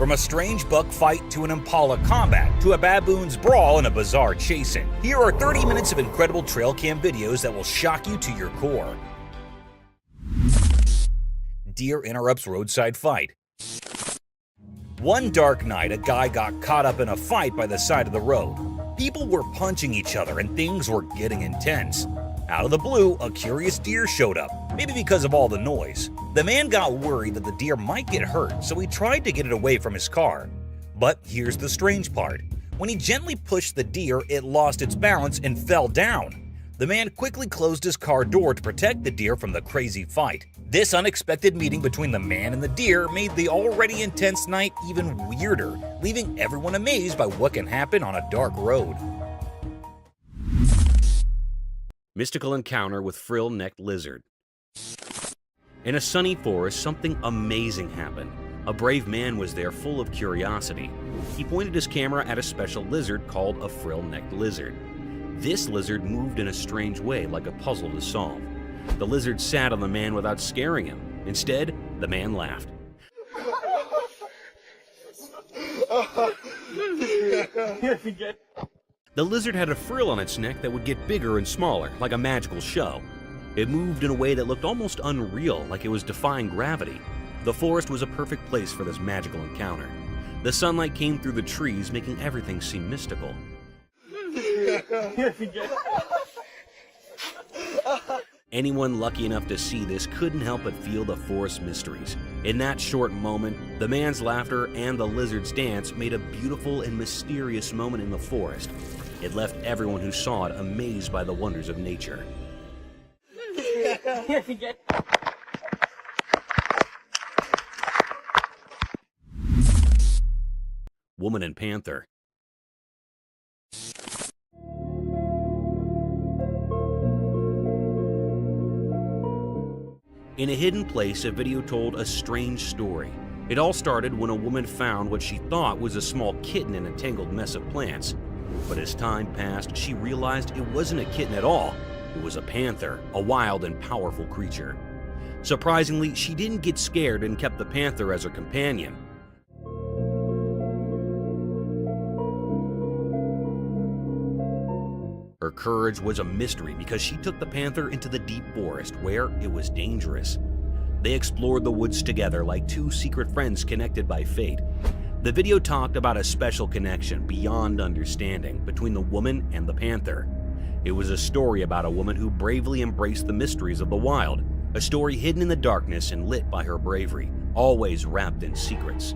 From a strange buck fight to an impala combat to a baboon's brawl and a bizarre chase-in, here are 30 minutes of incredible trail cam videos that will shock you to your core. Deer interrupts roadside fight. One dark night, a guy got caught up in a fight by the side of the road. People were punching each other and things were getting intense. Out of the blue, a curious deer showed up, maybe because of all the noise. The man got worried that the deer might get hurt, so he tried to get it away from his car. But here's the strange part. When he gently pushed the deer, it lost its balance and fell down. The man quickly closed his car door to protect the deer from the crazy fight. This unexpected meeting between the man and the deer made the already intense night even weirder, leaving everyone amazed by what can happen on a dark road. Mystical encounter with frill-necked lizard. In a sunny forest, something amazing happened. A brave man was there full of curiosity. He pointed his camera at a special lizard called a frill-necked lizard. This lizard moved in a strange way, like a puzzle to solve. The lizard sat on the man without scaring him. Instead, the man laughed. The lizard had a frill on its neck that would get bigger and smaller, like a magical show. It moved in a way that looked almost unreal, like it was defying gravity. The forest was a perfect place for this magical encounter. The sunlight came through the trees, making everything seem mystical. Anyone lucky enough to see this couldn't help but feel the forest mysteries. In that short moment, the man's laughter and the lizard's dance made a beautiful and mysterious moment in the forest. It left everyone who saw it amazed by the wonders of nature. Woman and panther. In a hidden place, a video told a strange story. It all started when a woman found what she thought was a small kitten in a tangled mess of plants. But as time passed, she realized it wasn't a kitten at all. It was a panther, a wild and powerful creature. Surprisingly, she didn't get scared and kept the panther as her companion. Her courage was a mystery because she took the panther into the deep forest where it was dangerous. They explored the woods together like two secret friends connected by fate. The video talked about a special connection beyond understanding between the woman and the panther. It was a story about a woman who bravely embraced the mysteries of the wild, a story hidden in the darkness and lit by her bravery, always wrapped in secrets.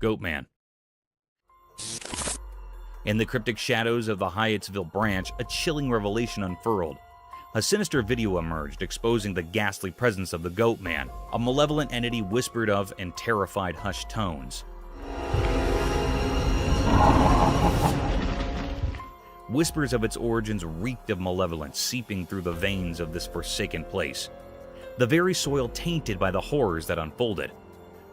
Goatman. In the cryptic shadows of the Hyattsville branch, a chilling revelation unfurled. A sinister video emerged, exposing the ghastly presence of the Goatman, a malevolent entity whispered of in terrified hushed tones. Whispers of its origins reeked of malevolence, seeping through the veins of this forsaken place. The very soil tainted by the horrors that unfolded.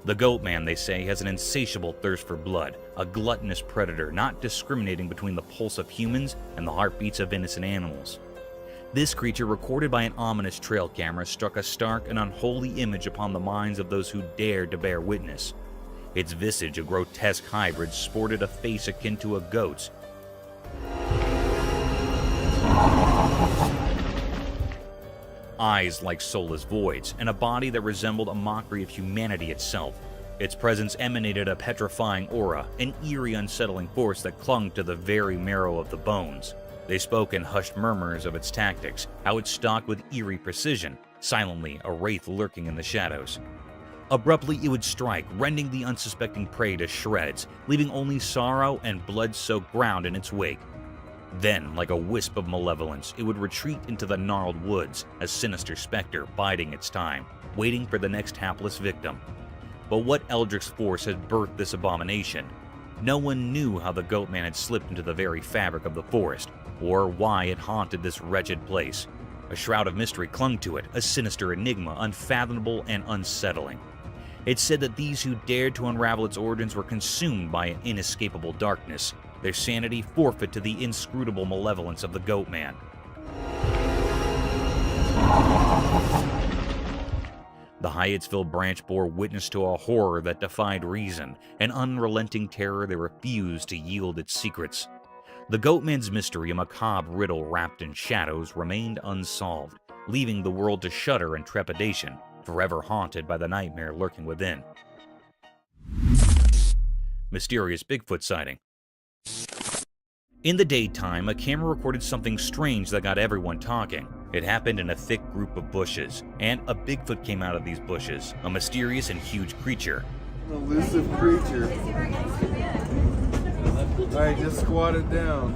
The Goatman, they say, has an insatiable thirst for blood, a gluttonous predator not discriminating between the pulse of humans and the heartbeats of innocent animals. This creature, recorded by an ominous trail camera, struck a stark and unholy image upon the minds of those who dared to bear witness. Its visage, a grotesque hybrid, sported a face akin to a goat's. Eyes like soulless voids, and a body that resembled a mockery of humanity itself. Its presence emanated a petrifying aura, an eerie, unsettling force that clung to the very marrow of the bones. They spoke in hushed murmurs of its tactics, how it stalked with eerie precision, silently a wraith lurking in the shadows. Abruptly, it would strike, rending the unsuspecting prey to shreds, leaving only sorrow and blood-soaked ground in its wake. Then, like a wisp of malevolence, it would retreat into the gnarled woods, a sinister specter biding its time, waiting for the next hapless victim. But what eldritch force had birthed this abomination? No one knew how the Goatman had slipped into the very fabric of the forest, or why it haunted this wretched place. A shroud of mystery clung to it, a sinister enigma, unfathomable and unsettling. It said that these who dared to unravel its origins were consumed by an inescapable darkness, their sanity forfeit to the inscrutable malevolence of the Goatman. The Hyattsville branch bore witness to a horror that defied reason, an unrelenting terror that refused to yield its secrets. The Goatman's mystery, a macabre riddle wrapped in shadows, remained unsolved, leaving the world to shudder and trepidation, forever haunted by the nightmare lurking within. Mysterious Bigfoot sighting. In the daytime, a camera recorded something strange that got everyone talking. It happened in a thick group of bushes, and a Bigfoot came out of these bushes, a mysterious and huge creature. An elusive creature. I just squatted down.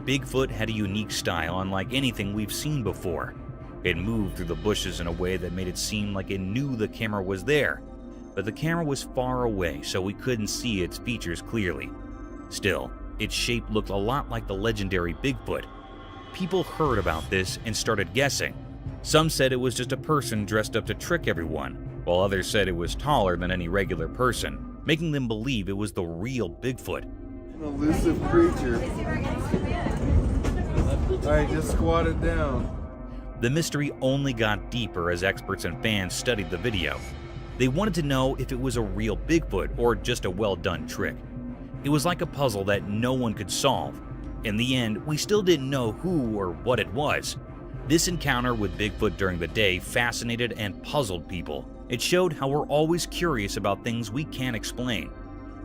Bigfoot had a unique style unlike anything we've seen before. It moved through the bushes in a way that made it seem like it knew the camera was there, but the camera was far away, so we couldn't see its features clearly. Still, its shape looked a lot like the legendary Bigfoot. People heard about this and started guessing. Some said it was just a person dressed up to trick everyone, while others said it was taller than any regular person, making them believe it was the real Bigfoot. An elusive creature. I just squatted down. The mystery only got deeper as experts and fans studied the video. They wanted to know if it was a real Bigfoot or just a well-done trick. It was like a puzzle that no one could solve. In the end, we still didn't know who or what it was. This encounter with Bigfoot during the day fascinated and puzzled people. It showed how we're always curious about things we can't explain.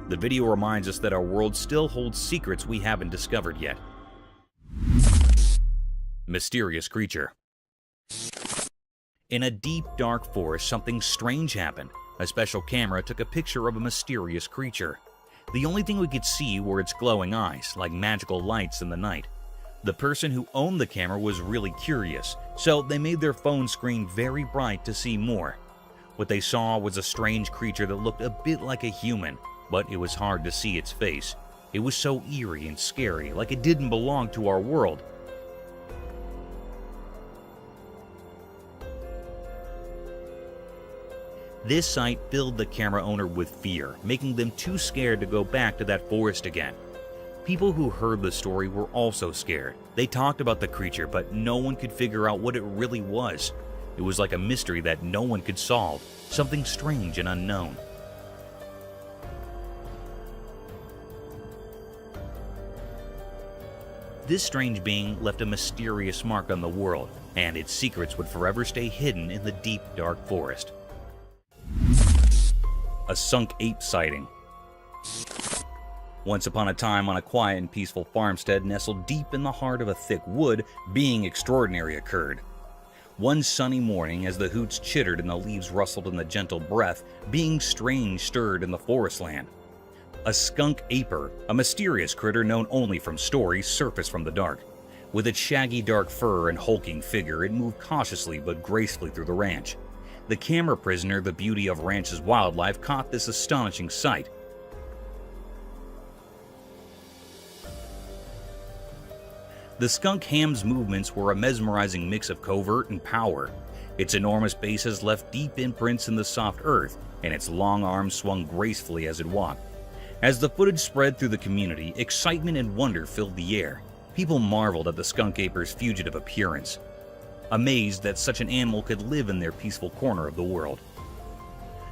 The video reminds us that our world still holds secrets we haven't discovered yet. Mysterious creature. In a deep, dark forest, something strange happened. A special camera took a picture of a mysterious creature. The only thing we could see were its glowing eyes, like magical lights in the night. The person who owned the camera was really curious, so they made their phone screen very bright to see more. What they saw was a strange creature that looked a bit like a human, but it was hard to see its face. It was so eerie and scary, like it didn't belong to our world. This sight filled the camera owner with fear, making them too scared to go back to that forest again. People who heard the story were also scared. They talked about the creature, but no one could figure out what it really was. It was like a mystery that no one could solve, something strange and unknown. This strange being left a mysterious mark on the world, and its secrets would forever stay hidden in the deep, dark forest. A sunk ape sighting. Once upon a time, on a quiet and peaceful farmstead nestled deep in the heart of a thick wood, being extraordinary occurred. One sunny morning, as the hoots chittered and the leaves rustled in the gentle breath, being strange stirred in the forest land. A skunk aper, a mysterious critter known only from stories, surfaced from the dark. With its shaggy dark fur and hulking figure, it moved cautiously but gracefully through the ranch. The camera prisoner, the beauty of ranch's wildlife, caught this astonishing sight. The skunk ham's movements were a mesmerizing mix of covert and power. Its enormous bases left deep imprints in the soft earth, and its long arms swung gracefully as it walked. As the footage spread through the community, excitement and wonder filled the air. People marveled at the skunk aper's fugitive appearance, amazed that such an animal could live in their peaceful corner of the world.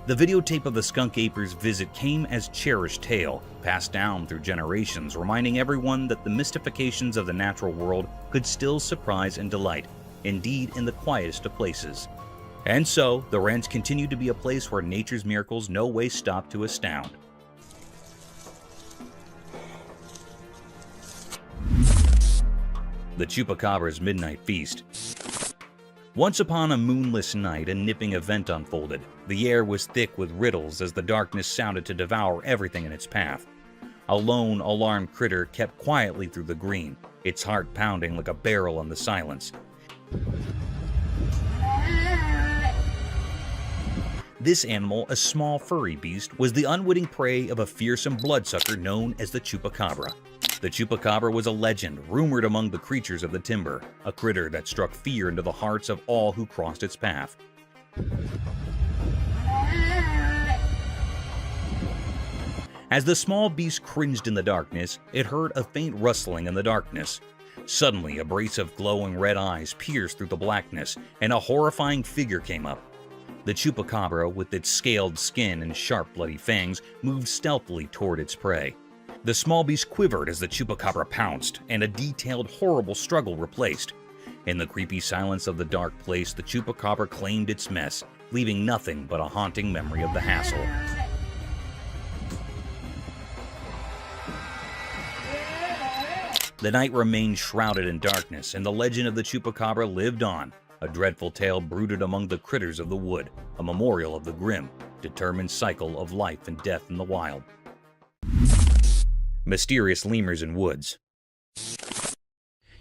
The videotape of the skunk aper's visit came as cherished tale, passed down through generations, reminding everyone that the mystifications of the natural world could still surprise and delight, indeed in the quietest of places. And so, the ranch continued to be a place where nature's miracles no way stopped to astound. The Chupacabra's Midnight Feast. Once upon a moonless night, a nipping event unfolded. The air was thick with riddles as the darkness sounded to devour everything in its path. A lone, alarmed critter kept quietly through the green, its heart pounding like a barrel in the silence. This animal, a small furry beast, was the unwitting prey of a fearsome bloodsucker known as the Chupacabra. The Chupacabra was a legend, rumored among the creatures of the timber, a critter that struck fear into the hearts of all who crossed its path. As the small beast cringed in the darkness, it heard a faint rustling in the darkness. Suddenly, a brace of glowing red eyes pierced through the blackness, and a horrifying figure came up. The chupacabra, with its scaled skin and sharp bloody fangs, moved stealthily toward its prey. The small beast quivered as the chupacabra pounced, and a detailed, horrible struggle replaced. In the creepy silence of the dark place, the chupacabra claimed its mess, leaving nothing but a haunting memory of the hassle. The night remained shrouded in darkness, and the legend of the chupacabra lived on, a dreadful tale brooded among the critters of the wood, a memorial of the grim, determined cycle of life and death in the wild. Mysterious lemurs in woods.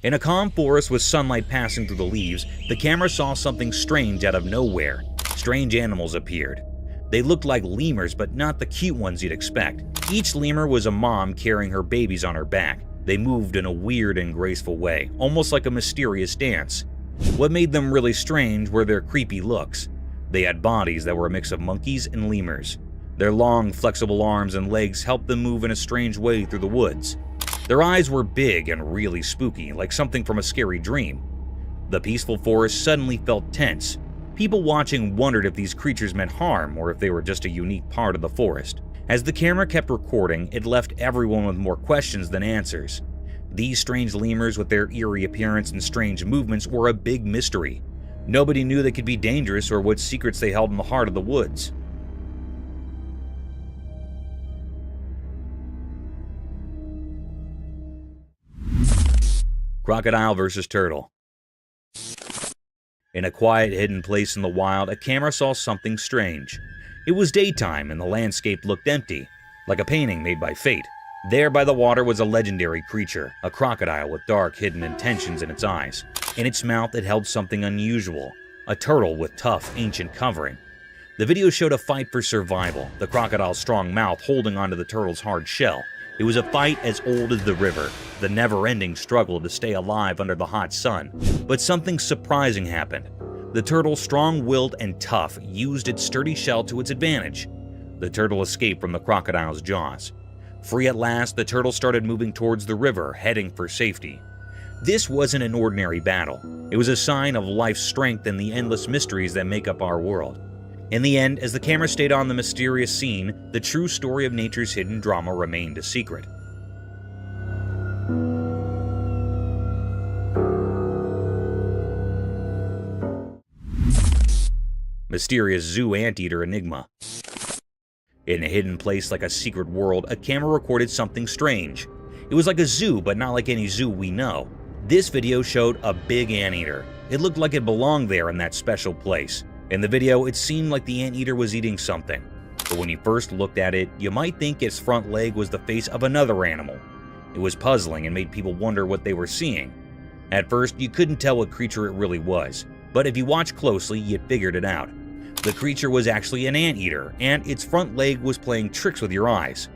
In a calm forest with sunlight passing through the leaves, the camera saw something strange out of nowhere. Strange animals appeared. They looked like lemurs, but not the cute ones you'd expect. Each lemur was a mom carrying her babies on her back. They moved in a weird and graceful way, almost like a mysterious dance. What made them really strange were their creepy looks. They had bodies that were a mix of monkeys and lemurs. Their long, flexible arms and legs helped them move in a strange way through the woods. Their eyes were big and really spooky, like something from a scary dream. The peaceful forest suddenly felt tense. People watching wondered if these creatures meant harm or if they were just a unique part of the forest. As the camera kept recording, it left everyone with more questions than answers. These strange lemurs with their eerie appearance and strange movements were a big mystery. Nobody knew they could be dangerous or what secrets they held in the heart of the woods. Crocodile versus turtle. In a quiet, hidden place in the wild, a camera saw something strange. It was daytime and the landscape looked empty, like a painting made by fate. There by the water was a legendary creature, a crocodile with dark, hidden intentions in its eyes. In its mouth it held something unusual, a turtle with tough, ancient covering. The video showed a fight for survival, the crocodile's strong mouth holding onto the turtle's hard shell. It was a fight as old as the river, the never-ending struggle to stay alive under the hot sun. But something surprising happened. The turtle, strong-willed and tough, used its sturdy shell to its advantage. The turtle escaped from the crocodile's jaws. Free at last, the turtle started moving towards the river, heading for safety. This wasn't an ordinary battle. It was a sign of life's strength and the endless mysteries that make up our world. In the end, as the camera stayed on the mysterious scene, the true story of nature's hidden drama remained a secret. Mysterious zoo anteater enigma. In a hidden place like a secret world, a camera recorded something strange. It was like a zoo, but not like any zoo we know. This video showed a big anteater. It looked like it belonged there in that special place. In the video, it seemed like the anteater was eating something. But when you first looked at it, you might think its front leg was the face of another animal. It was puzzling and made people wonder what they were seeing. At first, you couldn't tell what creature it really was, but if you watched closely, you figured it out. The creature was actually an anteater, and its front leg was playing tricks with your eyes.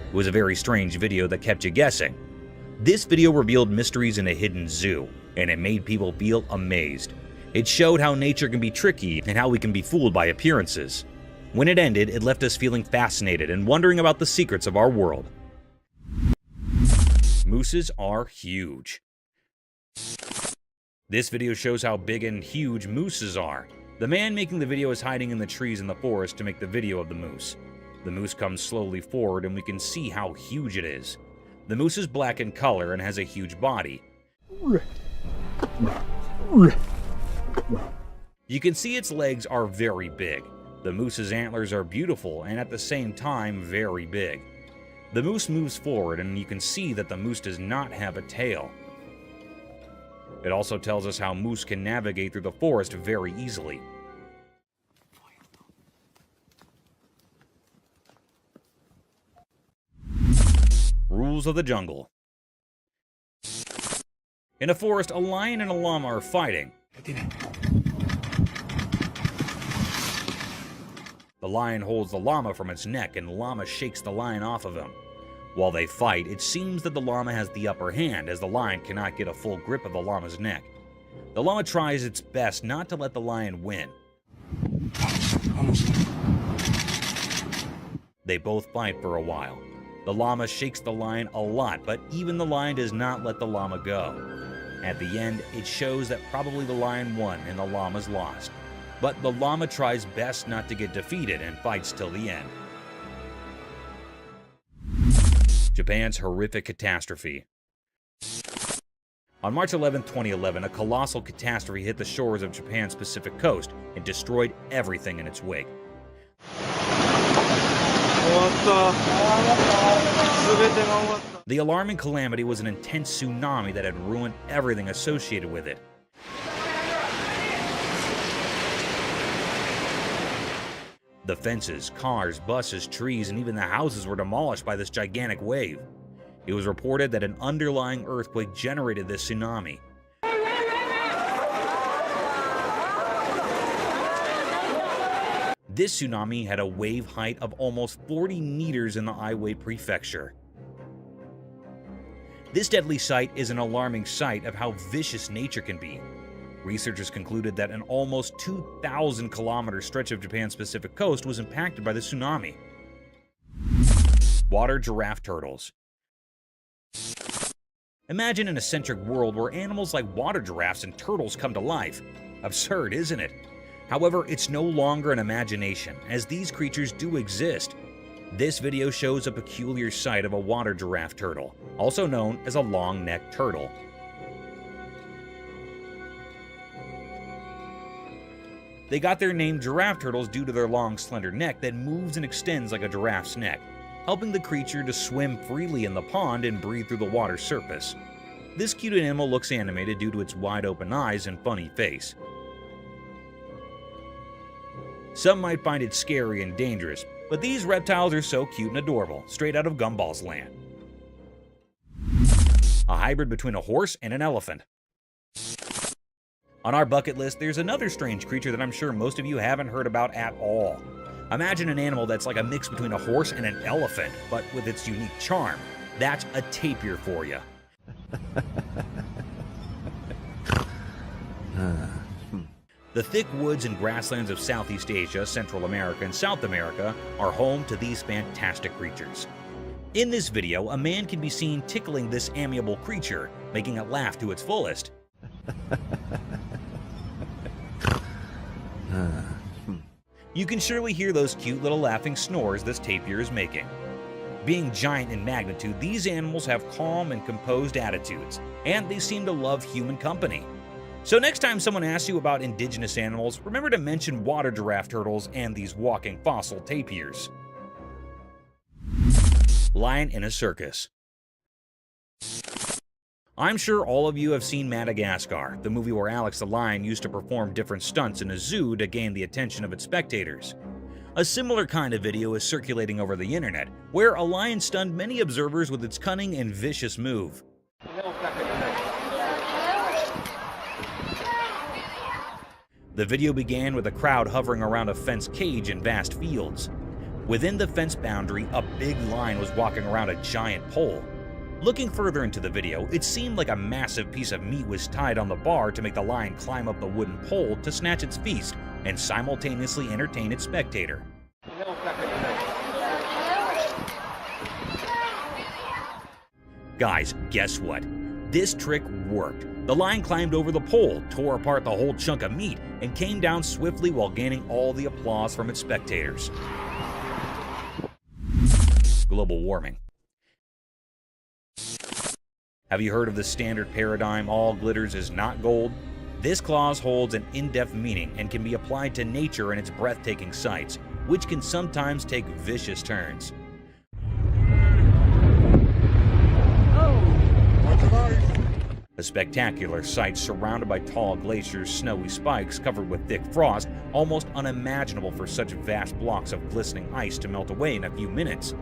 It was a very strange video that kept you guessing. This video revealed mysteries in a hidden zoo, and it made people feel amazed. It showed how nature can be tricky and how we can be fooled by appearances. When it ended, it left us feeling fascinated and wondering about the secrets of our world. Mooses are huge. This video shows how big and huge mooses are. The man making the video is hiding in the trees in the forest to make the video of the moose. The moose comes slowly forward and we can see how huge it is. The moose is black in color and has a huge body. You can see its legs are very big. The moose's antlers are beautiful and at the same time very big. The moose moves forward and you can see that the moose does not have a tail. It also tells us how moose can navigate through the forest very easily. Rules of the jungle. In a forest, a lion and a llama are fighting. The lion holds the llama from its neck and the llama shakes the lion off of him. While they fight, it seems that the llama has the upper hand as the lion cannot get a full grip of the llama's neck. The llama tries its best not to let the lion win. They both fight for a while. The llama shakes the lion a lot, but even the lion does not let the llama go. At the end, it shows that probably the lion won and the llama's lost. But the llama tries best not to get defeated and fights till the end. Japan's horrific catastrophe. On March 11, 2011, a colossal catastrophe hit the shores of Japan's Pacific coast and destroyed everything in its wake. The alarming calamity was an intense tsunami that had ruined everything associated with it. The fences, cars, buses, trees, and even the houses were demolished by this gigantic wave. It was reported that an underlying earthquake generated this tsunami. This tsunami had a wave height of almost 40 meters in the Aiwei prefecture. This deadly sight is an alarming sight of how vicious nature can be. Researchers concluded that an almost 2,000-kilometer stretch of Japan's Pacific coast was impacted by the tsunami. Water giraffe turtles. Imagine an eccentric world where animals like water giraffes and turtles come to life. Absurd, isn't it? However, it's no longer an imagination, as these creatures do exist. This video shows a peculiar sight of a water giraffe turtle, also known as a long-necked turtle. They got their name giraffe turtles due to their long, slender neck that moves and extends like a giraffe's neck, helping the creature to swim freely in the pond and breathe through the water's surface. This cute animal looks animated due to its wide-open eyes and funny face. Some might find it scary and dangerous, but these reptiles are so cute and adorable, straight out of Gumball's land. A hybrid between a horse and an elephant. On our bucket list, there's another strange creature that I'm sure most of you haven't heard about at all. Imagine an animal that's like a mix between a horse and an elephant, but with its unique charm. That's a tapir for you. The thick woods and grasslands of Southeast Asia, Central America, and South America are home to these fantastic creatures. In this video, a man can be seen tickling this amiable creature, making it laugh to its fullest. You can surely hear those cute little laughing snores this tapir is making. Being giant in magnitude, these animals have calm and composed attitudes, and they seem to love human company. So next time someone asks you about indigenous animals, remember to mention water giraffe turtles and these walking fossil tapirs. Lion in a circus. I'm sure all of you have seen Madagascar, the movie where Alex the lion used to perform different stunts in a zoo to gain the attention of its spectators. A similar kind of video is circulating over the internet, where a lion stunned many observers with its cunning and vicious move. The video began with a crowd hovering around a fenced cage in vast fields. Within the fence boundary, a big lion was walking around a giant pole. Looking further into the video, it seemed like a massive piece of meat was tied on the bar to make the lion climb up the wooden pole to snatch its feast and simultaneously entertain its spectator. Guys, guess what? This trick worked. The lion climbed over the pole, tore apart the whole chunk of meat, and came down swiftly while gaining all the applause from its spectators. Global warming. Have you heard of the standard paradigm, all glitters is not gold? This clause holds an in-depth meaning and can be applied to nature and its breathtaking sights, which can sometimes take vicious turns. A spectacular sight surrounded by tall glaciers, snowy spikes covered with thick frost, almost unimaginable for such vast blocks of glistening ice to melt away in a few minutes.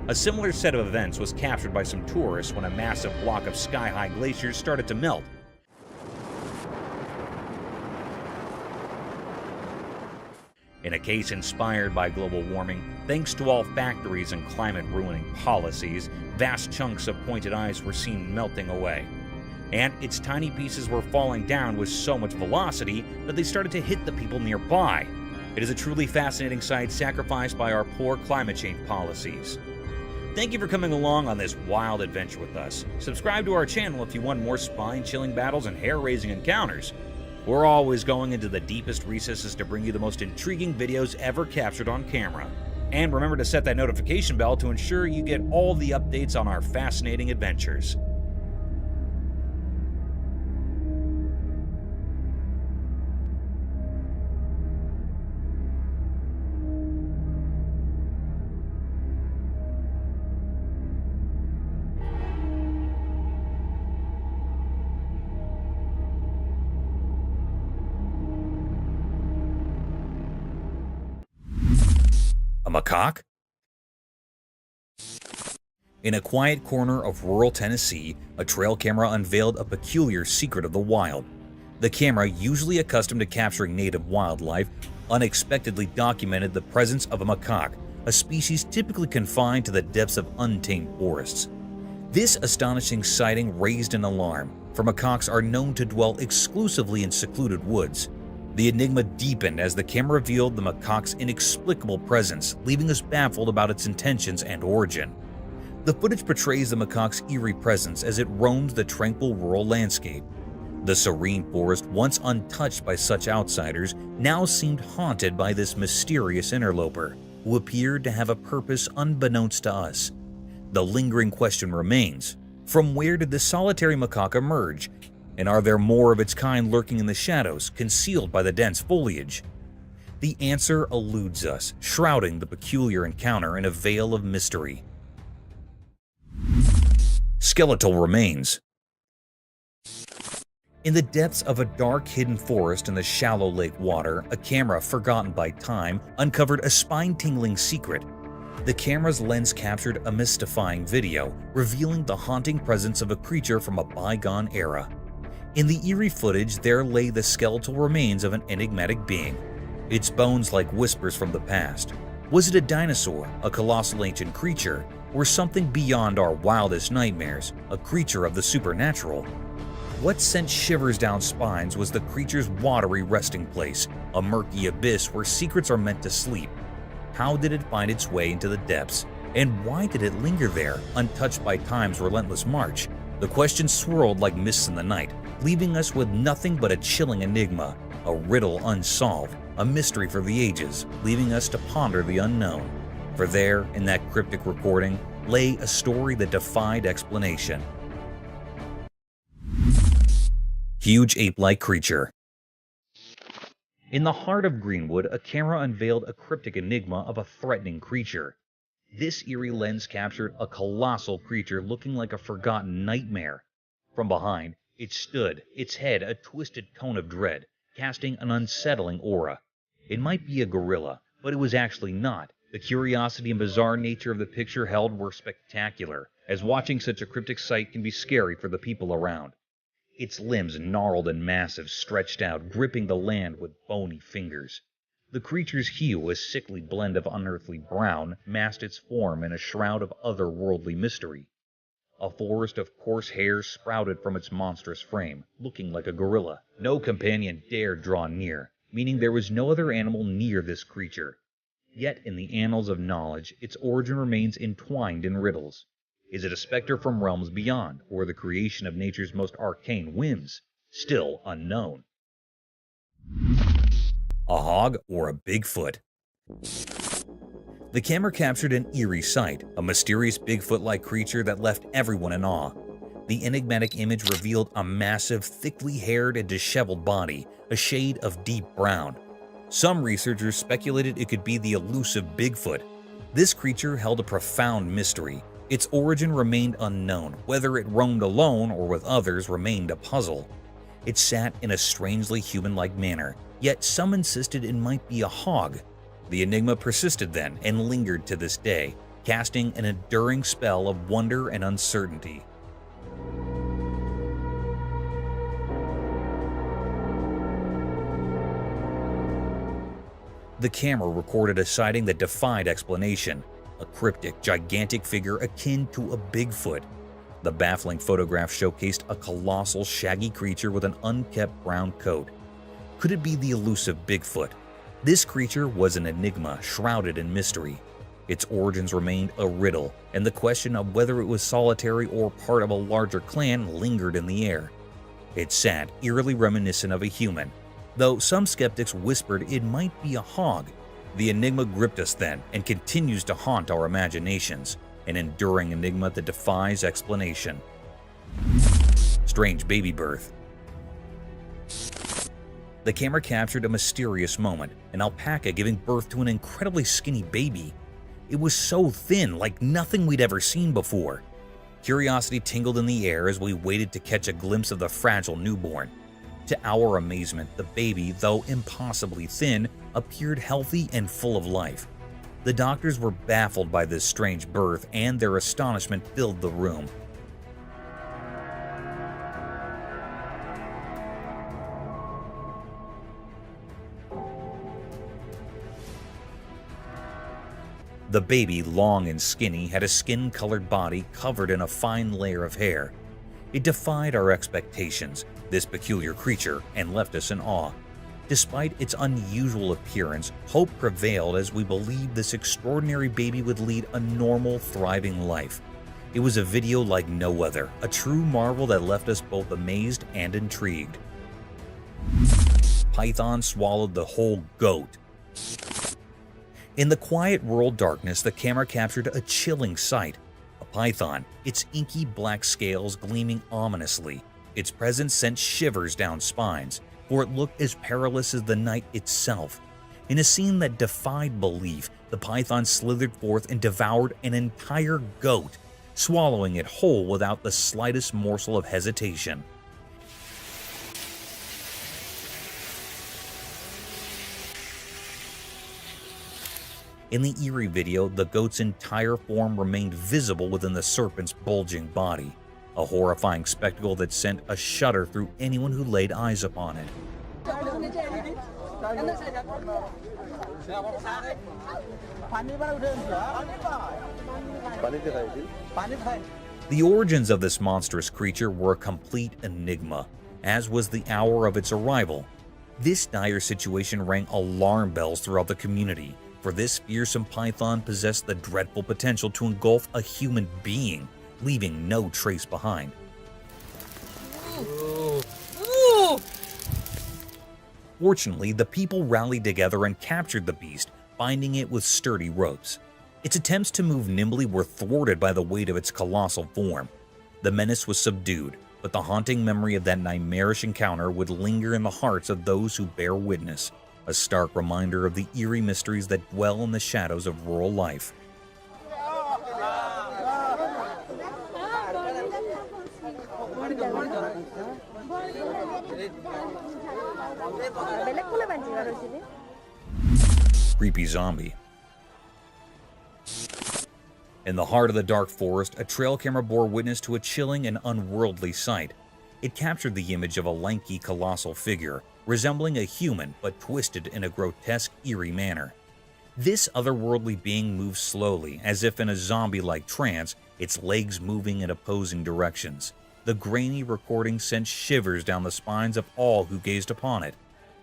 A similar set of events was captured by some tourists when a massive block of sky-high glaciers started to melt. In a case inspired by global warming, thanks to all factories and climate-ruining policies, vast chunks of pointed ice were seen melting away. And its tiny pieces were falling down with so much velocity that they started to hit the people nearby. It is a truly fascinating sight sacrificed by our poor climate change policies. Thank you for coming along on this wild adventure with us. Subscribe to our channel if you want more spine-chilling battles and hair-raising encounters. We're always going into the deepest recesses to bring you the most intriguing videos ever captured on camera. And remember to set that notification bell to ensure you get all the updates on our fascinating adventures. A macaque? In a quiet corner of rural Tennessee, a trail camera unveiled a peculiar secret of the wild. The camera, usually accustomed to capturing native wildlife, unexpectedly documented the presence of a macaque, a species typically confined to the depths of untamed forests. This astonishing sighting raised an alarm, for macaques are known to dwell exclusively in secluded woods. The enigma deepened as the camera revealed the macaque's inexplicable presence, leaving us baffled about its intentions and origin. The footage portrays the macaque's eerie presence as it roams the tranquil rural landscape. The serene forest, once untouched by such outsiders, now seemed haunted by this mysterious interloper, who appeared to have a purpose unbeknownst to us. The lingering question remains: from where did this solitary macaque emerge? And are there more of its kind lurking in the shadows, concealed by the dense foliage? The answer eludes us, shrouding the peculiar encounter in a veil of mystery. Skeletal remains. In the depths of a dark hidden forest in the shallow lake water, a camera forgotten by time uncovered a spine-tingling secret. The camera's lens captured a mystifying video, revealing the haunting presence of a creature from a bygone era. In the eerie footage, there lay the skeletal remains of an enigmatic being, its bones like whispers from the past. Was it a dinosaur, a colossal ancient creature, or something beyond our wildest nightmares, a creature of the supernatural? What sent shivers down spines was the creature's watery resting place, a murky abyss where secrets are meant to sleep. How did it find its way into the depths? And why did it linger there, untouched by time's relentless march? The questions swirled like mists in the night, leaving us with nothing but a chilling enigma, a riddle unsolved, a mystery for the ages, leaving us to ponder the unknown. For there, in that cryptic recording, lay a story that defied explanation. Huge ape-like creature. In the heart of Greenwood, a camera unveiled a cryptic enigma of a threatening creature. This eerie lens captured a colossal creature looking like a forgotten nightmare. From behind, it stood, its head a twisted cone of dread, casting an unsettling aura. It might be a gorilla, but it was actually not. The curiosity and bizarre nature of the picture held were spectacular, as watching such a cryptic sight can be scary for the people around. Its limbs, gnarled and massive, stretched out, gripping the land with bony fingers. The creature's hue, a sickly blend of unearthly brown, masked its form in a shroud of otherworldly mystery. A forest of coarse hairs sprouted from its monstrous frame, looking like a gorilla. No companion dared draw near, meaning there was no other animal near this creature. Yet in the annals of knowledge, its origin remains entwined in riddles. Is it a specter from realms beyond, or the creation of nature's most arcane whims? Still unknown. A hog or a Bigfoot? The camera captured an eerie sight, a mysterious Bigfoot-like creature that left everyone in awe. The enigmatic image revealed a massive, thickly haired and disheveled body, a shade of deep brown. Some researchers speculated it could be the elusive Bigfoot. This creature held a profound mystery. Its origin remained unknown. Whether it roamed alone or with others remained a puzzle. It sat in a strangely human-like manner, yet some insisted it might be a hog. The enigma persisted then and lingered to this day, casting an enduring spell of wonder and uncertainty. The camera recorded a sighting that defied explanation, a cryptic, gigantic figure akin to a Bigfoot. The baffling photograph showcased a colossal, shaggy creature with an unkempt brown coat. Could it be the elusive Bigfoot? This creature was an enigma shrouded in mystery. Its origins remained a riddle, and the question of whether it was solitary or part of a larger clan lingered in the air. It sat eerily reminiscent of a human, though some skeptics whispered it might be a hog. The enigma gripped us then and continues to haunt our imaginations, an enduring enigma that defies explanation. Strange baby birth. The camera captured a mysterious moment, an alpaca giving birth to an incredibly skinny baby. It was so thin, like nothing we'd ever seen before. Curiosity tingled in the air as we waited to catch a glimpse of the fragile newborn. To our amazement, the baby, though impossibly thin, appeared healthy and full of life. The doctors were baffled by this strange birth, and their astonishment filled the room. The baby, long and skinny, had a skin-colored body covered in a fine layer of hair. It defied our expectations, this peculiar creature, and left us in awe. Despite its unusual appearance, hope prevailed as we believed this extraordinary baby would lead a normal, thriving life. It was a video like no other, a true marvel that left us both amazed and intrigued. Python swallowed the whole goat. In the quiet rural darkness, the camera captured a chilling sight. A python, its inky black scales gleaming ominously. Its presence sent shivers down spines, for it looked as perilous as the night itself. In a scene that defied belief, the python slithered forth and devoured an entire goat, swallowing it whole without the slightest morsel of hesitation. In the eerie video, the goat's entire form remained visible within the serpent's bulging body, a horrifying spectacle that sent a shudder through anyone who laid eyes upon it. The origins of this monstrous creature were a complete enigma, as was the hour of its arrival. This dire situation rang alarm bells throughout the community, for this fearsome python possessed the dreadful potential to engulf a human being, leaving no trace behind. Fortunately, the people rallied together and captured the beast, binding it with sturdy ropes. Its attempts to move nimbly were thwarted by the weight of its colossal form. The menace was subdued, but the haunting memory of that nightmarish encounter would linger in the hearts of those who bear witness, a stark reminder of the eerie mysteries that dwell in the shadows of rural life. Creepy zombie. In the heart of the dark forest, a trail camera bore witness to a chilling and unworldly sight. It captured the image of a lanky, colossal figure, resembling a human but twisted in a grotesque, eerie manner. This otherworldly being moved slowly, as if in a zombie-like trance, its legs moving in opposing directions. The grainy recording sent shivers down the spines of all who gazed upon it,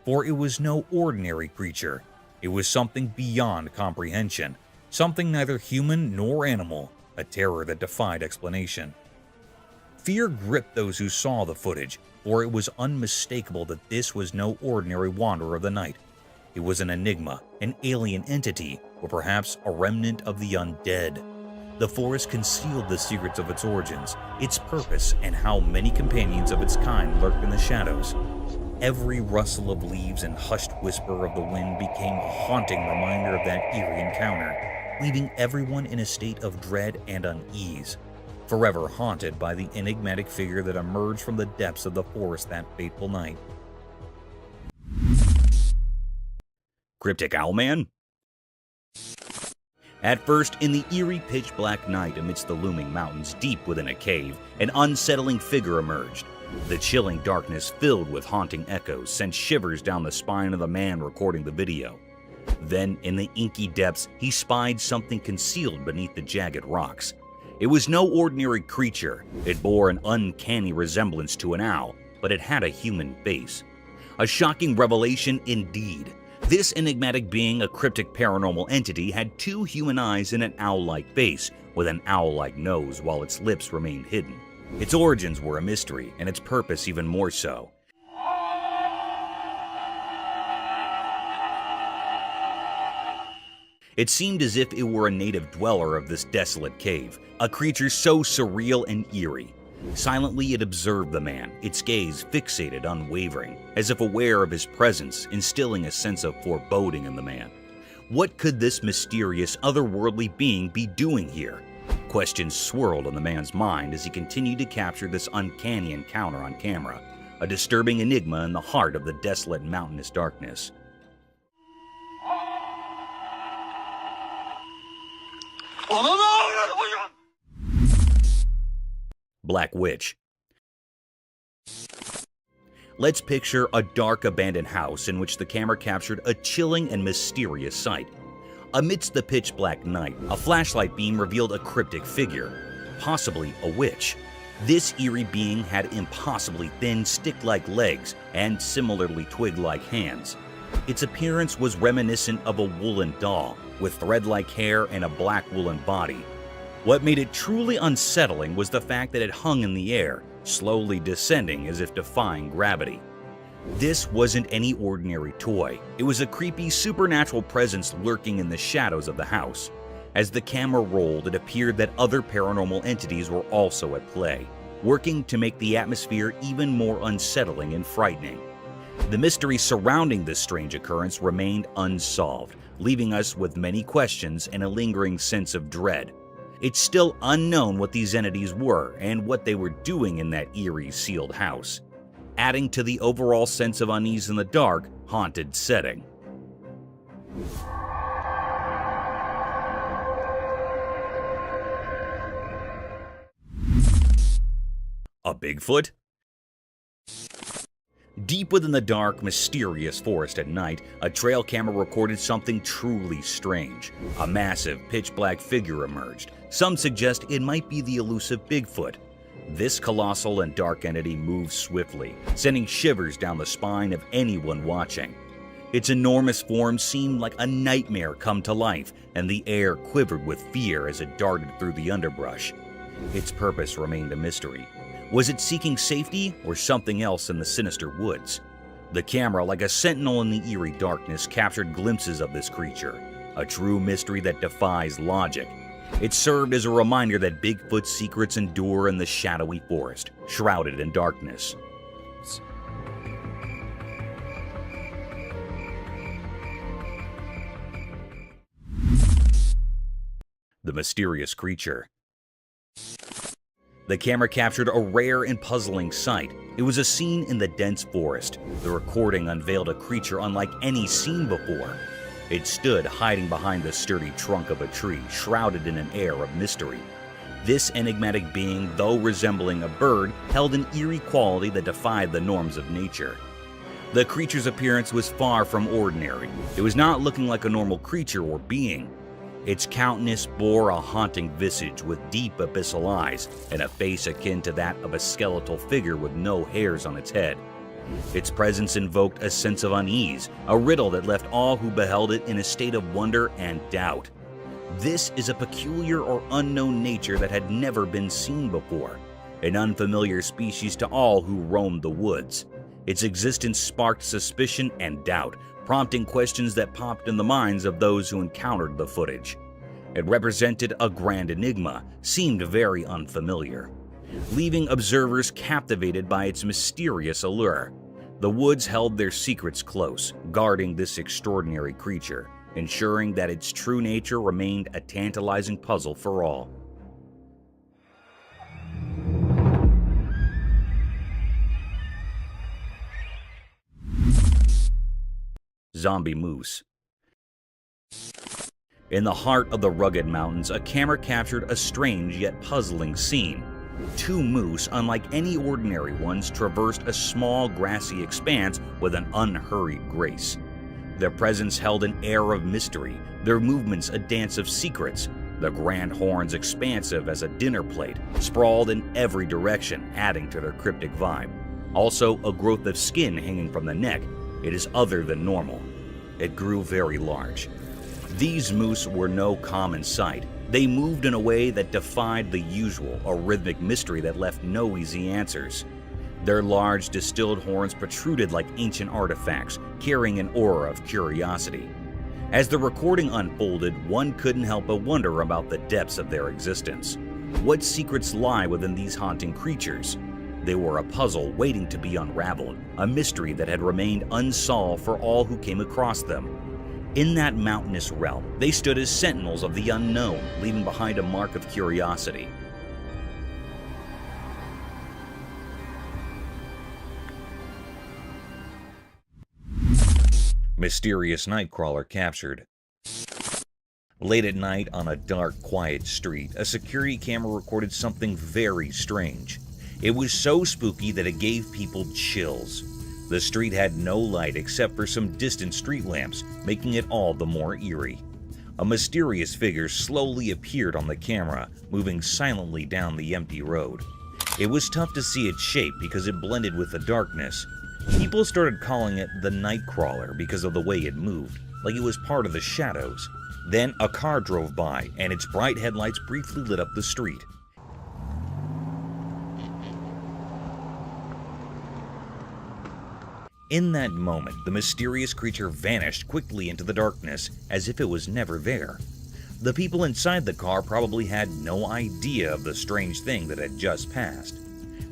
for it was no ordinary creature. It was something beyond comprehension, something neither human nor animal, a terror that defied explanation. Fear gripped those who saw the footage, for it was unmistakable that this was no ordinary wanderer of the night. It was an enigma, an alien entity, or perhaps a remnant of the undead. The forest concealed the secrets of its origins, its purpose, and how many companions of its kind lurked in the shadows. Every rustle of leaves and hushed whisper of the wind became a haunting reminder of that eerie encounter, leaving everyone in a state of dread and unease, forever haunted by the enigmatic figure that emerged from the depths of the forest that fateful night. Cryptic Owlman? At first, in the eerie pitch-black night amidst the looming mountains deep within a cave, an unsettling figure emerged. The chilling darkness, filled with haunting echoes, sent shivers down the spine of the man recording the video. Then, in the inky depths, he spied something concealed beneath the jagged rocks. It was no ordinary creature. It bore an uncanny resemblance to an owl, but it had a human face. A shocking revelation indeed. This enigmatic being, a cryptic paranormal entity, had two human eyes and an owl-like face, with an owl-like nose while its lips remained hidden. Its origins were a mystery, and its purpose even more so. It seemed as if it were a native dweller of this desolate cave, a creature so surreal and eerie. Silently it observed the man, its gaze fixated, unwavering, as if aware of his presence, instilling a sense of foreboding in the man. What could this mysterious, otherworldly being be doing here? Questions swirled in the man's mind as he continued to capture this uncanny encounter on camera, a disturbing enigma in the heart of the desolate mountainous darkness. Black Witch. Let's picture a dark abandoned house in which the camera captured a chilling and mysterious sight. Amidst the pitch black night, a flashlight beam revealed a cryptic figure, possibly a witch. This eerie being had impossibly thin stick-like legs and similarly twig-like hands. Its appearance was reminiscent of a woolen doll, with thread-like hair and a black woolen body. What made it truly unsettling was the fact that it hung in the air, slowly descending as if defying gravity. This wasn't any ordinary toy. It was a creepy supernatural presence lurking in the shadows of the house. As the camera rolled, it appeared that other paranormal entities were also at play, working to make the atmosphere even more unsettling and frightening. The mystery surrounding this strange occurrence remained unsolved, leaving us with many questions and a lingering sense of dread. It's still unknown what these entities were and what they were doing in that eerie, sealed house, adding to the overall sense of unease in the dark, haunted setting. A Bigfoot? Deep within the dark, mysterious forest at night, a trail camera recorded something truly strange. A massive, pitch-black figure emerged. Some suggest it might be the elusive Bigfoot. This colossal and dark entity moved swiftly, sending shivers down the spine of anyone watching. Its enormous form seemed like a nightmare come to life, and the air quivered with fear as it darted through the underbrush. Its purpose remained a mystery. Was it seeking safety or something else in the sinister woods? The camera, like a sentinel in the eerie darkness, captured glimpses of this creature, a true mystery that defies logic. It served as a reminder that Bigfoot's secrets endure in the shadowy forest, shrouded in darkness. The mysterious creature. The camera captured a rare and puzzling sight. It was a scene in the dense forest. The recording unveiled a creature unlike any seen before. It stood hiding behind the sturdy trunk of a tree, shrouded in an air of mystery. This enigmatic being, though resembling a bird, held an eerie quality that defied the norms of nature. The creature's appearance was far from ordinary. It was not looking like a normal creature or being. Its countenance bore a haunting visage with deep abyssal eyes and a face akin to that of a skeletal figure with no hairs on its head. Its presence invoked a sense of unease, a riddle that left all who beheld it in a state of wonder and doubt. This is a peculiar or unknown nature that had never been seen before, an unfamiliar species to all who roamed the woods. Its existence sparked suspicion and doubt, prompting questions that popped in the minds of those who encountered the footage. It represented a grand enigma, seemed very unfamiliar, leaving observers captivated by its mysterious allure. The woods held their secrets close, guarding this extraordinary creature, ensuring that its true nature remained a tantalizing puzzle for all. Zombie moose. In the heart of the rugged mountains, a camera captured a strange yet puzzling scene. Two moose, unlike any ordinary ones, traversed a small grassy expanse with an unhurried grace. Their presence held an air of mystery, their movements a dance of secrets, the grand horns expansive as a dinner plate, sprawled in every direction, adding to their cryptic vibe. Also, a growth of skin hanging from the neck. It is other than normal. It grew very large. These moose were no common sight. They moved in a way that defied the usual, a rhythmic mystery that left no easy answers. Their large, distilled horns protruded like ancient artifacts, carrying an aura of curiosity. As the recording unfolded, one couldn't help but wonder about the depths of their existence. What secrets lie within these haunting creatures? They were a puzzle waiting to be unraveled, a mystery that had remained unsolved for all who came across them. In that mountainous realm, they stood as sentinels of the unknown, leaving behind a mark of curiosity. Mysterious nightcrawler captured. Late at night on a dark, quiet street, a security camera recorded something very strange. It was so spooky that it gave people chills. The street had no light except for some distant street lamps, making it all the more eerie. A mysterious figure slowly appeared on the camera, moving silently down the empty road. It was tough to see its shape because it blended with the darkness. People started calling it the Nightcrawler because of the way it moved, like it was part of the shadows. Then a car drove by, and its bright headlights briefly lit up the street. In that moment, the mysterious creature vanished quickly into the darkness, as if it was never there. The people inside the car probably had no idea of the strange thing that had just passed.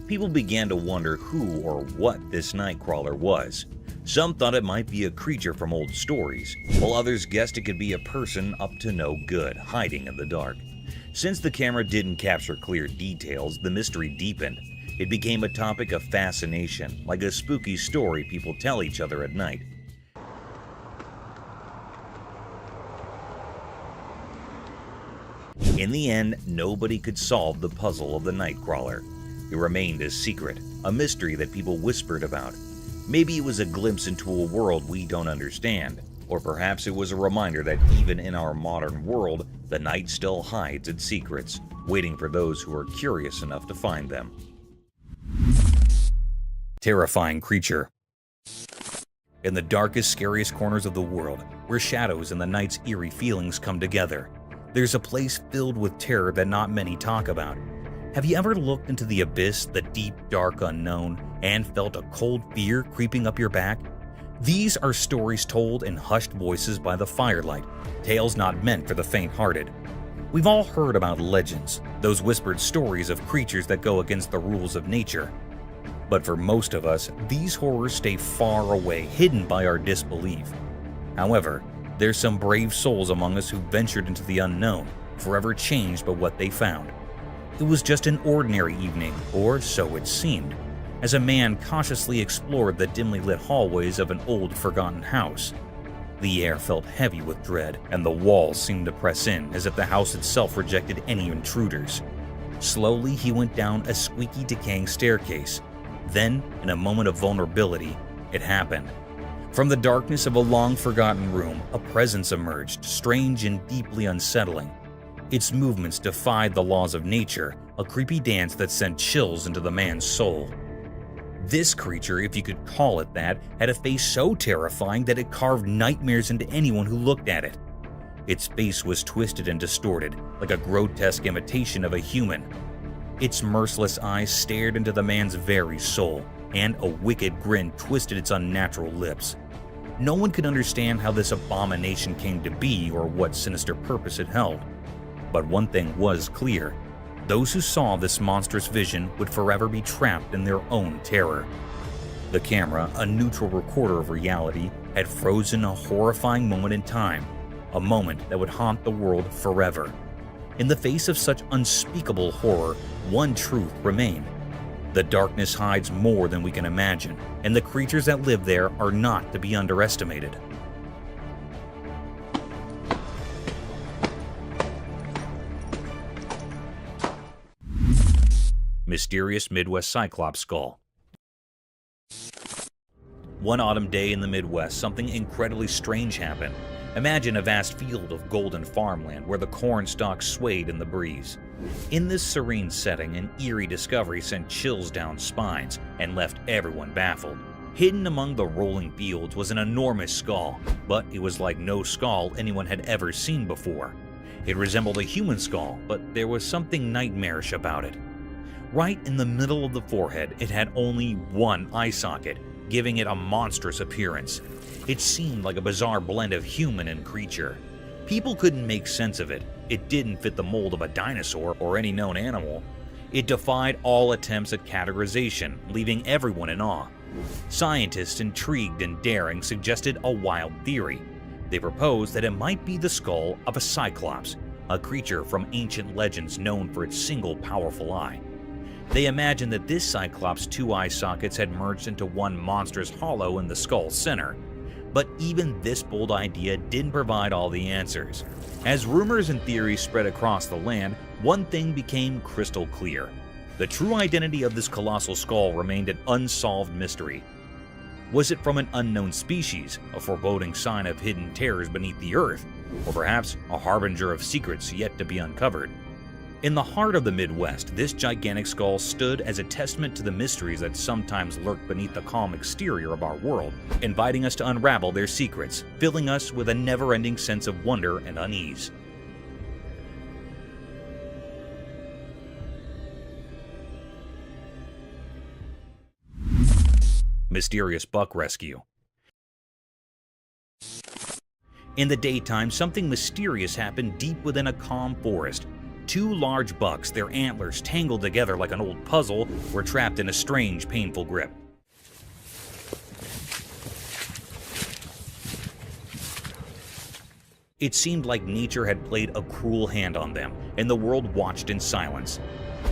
People began to wonder who or what this Nightcrawler was. Some thought it might be a creature from old stories, while others guessed it could be a person up to no good, hiding in the dark. Since the camera didn't capture clear details, the mystery deepened. It became a topic of fascination, like a spooky story people tell each other at night. In the end, nobody could solve the puzzle of the Nightcrawler. It remained a secret, a mystery that people whispered about. Maybe it was a glimpse into a world we don't understand, or perhaps it was a reminder that even in our modern world, the night still hides its secrets, waiting for those who are curious enough to find them. Terrifying creature. In the darkest, scariest corners of the world, where shadows and the night's eerie feelings come together, there's a place filled with terror that not many talk about. Have you ever looked into the abyss, the deep, dark unknown, and felt a cold fear creeping up your back? These are stories told in hushed voices by the firelight, tales not meant for the faint-hearted. We've all heard about legends, those whispered stories of creatures that go against the rules of nature. But for most of us, these horrors stay far away, hidden by our disbelief. However, there's some brave souls among us who ventured into the unknown, forever changed by what they found. It was just an ordinary evening, or so it seemed, as a man cautiously explored the dimly lit hallways of an old, forgotten house. The air felt heavy with dread, and the walls seemed to press in as if the house itself rejected any intruders. Slowly, he went down a squeaky, decaying staircase. Then, in a moment of vulnerability, it happened. From the darkness of a long-forgotten room, a presence emerged, strange and deeply unsettling. Its movements defied the laws of nature, a creepy dance that sent chills into the man's soul. This creature, if you could call it that, had a face so terrifying that it carved nightmares into anyone who looked at it. Its face was twisted and distorted, like a grotesque imitation of a human. Its merciless eyes stared into the man's very soul, and a wicked grin twisted its unnatural lips. No one could understand how this abomination came to be or what sinister purpose it held. But one thing was clear. Those who saw this monstrous vision would forever be trapped in their own terror. The camera, a neutral recorder of reality, had frozen a horrifying moment in time, a moment that would haunt the world forever. In the face of such unspeakable horror, one truth remained. The darkness hides more than we can imagine, and the creatures that live there are not to be underestimated. Mysterious Midwest Cyclops Skull. One autumn day in the Midwest, something incredibly strange happened. Imagine a vast field of golden farmland where the corn stalks swayed in the breeze. In this serene setting, an eerie discovery sent chills down spines and left everyone baffled. Hidden among the rolling fields was an enormous skull, but it was like no skull anyone had ever seen before. It resembled a human skull, but there was something nightmarish about it. Right in the middle of the forehead, it had only one eye socket, giving it a monstrous appearance. It seemed like a bizarre blend of human and creature. People couldn't make sense of it. It didn't fit the mold of a dinosaur or any known animal. It defied all attempts at categorization, leaving everyone in awe. Scientists, intrigued and daring, suggested a wild theory. They proposed that it might be the skull of a cyclops, a creature from ancient legends known for its single powerful eye. They imagined that this cyclops' two eye sockets had merged into one monstrous hollow in the skull's center. But even this bold idea didn't provide all the answers. As rumors and theories spread across the land, one thing became crystal clear. The true identity of this colossal skull remained an unsolved mystery. Was it from an unknown species, a foreboding sign of hidden terrors beneath the earth, or perhaps a harbinger of secrets yet to be uncovered? In the heart of the Midwest, this gigantic skull stood as a testament to the mysteries that sometimes lurk beneath the calm exterior of our world, inviting us to unravel their secrets, filling us with a never-ending sense of wonder and unease. Mysterious buck rescue. In the daytime, something mysterious happened deep within a calm forest. Two large bucks, their antlers tangled together like an old puzzle, were trapped in a strange, painful grip. It seemed like nature had played a cruel hand on them, and the world watched in silence.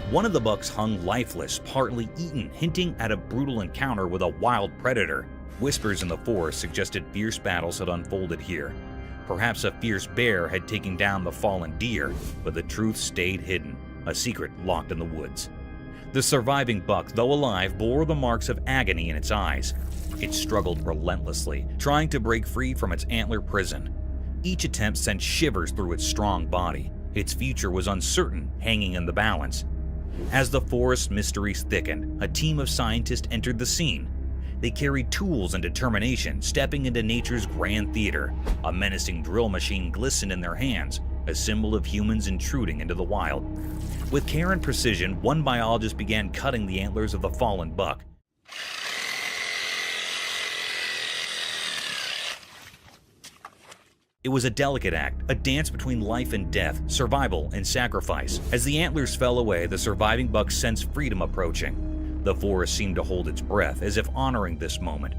One of the bucks hung lifeless, partly eaten, hinting at a brutal encounter with a wild predator. Whispers in the forest suggested fierce battles had unfolded here. Perhaps a fierce bear had taken down the fallen deer, but the truth stayed hidden, a secret locked in the woods. The surviving buck, though alive, bore the marks of agony in its eyes. It struggled relentlessly, trying to break free from its antler prison. Each attempt sent shivers through its strong body. Its future was uncertain, hanging in the balance. As the forest mysteries thickened, a team of scientists entered the scene. They carried tools and determination, stepping into nature's grand theater. A menacing drill machine glistened in their hands, a symbol of humans intruding into the wild. With care and precision, one biologist began cutting the antlers of the fallen buck. It was a delicate act, a dance between life and death, survival and sacrifice. As the antlers fell away, the surviving buck sensed freedom approaching. The forest seemed to hold its breath, as if honoring this moment.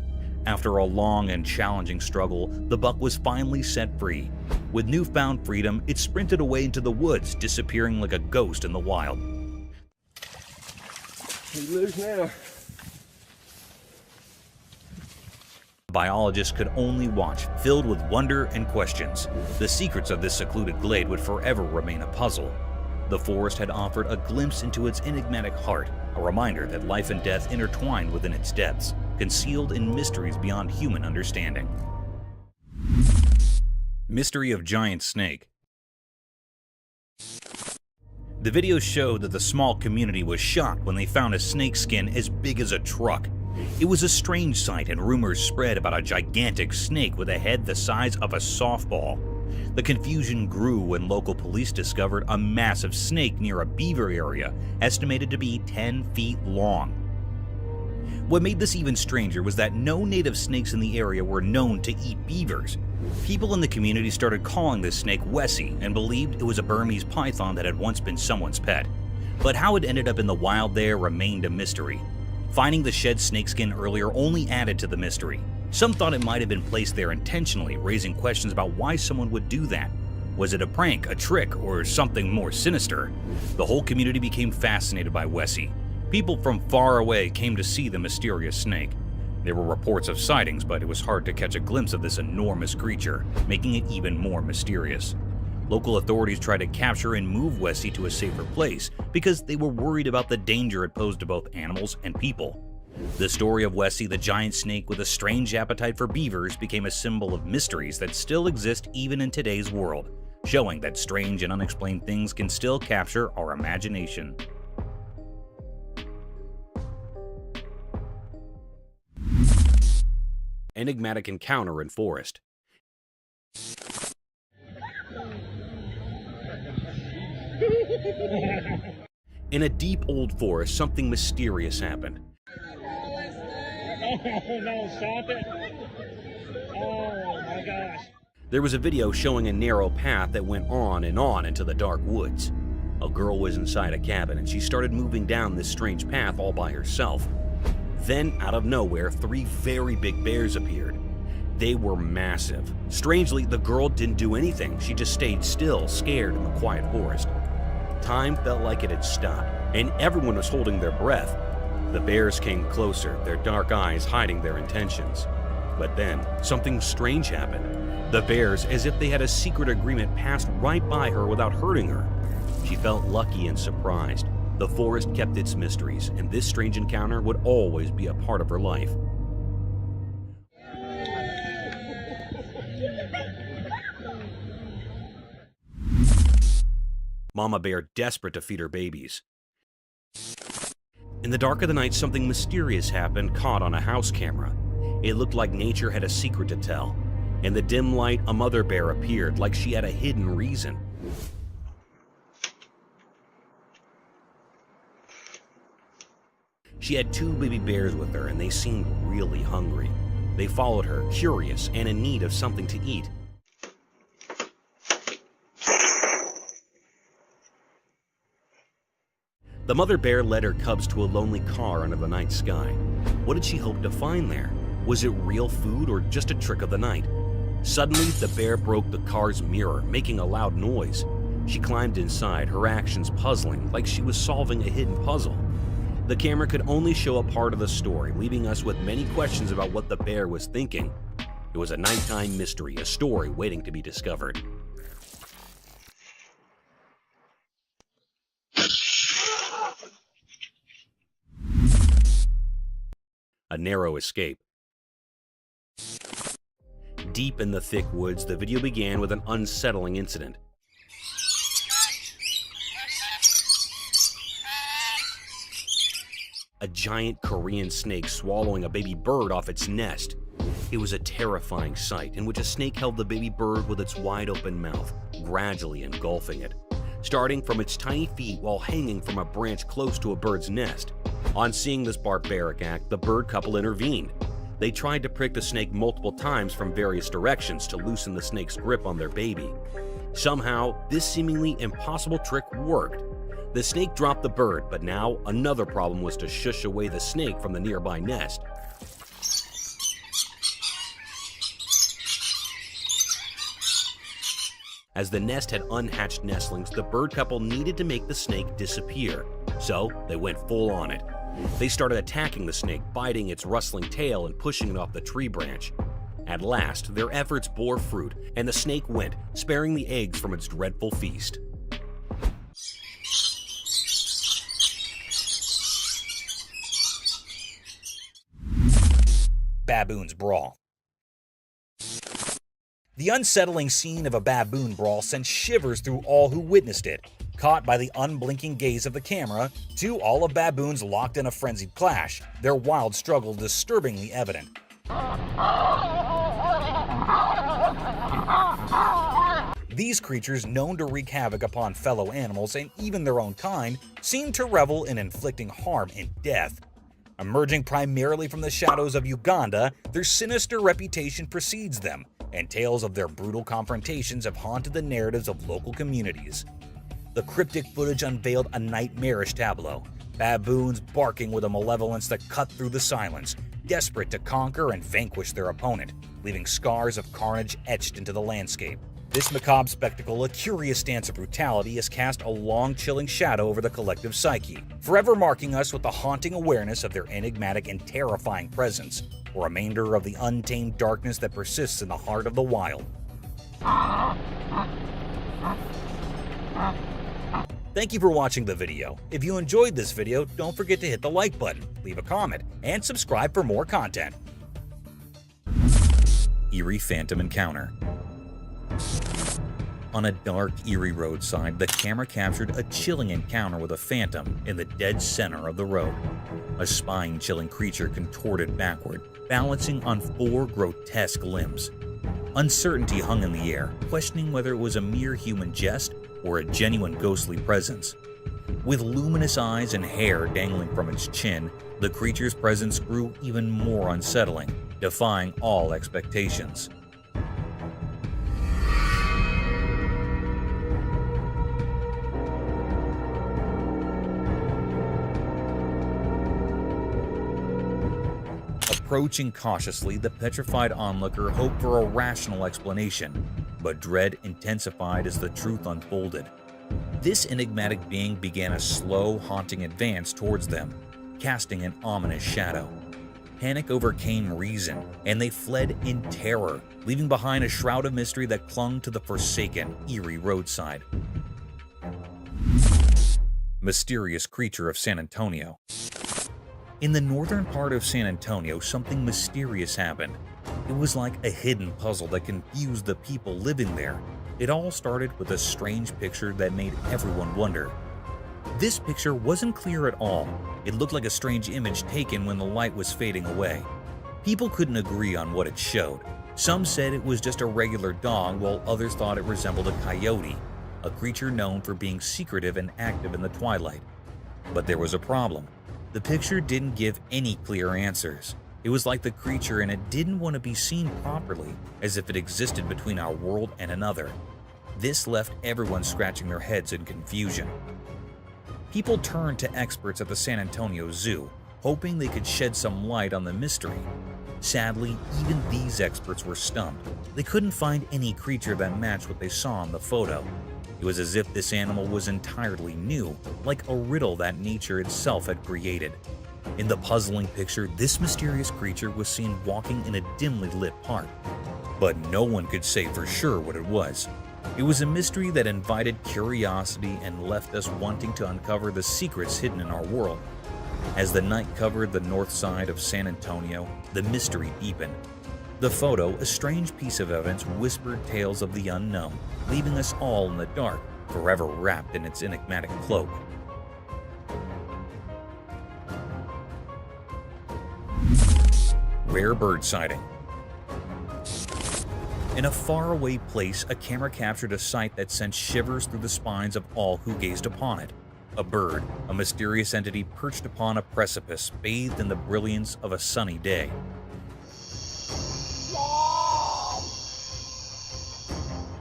After a long and challenging struggle, the buck was finally set free. With newfound freedom, it sprinted away into the woods, disappearing like a ghost in the wild. He's loose now. Biologists could only watch, filled with wonder and questions. The secrets of this secluded glade would forever remain a puzzle. The forest had offered a glimpse into its enigmatic heart, a reminder that life and death intertwined within its depths, concealed in mysteries beyond human understanding. Mystery of giant snake. The video showed that the small community was shocked when they found a snake skin as big as a truck. It was a strange sight, and rumors spread about a gigantic snake with a head the size of a softball. The confusion grew when local police discovered a massive snake near a beaver area, estimated to be 10 feet long. What made this even stranger was that no native snakes in the area were known to eat beavers. People in the community started calling this snake Wessie and believed it was a Burmese python that had once been someone's pet. But how it ended up in the wild there remained a mystery. Finding the shed snakeskin earlier only added to the mystery. Some thought it might have been placed there intentionally, raising questions about why someone would do that. Was it a prank, a trick, or something more sinister? The whole community became fascinated by Wessie. People from far away came to see the mysterious snake. There were reports of sightings, but it was hard to catch a glimpse of this enormous creature, making it even more mysterious. Local authorities tried to capture and move Wessie to a safer place because they were worried about the danger it posed to both animals and people. The story of Wessie, the giant snake with a strange appetite for beavers, became a symbol of mysteries that still exist even in today's world, showing that strange and unexplained things can still capture our imagination. enigmatic encounter in forest. In a deep old forest, something mysterious happened. Oh no, stop it. Oh my gosh. There was a video showing a narrow path that went on and on into the dark woods. A girl was inside a cabin and she started moving down this strange path all by herself. Then, out of nowhere, 3 very big bears appeared. They were massive. Strangely, the girl didn't do anything. She just stayed still, scared in the quiet forest. Time felt like it had stopped, and everyone was holding their breath. The bears came closer, their dark eyes hiding their intentions. But then, something strange happened. The bears, as if they had a secret agreement, passed right by her without hurting her. She felt lucky and surprised. The forest kept its mysteries, and this strange encounter would always be a part of her life. Mama bear desperate to feed her babies. In the dark of the night, something mysterious happened, caught on a house camera. It looked like nature had a secret to tell. In the dim light, a mother bear appeared, like she had a hidden reason. She had 2 baby bears with her, and they seemed really hungry. They followed her, curious and in need of something to eat. The mother bear led her cubs to a lonely car under the night sky. What did she hope to find there? Was it real food or just a trick of the night? Suddenly, the bear broke the car's mirror, making a loud noise. She climbed inside, her actions puzzling, like she was solving a hidden puzzle. The camera could only show a part of the story, leaving us with many questions about what the bear was thinking. It was a nighttime mystery, a story waiting to be discovered. A narrow escape. Deep in the thick woods, the video began with an unsettling incident. A giant Korean snake swallowing a baby bird off its nest. It was a terrifying sight in which a snake held the baby bird with its wide open mouth, gradually engulfing it, starting from its tiny feet while hanging from a branch close to a bird's nest. On seeing this barbaric act, the bird couple intervened. They tried to prick the snake multiple times from various directions to loosen the snake's grip on their baby. Somehow, this seemingly impossible trick worked. The snake dropped the bird, but now another problem was to shush away the snake from the nearby nest. As the nest had unhatched nestlings, the bird couple needed to make the snake disappear, so they went full on it. They started attacking the snake, biting its rustling tail and pushing it off the tree branch. At last, their efforts bore fruit, and the snake went, sparing the eggs from its dreadful feast. Baboons brawl. The unsettling scene of a baboon brawl sent shivers through all who witnessed it. Caught by the unblinking gaze of the camera, 2 olive baboons locked in a frenzied clash, their wild struggle disturbingly evident. These creatures, known to wreak havoc upon fellow animals and even their own kind, seem to revel in inflicting harm and death. Emerging primarily from the shadows of Uganda, their sinister reputation precedes them, and tales of their brutal confrontations have haunted the narratives of local communities. The cryptic footage unveiled a nightmarish tableau, baboons barking with a malevolence that cut through the silence, desperate to conquer and vanquish their opponent, leaving scars of carnage etched into the landscape. This macabre spectacle, a curious dance of brutality, has cast a long, chilling shadow over the collective psyche, forever marking us with the haunting awareness of their enigmatic and terrifying presence, a remainder of the untamed darkness that persists in the heart of the wild. Thank you for watching the video. If you enjoyed this video, don't forget to hit the like button, leave a comment, and subscribe for more content. Eerie Phantom Encounter. On a dark, eerie roadside, the camera captured a chilling encounter with a phantom in the dead center of the road. A spine-chilling creature contorted backward, balancing on 4 grotesque limbs. Uncertainty hung in the air, questioning whether it was a mere human jest or a genuine ghostly presence. With luminous eyes and hair dangling from its chin, the creature's presence grew even more unsettling, defying all expectations. Approaching cautiously, the petrified onlooker hoped for a rational explanation, but dread intensified as the truth unfolded. This enigmatic being began a slow, haunting advance towards them, casting an ominous shadow. Panic overcame reason, and they fled in terror, leaving behind a shroud of mystery that clung to the forsaken, eerie roadside. Mysterious creature of San Antonio. In the northern part of San Antonio, something mysterious happened. It was like a hidden puzzle that confused the people living there. It all started with a strange picture that made everyone wonder. This picture wasn't clear at all. It looked like a strange image taken when the light was fading away. People couldn't agree on what it showed. Some said it was just a regular dog, while others thought it resembled a coyote, a creature known for being secretive and active in the twilight. But there was a problem. The picture didn't give any clear answers. It was like the creature in it didn't want to be seen properly, as if it existed between our world and another. This left everyone scratching their heads in confusion. People turned to experts at the San Antonio Zoo, hoping they could shed some light on the mystery. Sadly, even these experts were stumped. They couldn't find any creature that matched what they saw in the photo. It was as if this animal was entirely new, like a riddle that nature itself had created. In the puzzling picture, this mysterious creature was seen walking in a dimly lit park, but no one could say for sure what it was. It was a mystery that invited curiosity and left us wanting to uncover the secrets hidden in our world. As the night covered the north side of San Antonio, the mystery deepened. The photo, a strange piece of evidence, whispered tales of the unknown, leaving us all in the dark, forever wrapped in its enigmatic cloak. Rare bird sighting. In a faraway place, a camera captured a sight that sent shivers through the spines of all who gazed upon it. A bird, a mysterious entity perched upon a precipice, bathed in the brilliance of a sunny day.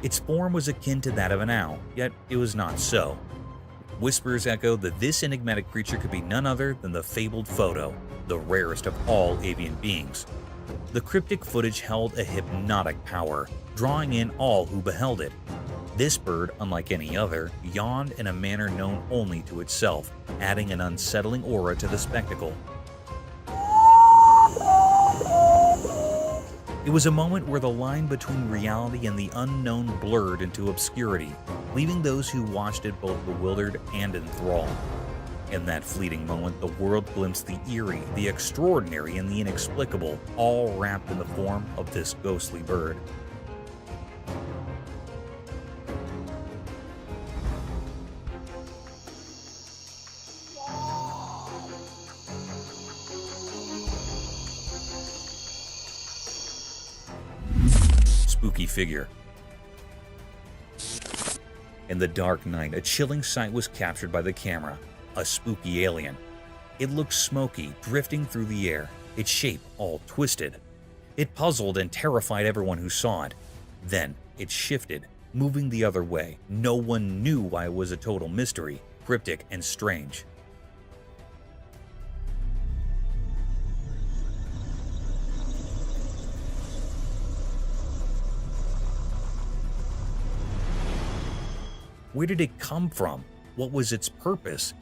Its form was akin to that of an owl, yet it was not so. Whispers echoed that this enigmatic creature could be none other than the fabled photo, the rarest of all avian beings. The cryptic footage held a hypnotic power, drawing in all who beheld it. This bird, unlike any other, yawned in a manner known only to itself, adding an unsettling aura to the spectacle. It was a moment where the line between reality and the unknown blurred into obscurity, leaving those who watched it both bewildered and enthralled. In that fleeting moment, the world glimpsed the eerie, the extraordinary, and the inexplicable, all wrapped in the form of this ghostly bird. Spooky figure. In the dark night, a chilling sight was captured by the camera. A spooky alien. It looked smoky, drifting through the air, its shape all twisted. It puzzled and terrified everyone who saw it. Then it shifted, moving the other way. No one knew why it was a total mystery, cryptic and strange. Where did it come from? What was its purpose?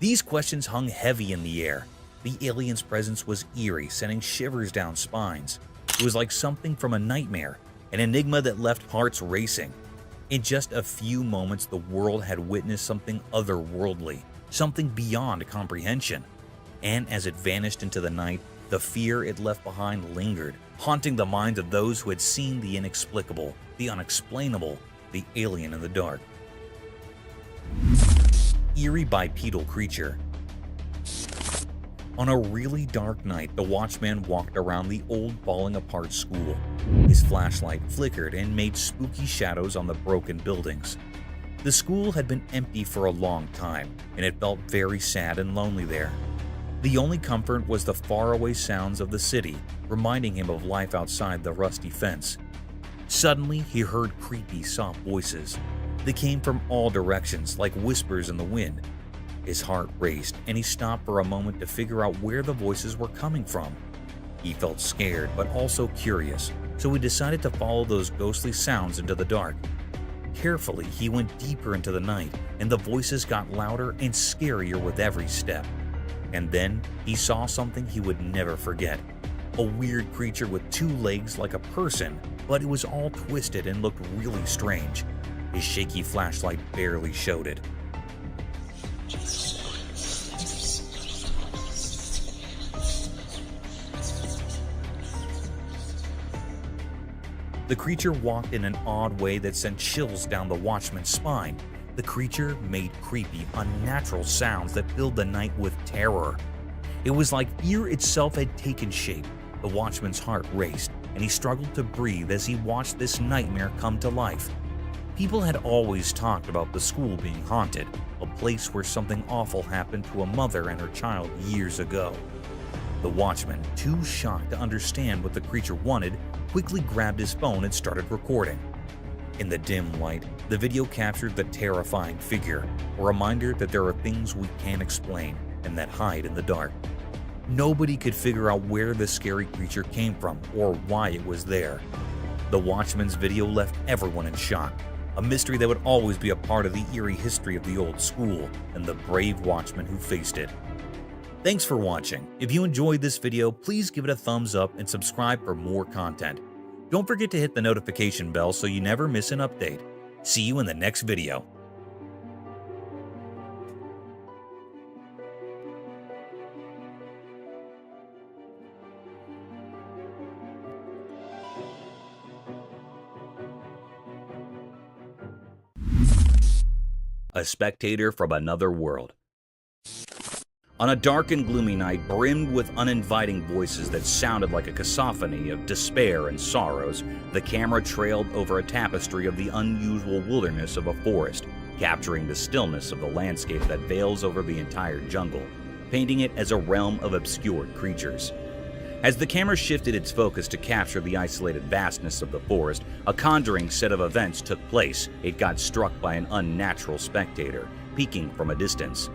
These questions hung heavy in the air. The alien's presence was eerie, sending shivers down spines. It was like something from a nightmare, an enigma that left hearts racing. In just a few moments, the world had witnessed something otherworldly, something beyond comprehension. And as it vanished into the night, the fear it left behind lingered, haunting the minds of those who had seen the inexplicable, the unexplainable, the alien in the dark. Eerie bipedal creature. On a really dark night, the watchman walked around the old falling apart school. His flashlight flickered and made spooky shadows on the broken buildings. The school had been empty for a long time, and it felt very sad and lonely there. The only comfort was the faraway sounds of the city, reminding him of life outside the rusty fence. Suddenly, he heard creepy, soft voices. They came from all directions, like whispers in the wind. His heart raced, and he stopped for a moment to figure out where the voices were coming from. He felt scared, but also curious, so he decided to follow those ghostly sounds into the dark. Carefully, he went deeper into the night, and the voices got louder and scarier with every step. And then he saw something he would never forget. A weird creature with 2 legs like a person, but it was all twisted and looked really strange. His shaky flashlight barely showed it. The creature walked in an odd way that sent chills down the watchman's spine. The creature made creepy, unnatural sounds that filled the night with terror. It was like fear itself had taken shape. The watchman's heart raced, and he struggled to breathe as he watched this nightmare come to life. People had always talked about the school being haunted, a place where something awful happened to a mother and her child years ago. The watchman, too shocked to understand what the creature wanted, quickly grabbed his phone and started recording. In the dim light, the video captured the terrifying figure, a reminder that there are things we can't explain and that hide in the dark. Nobody could figure out where the scary creature came from or why it was there. The watchman's video left everyone in shock, a mystery that would always be a part of the eerie history of the old school and the brave watchman who faced it. Thanks for watching. If you enjoyed this video, please give it a thumbs up and subscribe for more content. Don't forget to hit the notification bell so you never miss an update. See you in the next video. A spectator from another world. On a dark and gloomy night brimmed with uninviting voices that sounded like a cacophony of despair and sorrows, the camera trailed over a tapestry of the unusual wilderness of a forest, capturing the stillness of the landscape that veils over the entire jungle, painting it as a realm of obscured creatures. As the camera shifted its focus to capture the isolated vastness of the forest, a conjuring set of events took place. It got struck by an unnatural spectator, peeking from a distance.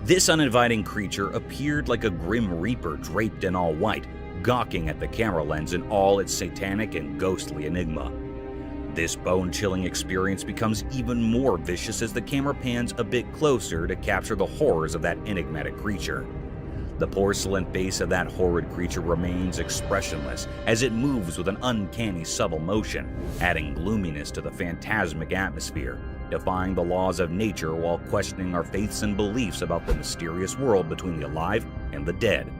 This uninviting creature appeared like a grim reaper draped in all white, gawking at the camera lens in all its satanic and ghostly enigma. This bone-chilling experience becomes even more vicious as the camera pans a bit closer to capture the horrors of that enigmatic creature. The porcelain face of that horrid creature remains expressionless as it moves with an uncanny subtle motion, adding gloominess to the phantasmic atmosphere, defying the laws of nature while questioning our faiths and beliefs about the mysterious world between the alive and the dead.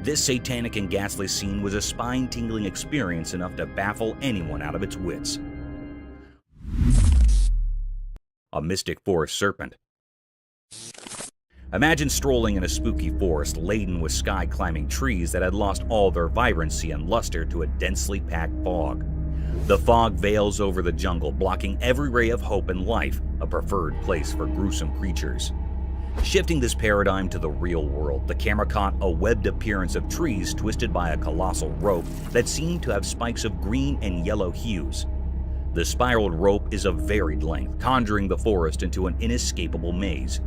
This satanic and ghastly scene was a spine-tingling experience enough to baffle anyone out of its wits. A mystic forest serpent. Imagine strolling in a spooky forest laden with sky-climbing trees that had lost all their vibrancy and luster to a densely packed fog. The fog veils over the jungle, blocking every ray of hope and life, a preferred place for gruesome creatures. Shifting this paradigm to the real world, the camera caught a webbed appearance of trees twisted by a colossal rope that seemed to have spikes of green and yellow hues. The spiraled rope is of varied length, conjuring the forest into an inescapable maze.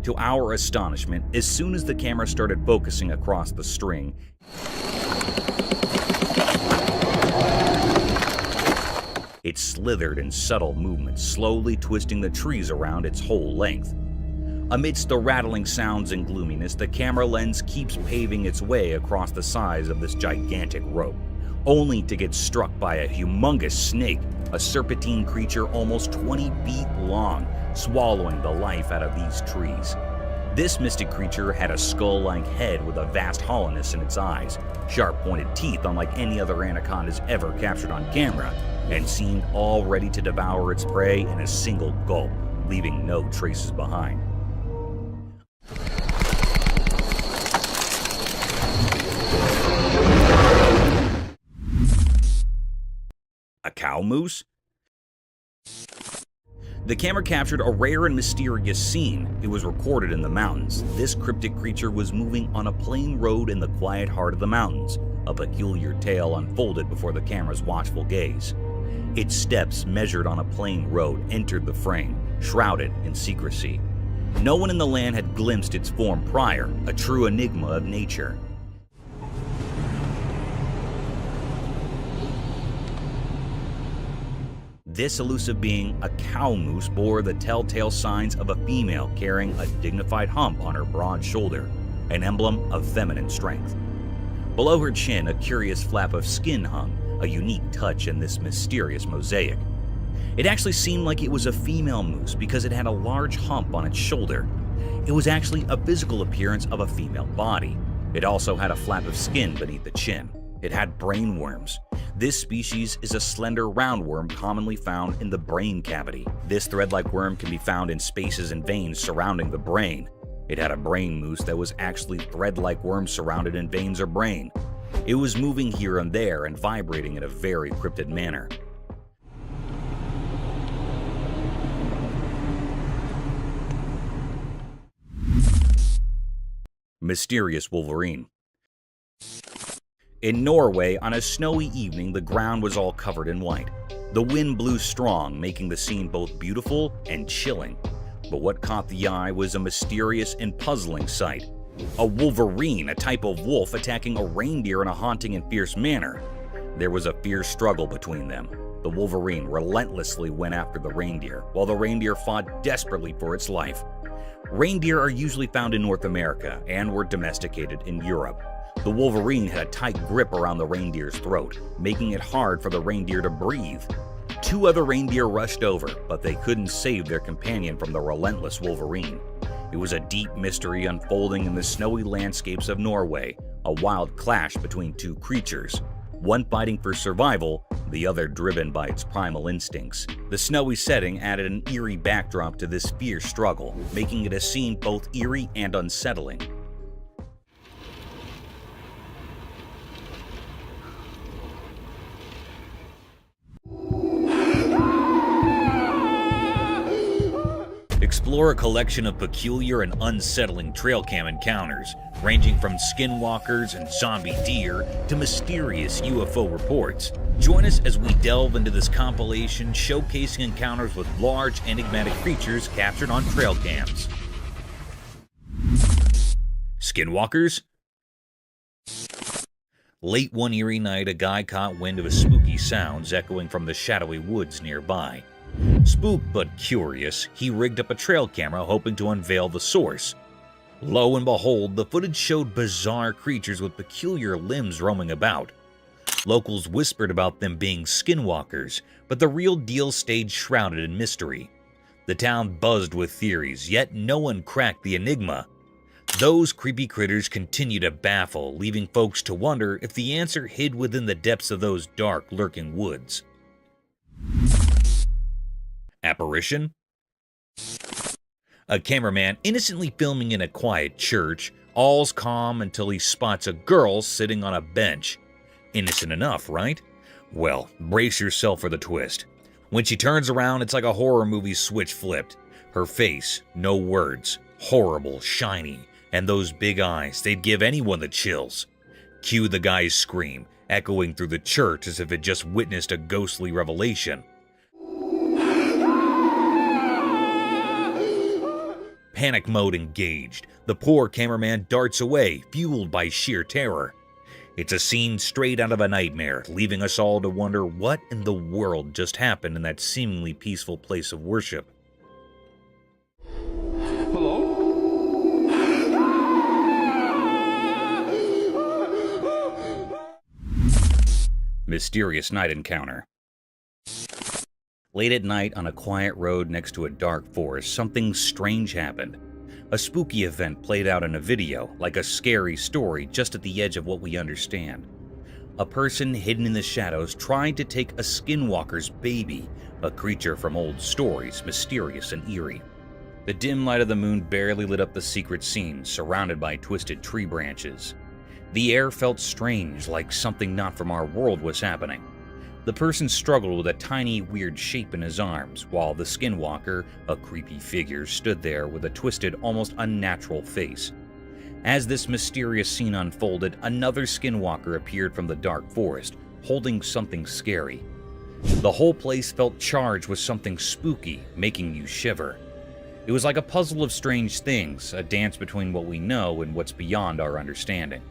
To our astonishment, as soon as the camera started focusing across the string, it slithered in subtle movements, slowly twisting the trees around its whole length. Amidst the rattling sounds and gloominess, the camera lens keeps paving its way across the sides of this gigantic rope, only to get struck by a humongous snake, a serpentine creature almost 20 feet long, swallowing the life out of these trees. This mystic creature had a skull-like head with a vast hollowness in its eyes, sharp-pointed teeth unlike any other anacondas ever captured on camera, and seemed all ready to devour its prey in a single gulp, leaving no traces behind. A cow moose? The camera captured a rare and mysterious scene. It was recorded in the mountains. This cryptic creature was moving on a plain road in the quiet heart of the mountains. A peculiar tale unfolded before the camera's watchful gaze. Its steps, measured on a plain road, entered the frame, shrouded in secrecy. No one in the land had glimpsed its form prior, a true enigma of nature. This elusive being, a cow moose, bore the telltale signs of a female carrying a dignified hump on her broad shoulder, an emblem of feminine strength. Below her chin, a curious flap of skin hung, a unique touch in this mysterious mosaic. It actually seemed like it was a female moose because it had a large hump on its shoulder. It was actually a physical appearance of a female body. It also had a flap of skin beneath the chin. It had brain worms. This species is a slender roundworm commonly found in the brain cavity. This thread-like worm can be found in spaces and veins surrounding the brain. It had a brain moose that was actually thread-like worms surrounded in veins or brain. It was moving here and there and vibrating in a very cryptid manner. Mysterious wolverine. In Norway, on a snowy evening, the ground was all covered in white. The wind blew strong, making the scene both beautiful and chilling. But what caught the eye was a mysterious and puzzling sight. A wolverine, a type of wolf, attacking a reindeer in a haunting and fierce manner. There was a fierce struggle between them. The wolverine relentlessly went after the reindeer, while the reindeer fought desperately for its life. Reindeer are usually found in North America and were domesticated in Europe. The wolverine had a tight grip around the reindeer's throat, making it hard for the reindeer to breathe. Two other reindeer rushed over, but they couldn't save their companion from the relentless wolverine. It was a deep mystery unfolding in the snowy landscapes of Norway, a wild clash between two creatures, one fighting for survival, the other driven by its primal instincts. The snowy setting added an eerie backdrop to this fierce struggle, making it a scene both eerie and unsettling. Explore a collection of peculiar and unsettling trail cam encounters, ranging from skinwalkers and zombie deer to mysterious UFO reports. Join us as we delve into this compilation showcasing encounters with large enigmatic creatures captured on trail cams. Skinwalkers? Late one eerie night, a guy caught wind of a spooky sounds echoing from the shadowy woods nearby. Spooked but curious, he rigged up a trail camera hoping to unveil the source. Lo and behold, the footage showed bizarre creatures with peculiar limbs roaming about. Locals whispered about them being skinwalkers, but the real deal stayed shrouded in mystery. The town buzzed with theories, yet no one cracked the enigma. Those creepy critters continue to baffle, leaving folks to wonder if the answer hid within the depths of those dark, lurking woods. Apparition? A cameraman innocently filming in a quiet church, all's calm until he spots a girl sitting on a bench. Innocent enough, right? Well, brace yourself for the twist. When she turns around, it's like a horror movie switch flipped. Her face, no words, horrible, shiny, and those big eyes, they'd give anyone the chills. Cue the guy's scream, echoing through the church as if it just witnessed a ghostly revelation. Panic mode engaged. The poor cameraman darts away, fueled by sheer terror. It's a scene straight out of a nightmare, leaving us all to wonder what in the world just happened in that seemingly peaceful place of worship. Hello? Mysterious night encounter. Late at night on a quiet road next to a dark forest, something strange happened. A spooky event played out in a video, like a scary story just at the edge of what we understand. A person hidden in the shadows tried to take a skinwalker's baby, a creature from old stories, mysterious and eerie. The dim light of the moon barely lit up the secret scene, surrounded by twisted tree branches. The air felt strange, like something not from our world was happening. The person struggled with a tiny, weird shape in his arms, while the skinwalker, a creepy figure, stood there with a twisted, almost unnatural face. As this mysterious scene unfolded, another skinwalker appeared from the dark forest, holding something scary. The whole place felt charged with something spooky, making you shiver. It was like a puzzle of strange things, a dance between what we know and what's beyond our understanding.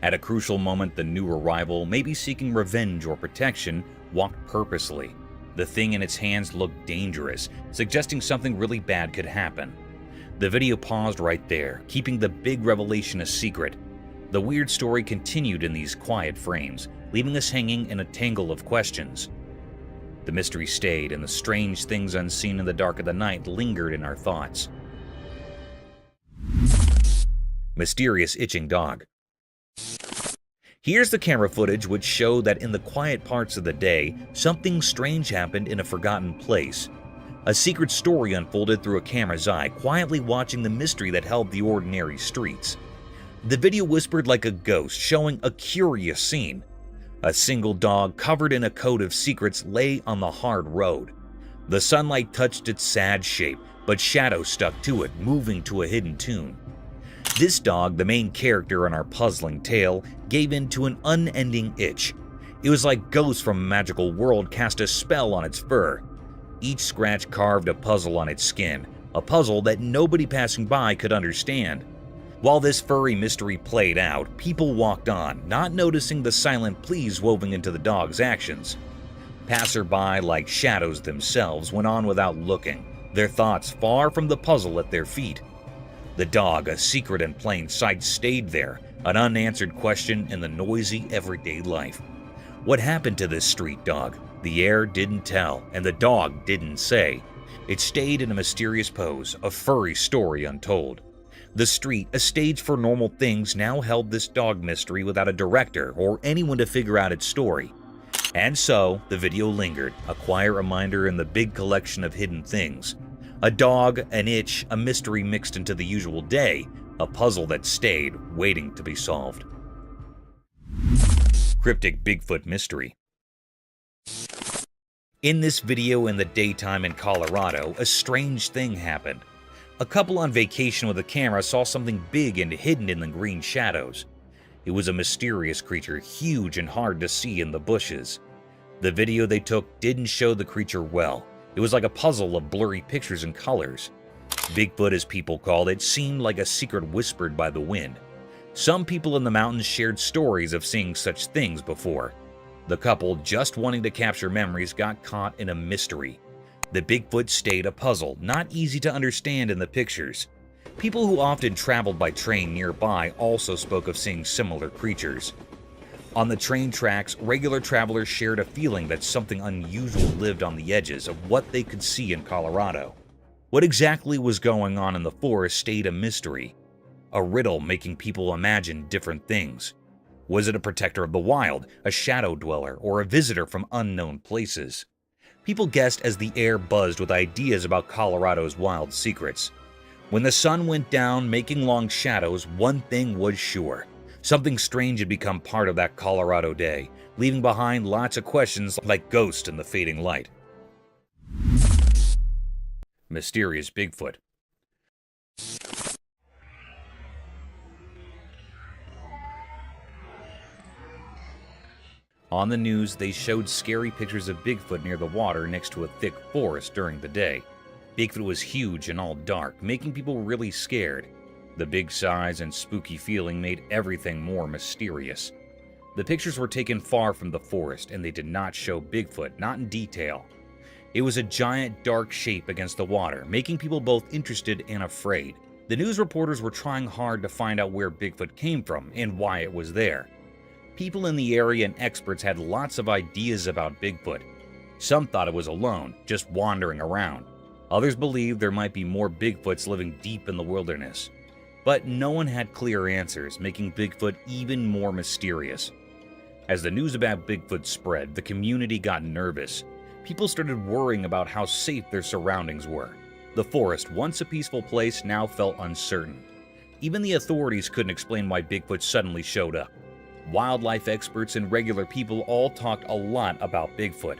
At a crucial moment, the new arrival, maybe seeking revenge or protection, walked purposely. The thing in its hands looked dangerous, suggesting something really bad could happen. The video paused right there, keeping the big revelation a secret. The weird story continued in these quiet frames, leaving us hanging in a tangle of questions. The mystery stayed, and the strange things unseen in the dark of the night lingered in our thoughts. Mysterious itching dog. Here's the camera footage which showed that in the quiet parts of the day, something strange happened in a forgotten place. A secret story unfolded through a camera's eye, quietly watching the mystery that held the ordinary streets. The video whispered like a ghost, showing a curious scene. A single dog covered in a coat of secrets lay on the hard road. The sunlight touched its sad shape, but shadows stuck to it, moving to a hidden tune. This dog, the main character in our puzzling tale, gave in to an unending itch. It was like ghosts from a magical world cast a spell on its fur. Each scratch carved a puzzle on its skin, a puzzle that nobody passing by could understand. While this furry mystery played out, people walked on, not noticing the silent pleas woven into the dog's actions. Passerby, like shadows themselves, went on without looking, their thoughts far from the puzzle at their feet. The dog, a secret in plain sight, stayed there, an unanswered question in the noisy, everyday life. What happened to this street dog? The air didn't tell, and the dog didn't say. It stayed in a mysterious pose, a furry story untold. The street, a stage for normal things, now held this dog mystery without a director or anyone to figure out its story. And so, the video lingered, a quiet reminder in the big collection of hidden things. A dog, an itch, a mystery mixed into the usual day, a puzzle that stayed, waiting to be solved. Cryptic Bigfoot Mystery. In this video in the daytime in Colorado, a strange thing happened. A couple on vacation with a camera saw something big and hidden in the green shadows. It was a mysterious creature, huge and hard to see in the bushes. The video they took didn't show the creature well. It was like a puzzle of blurry pictures and colors. Bigfoot, as people called it, seemed like a secret whispered by the wind. Some people in the mountains shared stories of seeing such things before. The couple, just wanting to capture memories, got caught in a mystery. The Bigfoot stayed a puzzle, not easy to understand in the pictures. People who often traveled by train nearby also spoke of seeing similar creatures. On the train tracks, regular travelers shared a feeling that something unusual lived on the edges of what they could see in Colorado. What exactly was going on in the forest stayed a mystery, a riddle making people imagine different things. Was it a protector of the wild, a shadow dweller, or a visitor from unknown places? People guessed as the air buzzed with ideas about Colorado's wild secrets. When the sun went down, making long shadows, one thing was sure. Something strange had become part of that Colorado day, leaving behind lots of questions like ghosts in the fading light. Mysterious Bigfoot. On the news, they showed scary pictures of Bigfoot near the water next to a thick forest during the day. Bigfoot was huge and all dark, making people really scared. The big size and spooky feeling made everything more mysterious. The pictures were taken far from the forest, and they did not show Bigfoot, not in detail. It was a giant, dark shape against the water, making people both interested and afraid. The news reporters were trying hard to find out where Bigfoot came from and why it was there. People in the area and experts had lots of ideas about Bigfoot. Some thought it was alone, just wandering around. Others believed there might be more Bigfoots living deep in the wilderness. But no one had clear answers, making Bigfoot even more mysterious. As the news about Bigfoot spread, the community got nervous. People started worrying about how safe their surroundings were. The forest, once a peaceful place, now felt uncertain. Even the authorities couldn't explain why Bigfoot suddenly showed up. Wildlife experts and regular people all talked a lot about Bigfoot.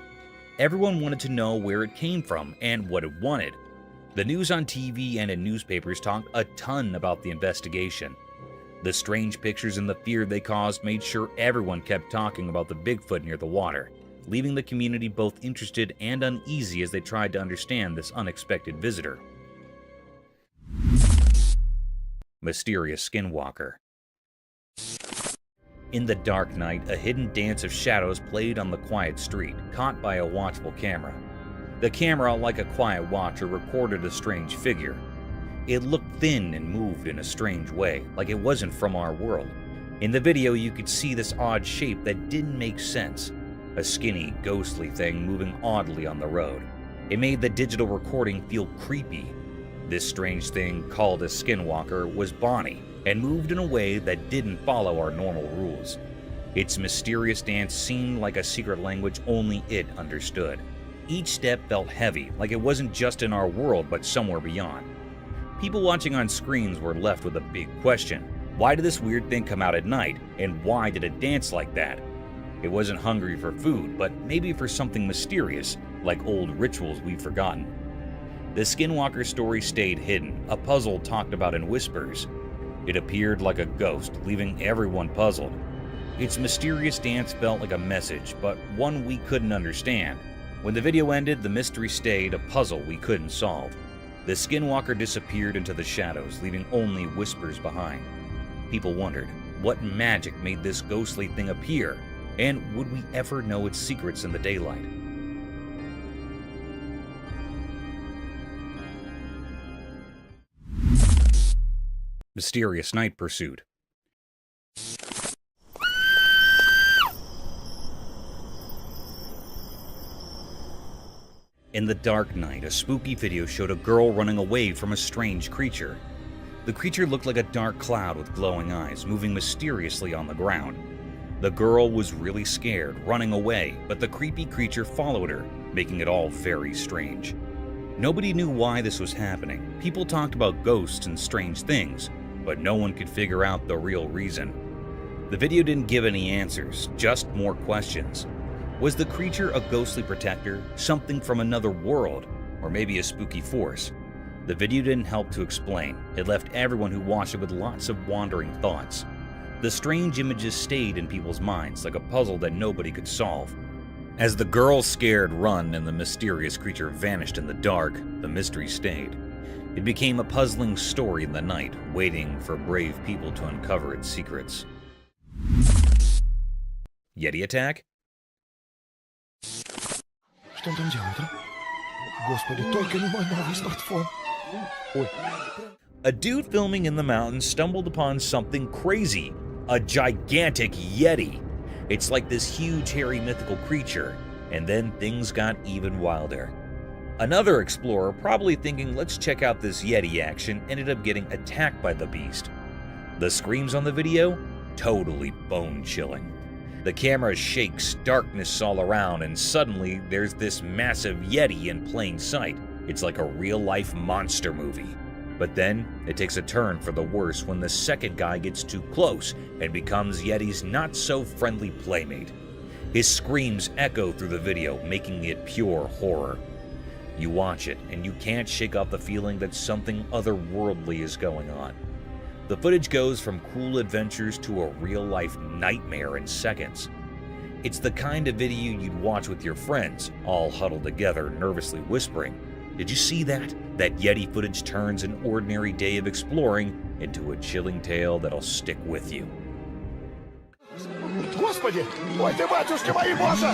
Everyone wanted to know where it came from and what it wanted. The news on TV and in newspapers talked a ton about the investigation. The strange pictures and the fear they caused made sure everyone kept talking about the Bigfoot near the water, leaving the community both interested and uneasy as they tried to understand this unexpected visitor. Mysterious Skinwalker. In the dark night, a hidden dance of shadows played on the quiet street, caught by a watchful camera. The camera, like a quiet watcher, recorded a strange figure. It looked thin and moved in a strange way, like it wasn't from our world. In the video, you could see this odd shape that didn't make sense. A skinny, ghostly thing moving oddly on the road. It made the digital recording feel creepy. This strange thing, called a skinwalker, was Bonnie, and moved in a way that didn't follow our normal rules. Its mysterious dance seemed like a secret language only it understood. Each step felt heavy, like it wasn't just in our world but somewhere beyond. People watching on screens were left with a big question. Why did this weird thing come out at night, and why did it dance like that? It wasn't hungry for food, but maybe for something mysterious, like old rituals we've forgotten. The Skinwalker story stayed hidden, a puzzle talked about in whispers. It appeared like a ghost, leaving everyone puzzled. Its mysterious dance felt like a message, but one we couldn't understand. When the video ended, the mystery stayed, a puzzle we couldn't solve. The Skinwalker disappeared into the shadows, leaving only whispers behind. People wondered, what magic made this ghostly thing appear? And would we ever know its secrets in the daylight? Mysterious Night Pursuit. In the dark night, a spooky video showed a girl running away from a strange creature. The creature looked like a dark cloud with glowing eyes, moving mysteriously on the ground. The girl was really scared, running away, but the creepy creature followed her, making it all very strange. Nobody knew why this was happening. People talked about ghosts and strange things, but no one could figure out the real reason. The video didn't give any answers, just more questions. Was the creature a ghostly protector, something from another world, or maybe a spooky force? The video didn't help to explain. It left everyone who watched it with lots of wandering thoughts. The strange images stayed in people's minds like a puzzle that nobody could solve. As the girl's scared run and the mysterious creature vanished in the dark, the mystery stayed. It became a puzzling story in the night, waiting for brave people to uncover its secrets. Yeti attack? Что он там делает, а? Господи, только не мой новый смартфон. Ой. A dude filming in the mountains stumbled upon something crazy. A gigantic Yeti. It's like this huge, hairy, mythical creature. And then things got even wilder. Another explorer, probably thinking, let's check out this Yeti action, ended up getting attacked by the beast. The screams on the video? Totally bone-chilling. The camera shakes, darkness all around, and suddenly there's this massive Yeti in plain sight. It's like a real-life monster movie. But then, it takes a turn for the worse when the second guy gets too close and becomes Yeti's not-so-friendly playmate. His screams echo through the video, making it pure horror. You watch it, and you can't shake off the feeling that something otherworldly is going on. The footage goes from cool adventures to a real-life nightmare in seconds. It's the kind of video you'd watch with your friends, all huddled together, nervously whispering, "Did you see that? That Yeti footage turns an ordinary day of exploring into a chilling tale that'll stick with you." Господи! Ой ты, батюшки мои, боже!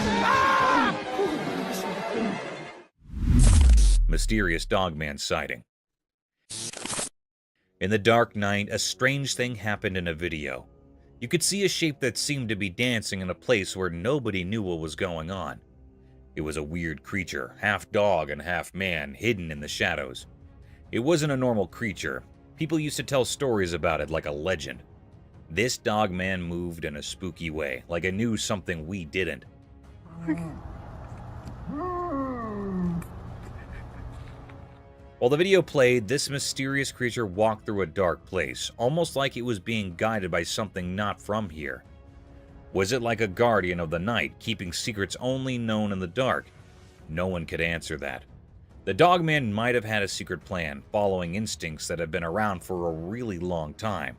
Mysterious Dogman sighting. In the dark night, a strange thing happened in a video. You could see a shape that seemed to be dancing in a place where nobody knew what was going on. It was a weird creature, half dog and half man, hidden in the shadows. It wasn't a normal creature. People used to tell stories about it like a legend. This dog man moved in a spooky way, like it knew something we didn't. While the video played, this mysterious creature walked through a dark place, almost like it was being guided by something not from here. Was it like a guardian of the night, keeping secrets only known in the dark? No one could answer that. The dogman might have had a secret plan, following instincts that have been around for a really long time.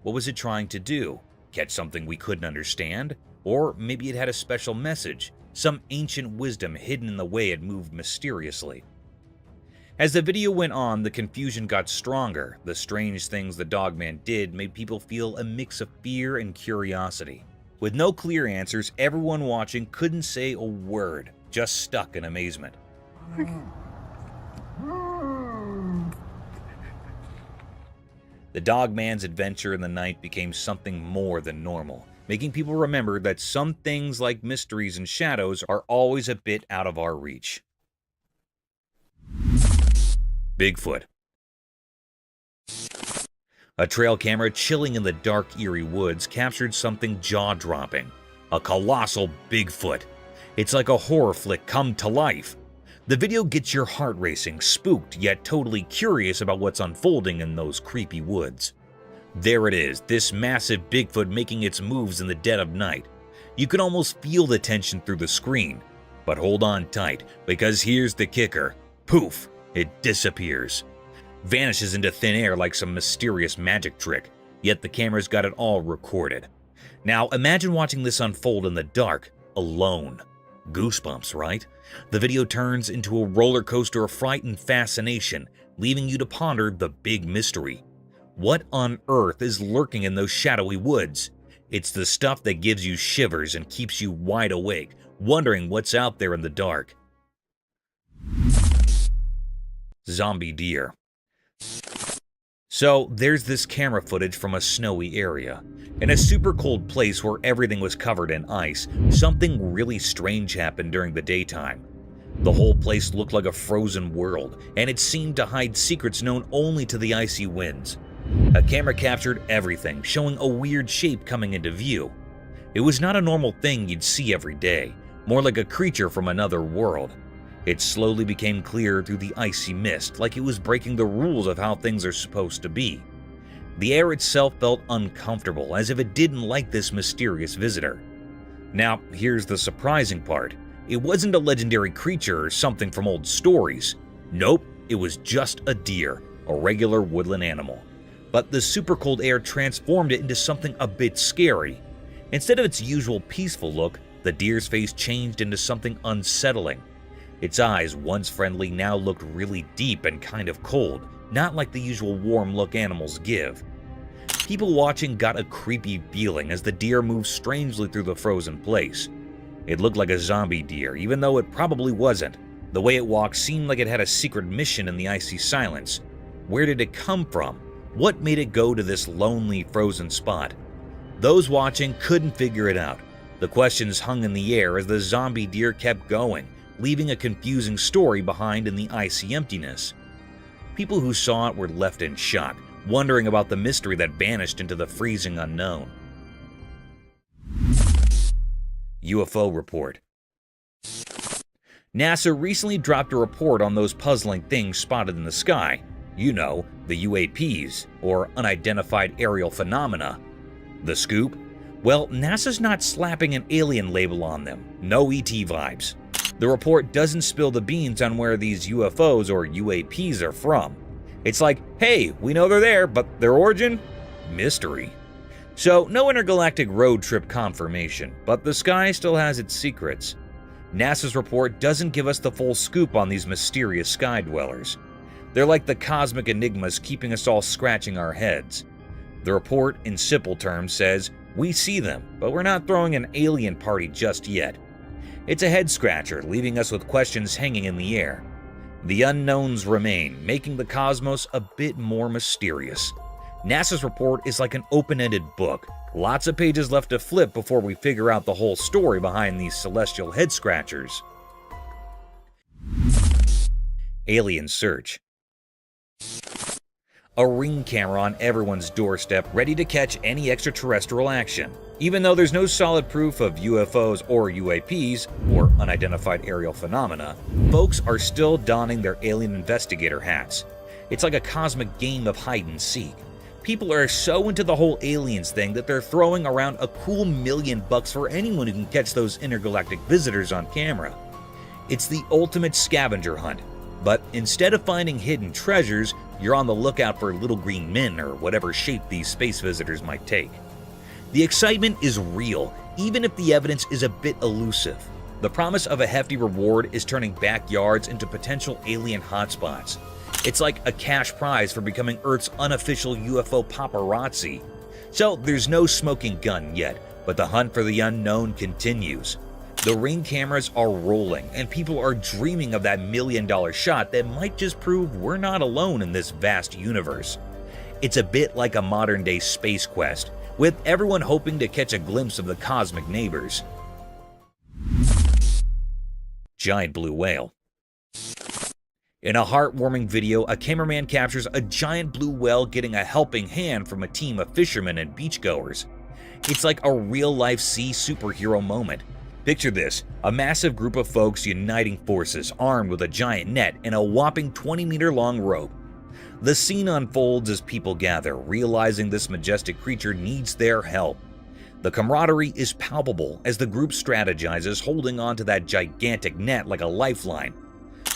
What was it trying to do? Catch something we couldn't understand? Or maybe it had a special message, some ancient wisdom hidden in the way it moved mysteriously. As the video went on, the confusion got stronger. The strange things the dogman did made people feel a mix of fear and curiosity. With no clear answers, everyone watching couldn't say a word, just stuck in amazement. The dogman's adventure in the night became something more than normal, making people remember that some things like mysteries and shadows are always a bit out of our reach. Bigfoot. A trail camera chilling in the dark, eerie woods captured something jaw-dropping. A colossal Bigfoot. It's like a horror flick come to life. The video gets your heart racing, spooked yet totally curious about what's unfolding in those creepy woods. There it is, this massive Bigfoot making its moves in the dead of night. You can almost feel the tension through the screen. But hold on tight, because here's the kicker. Poof! It disappears. Vanishes into thin air like some mysterious magic trick, yet the camera's got it all recorded. Now imagine watching this unfold in the dark, alone. Goosebumps, right? The video turns into a roller coaster of fright and fascination, leaving you to ponder the big mystery. What on earth is lurking in those shadowy woods? It's the stuff that gives you shivers and keeps you wide awake, wondering what's out there in the dark. Zombie deer. So there's this camera footage from a snowy area. In a super cold place where everything was covered in ice, something really strange happened during the daytime. The whole place looked like a frozen world, and it seemed to hide secrets known only to the icy winds. A camera captured everything, showing a weird shape coming into view. It was not a normal thing you'd see every day, more like a creature from another world. It slowly became clear through the icy mist, like it was breaking the rules of how things are supposed to be. The air itself felt uncomfortable, as if it didn't like this mysterious visitor. Now, here's the surprising part. It wasn't a legendary creature or something from old stories. Nope, it was just a deer, a regular woodland animal. But the super cold air transformed it into something a bit scary. Instead of its usual peaceful look, the deer's face changed into something unsettling. Its eyes, once friendly, now looked really deep and kind of cold, not like the usual warm look animals give. People watching got a creepy feeling as the deer moved strangely through the frozen place. It looked like a zombie deer, even though it probably wasn't. The way it walked seemed like it had a secret mission in the icy silence. Where did it come from? What made it go to this lonely, frozen spot? Those watching couldn't figure it out. The questions hung in the air as the zombie deer kept going, leaving a confusing story behind in the icy emptiness. People who saw it were left in shock, wondering about the mystery that vanished into the freezing unknown. UFO report. NASA recently dropped a report on those puzzling things spotted in the sky. You know, the UAPs, or unidentified aerial phenomena. The scoop? Well, NASA's not slapping an alien label on them. No ET vibes. The report doesn't spill the beans on where these UFOs or UAPs are from. It's like, hey, we know they're there, but their origin? Mystery. So, no intergalactic road trip confirmation, but the sky still has its secrets. NASA's report doesn't give us the full scoop on these mysterious sky dwellers. They're like the cosmic enigmas keeping us all scratching our heads. The report, in simple terms, says, we see them, but we're not throwing an alien party just yet. It's a head-scratcher, leaving us with questions hanging in the air. The unknowns remain, making the cosmos a bit more mysterious. NASA's report is like an open-ended book. Lots of pages left to flip before we figure out the whole story behind these celestial head-scratchers. Alien search. A ring camera on everyone's doorstep, ready to catch any extraterrestrial action. Even though there's no solid proof of UFOs or UAPs, or unidentified aerial phenomena, folks are still donning their alien investigator hats. It's like a cosmic game of hide and seek. People are so into the whole aliens thing that they're throwing around a cool $1 million for anyone who can catch those intergalactic visitors on camera. It's the ultimate scavenger hunt, but instead of finding hidden treasures, you're on the lookout for little green men or whatever shape these space visitors might take. The excitement is real, even if the evidence is a bit elusive. The promise of a hefty reward is turning backyards into potential alien hotspots. It's like a cash prize for becoming Earth's unofficial UFO paparazzi. So there's no smoking gun yet, but the hunt for the unknown continues. The ring cameras are rolling, and people are dreaming of that $1 million shot that might just prove we're not alone in this vast universe. It's a bit like a modern-day space quest, with everyone hoping to catch a glimpse of the cosmic neighbors. Giant blue whale. In a heartwarming video, a cameraman captures a giant blue whale getting a helping hand from a team of fishermen and beachgoers. It's like a real-life sea superhero moment. Picture this, a massive group of folks uniting forces, armed with a giant net and a whopping 20-meter-long rope. The scene unfolds as people gather, realizing this majestic creature needs their help. The camaraderie is palpable as the group strategizes, holding onto that gigantic net like a lifeline.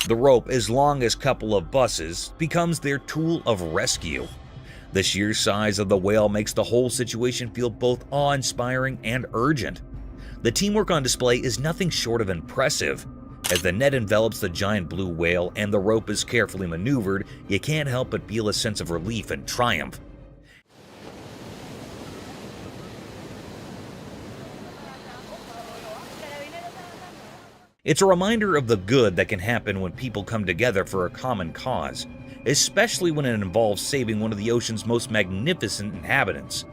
The rope, as long as a couple of buses, becomes their tool of rescue. The sheer size of the whale makes the whole situation feel both awe-inspiring and urgent. The teamwork on display is nothing short of impressive. As the net envelops the giant blue whale and the rope is carefully maneuvered, you can't help but feel a sense of relief and triumph. It's a reminder of the good that can happen when people come together for a common cause, especially when it involves saving one of the ocean's most magnificent inhabitants.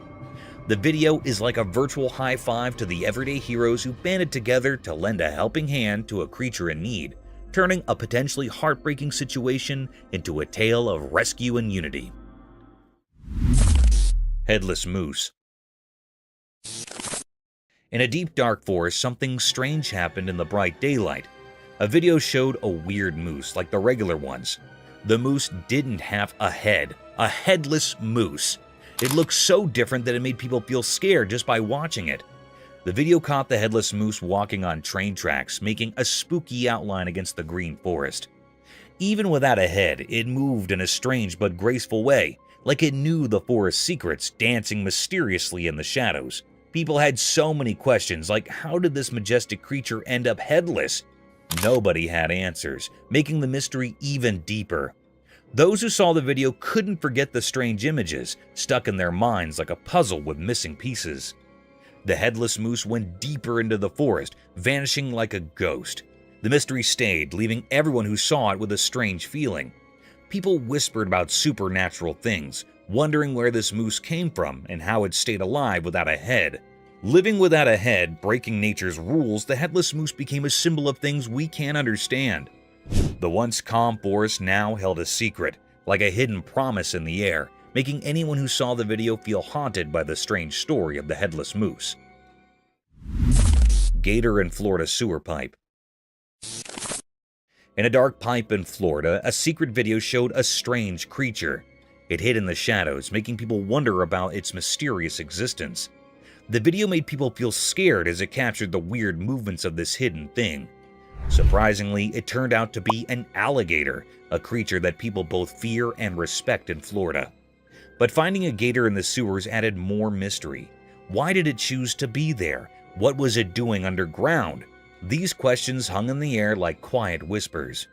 The video is like a virtual high five to the everyday heroes who banded together to lend a helping hand to a creature in need, turning a potentially heartbreaking situation into a tale of rescue and unity. Headless moose. In a deep dark forest, something strange happened in the bright daylight. A video showed a weird moose like the regular ones. The moose didn't have a head, a headless moose. It looked so different that it made people feel scared just by watching it. The video caught the headless moose walking on train tracks, making a spooky outline against the green forest. Even without a head, it moved in a strange but graceful way, like it knew the forest's secrets, dancing mysteriously in the shadows. People had so many questions, like how did this majestic creature end up headless? Nobody had answers, making the mystery even deeper. Those who saw the video couldn't forget the strange images, stuck in their minds like a puzzle with missing pieces. The headless moose went deeper into the forest, vanishing like a ghost. The mystery stayed, leaving everyone who saw it with a strange feeling. People whispered about supernatural things, wondering where this moose came from and how it stayed alive without a head. Living without a head, breaking nature's rules, the headless moose became a symbol of things we can't understand. The once calm forest now held a secret, like a hidden promise in the air, making anyone who saw the video feel haunted by the strange story of the headless moose. Gator in Florida sewer pipe. In a dark pipe in Florida, a secret video showed a strange creature. It hid in the shadows, making people wonder about its mysterious existence. The video made people feel scared as it captured the weird movements of this hidden thing. Surprisingly, it turned out to be an alligator, a creature that people both fear and respect in Florida. But finding a gator in the sewers added more mystery. Why did it choose to be there? What was it doing underground? These questions hung in the air like quiet whispers.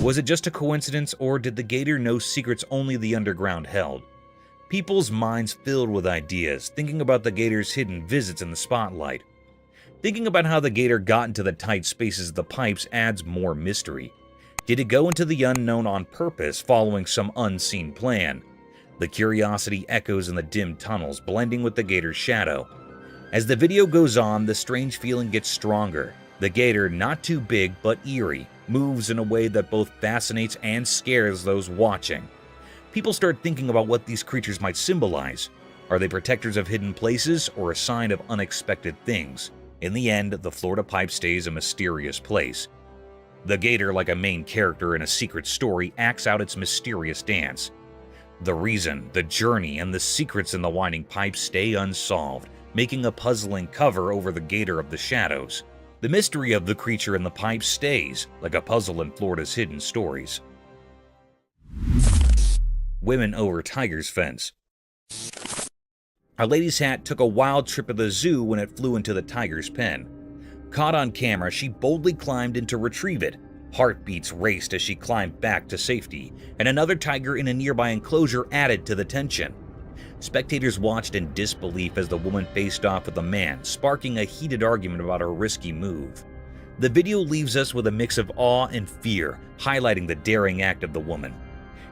Was it just a coincidence, or did the gator know secrets only the underground held? People's minds filled with ideas, thinking about the gator's hidden visits in the spotlight. Thinking about how the gator got into the tight spaces of the pipes adds more mystery. Did it go into the unknown on purpose, following some unseen plan? The curiosity echoes in the dim tunnels, blending with the gator's shadow. As the video goes on, the strange feeling gets stronger. The gator, not too big but eerie, moves in a way that both fascinates and scares those watching. People start thinking about what these creatures might symbolize. Are they protectors of hidden places or a sign of unexpected things? In the end, the Florida Pipe stays a mysterious place. The gator, like a main character in a secret story, acts out its mysterious dance. The reason, the journey, and the secrets in the winding pipe stay unsolved, making a puzzling cover over the gator of the shadows. The mystery of the creature in the pipe stays, like a puzzle in Florida's hidden stories. Women over tiger's fence. A lady's hat took a wild trip at the zoo when it flew into the tiger's pen. Caught on camera, she boldly climbed in to retrieve it. Heartbeats raced as she climbed back to safety, and another tiger in a nearby enclosure added to the tension. Spectators watched in disbelief as the woman faced off with a man, sparking a heated argument about her risky move. The video leaves us with a mix of awe and fear, highlighting the daring act of the woman.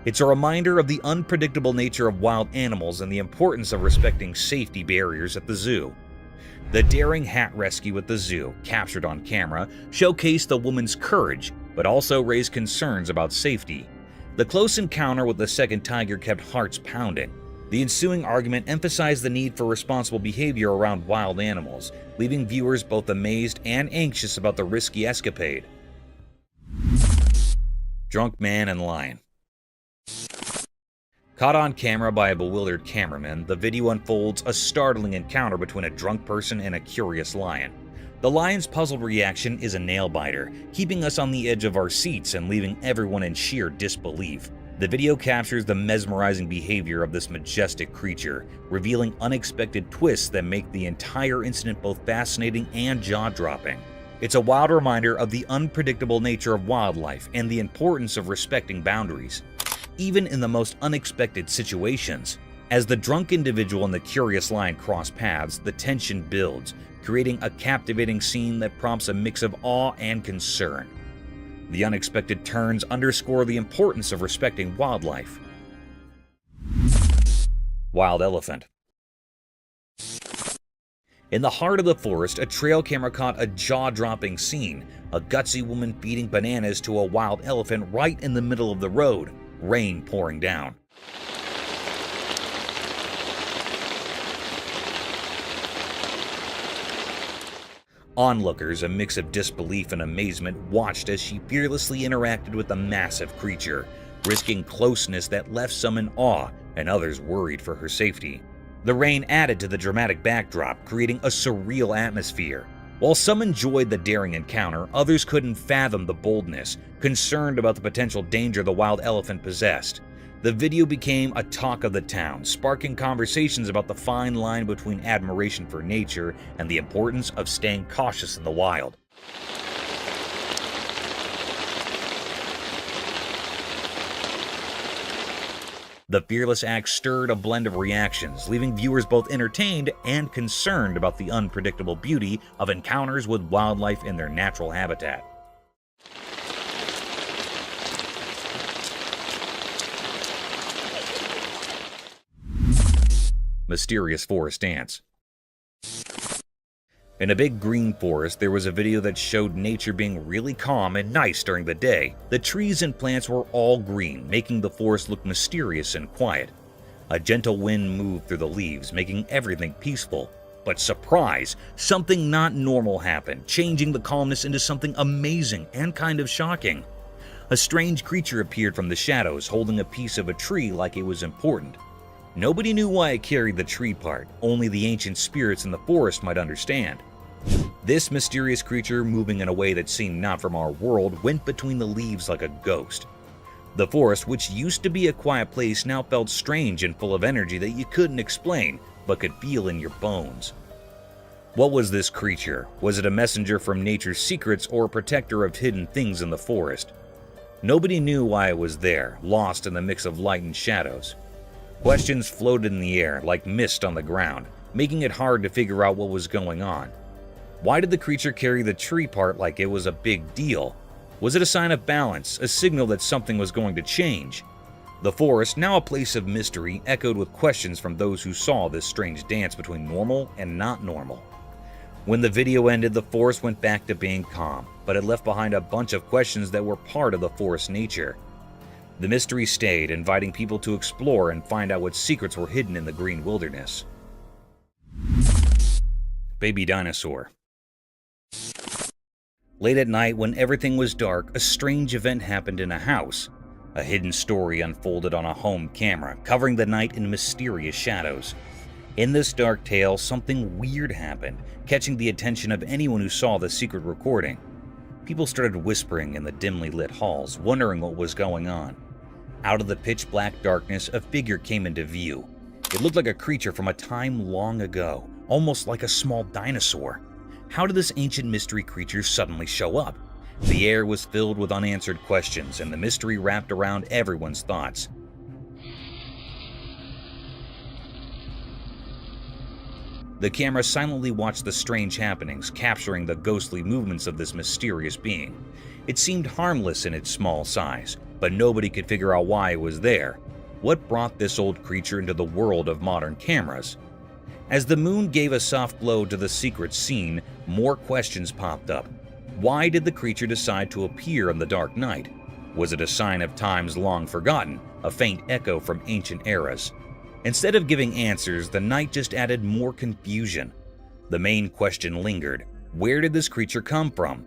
It's a reminder of the unpredictable nature of wild animals and the importance of respecting safety barriers at the zoo. The daring hat rescue at the zoo, captured on camera, showcased the woman's courage, but also raised concerns about safety. The close encounter with the second tiger kept hearts pounding. The ensuing argument emphasized the need for responsible behavior around wild animals, leaving viewers both amazed and anxious about the risky escapade. Drunk man and lion. Caught on camera by a bewildered cameraman, the video unfolds a startling encounter between a drunk person and a curious lion. The lion's puzzled reaction is a nail-biter, keeping us on the edge of our seats and leaving everyone in sheer disbelief. The video captures the mesmerizing behavior of this majestic creature, revealing unexpected twists that make the entire incident both fascinating and jaw-dropping. It's a wild reminder of the unpredictable nature of wildlife and the importance of respecting boundaries, even in the most unexpected situations. As the drunk individual and the curious lion cross paths, the tension builds, creating a captivating scene that prompts a mix of awe and concern. The unexpected turns underscore the importance of respecting wildlife. Wild elephant. In the heart of the forest, a trail camera caught a jaw-dropping scene, a gutsy woman feeding bananas to a wild elephant right in the middle of the road, rain pouring down. Onlookers, a mix of disbelief and amazement, watched as she fearlessly interacted with the massive creature, risking closeness that left some in awe and others worried for her safety. The rain added to the dramatic backdrop, creating a surreal atmosphere. While some enjoyed the daring encounter, others couldn't fathom the boldness, concerned about the potential danger the wild elephant possessed. The video became a talk of the town, sparking conversations about the fine line between admiration for nature and the importance of staying cautious in the wild. The fearless act stirred a blend of reactions, leaving viewers both entertained and concerned about the unpredictable beauty of encounters with wildlife in their natural habitat. Mysterious forest dance. In a big green forest, there was a video that showed nature being really calm and nice during the day. The trees and plants were all green, making the forest look mysterious and quiet. A gentle wind moved through the leaves, making everything peaceful. But surprise! Something not normal happened, changing the calmness into something amazing and kind of shocking. A strange creature appeared from the shadows, holding a piece of a tree like it was important. Nobody knew why it carried the tree part, only the ancient spirits in the forest might understand. This mysterious creature, moving in a way that seemed not from our world, went between the leaves like a ghost. The forest, which used to be a quiet place, now felt strange and full of energy that you couldn't explain, but could feel in your bones. What was this creature? Was it a messenger from nature's secrets or a protector of hidden things in the forest? Nobody knew why it was there, lost in the mix of light and shadows. Questions floated in the air like mist on the ground, making it hard to figure out what was going on. Why did the creature carry the tree part like it was a big deal? Was it a sign of balance, a signal that something was going to change? The forest, now a place of mystery, echoed with questions from those who saw this strange dance between normal and not normal. When the video ended, the forest went back to being calm, but it left behind a bunch of questions that were part of the forest's nature. The mystery stayed, inviting people to explore and find out what secrets were hidden in the green wilderness. Baby dinosaur. Late at night, when everything was dark, a strange event happened in a house. A hidden story unfolded on a home camera, covering the night in mysterious shadows. In this dark tale, something weird happened, catching the attention of anyone who saw the secret recording. People started whispering in the dimly lit halls, wondering what was going on. Out of the pitch-black darkness, a figure came into view. It looked like a creature from a time long ago, almost like a small dinosaur. How did this ancient mystery creature suddenly show up? The air was filled with unanswered questions, and the mystery wrapped around everyone's thoughts. The camera silently watched the strange happenings, capturing the ghostly movements of this mysterious being. It seemed harmless in its small size, but nobody could figure out why it was there. What brought this old creature into the world of modern cameras? As the moon gave a soft glow to the secret scene, more questions popped up. Why did the creature decide to appear in the dark night? Was it a sign of times long forgotten, a faint echo from ancient eras? Instead of giving answers, the night just added more confusion. The main question lingered. Where did this creature come from?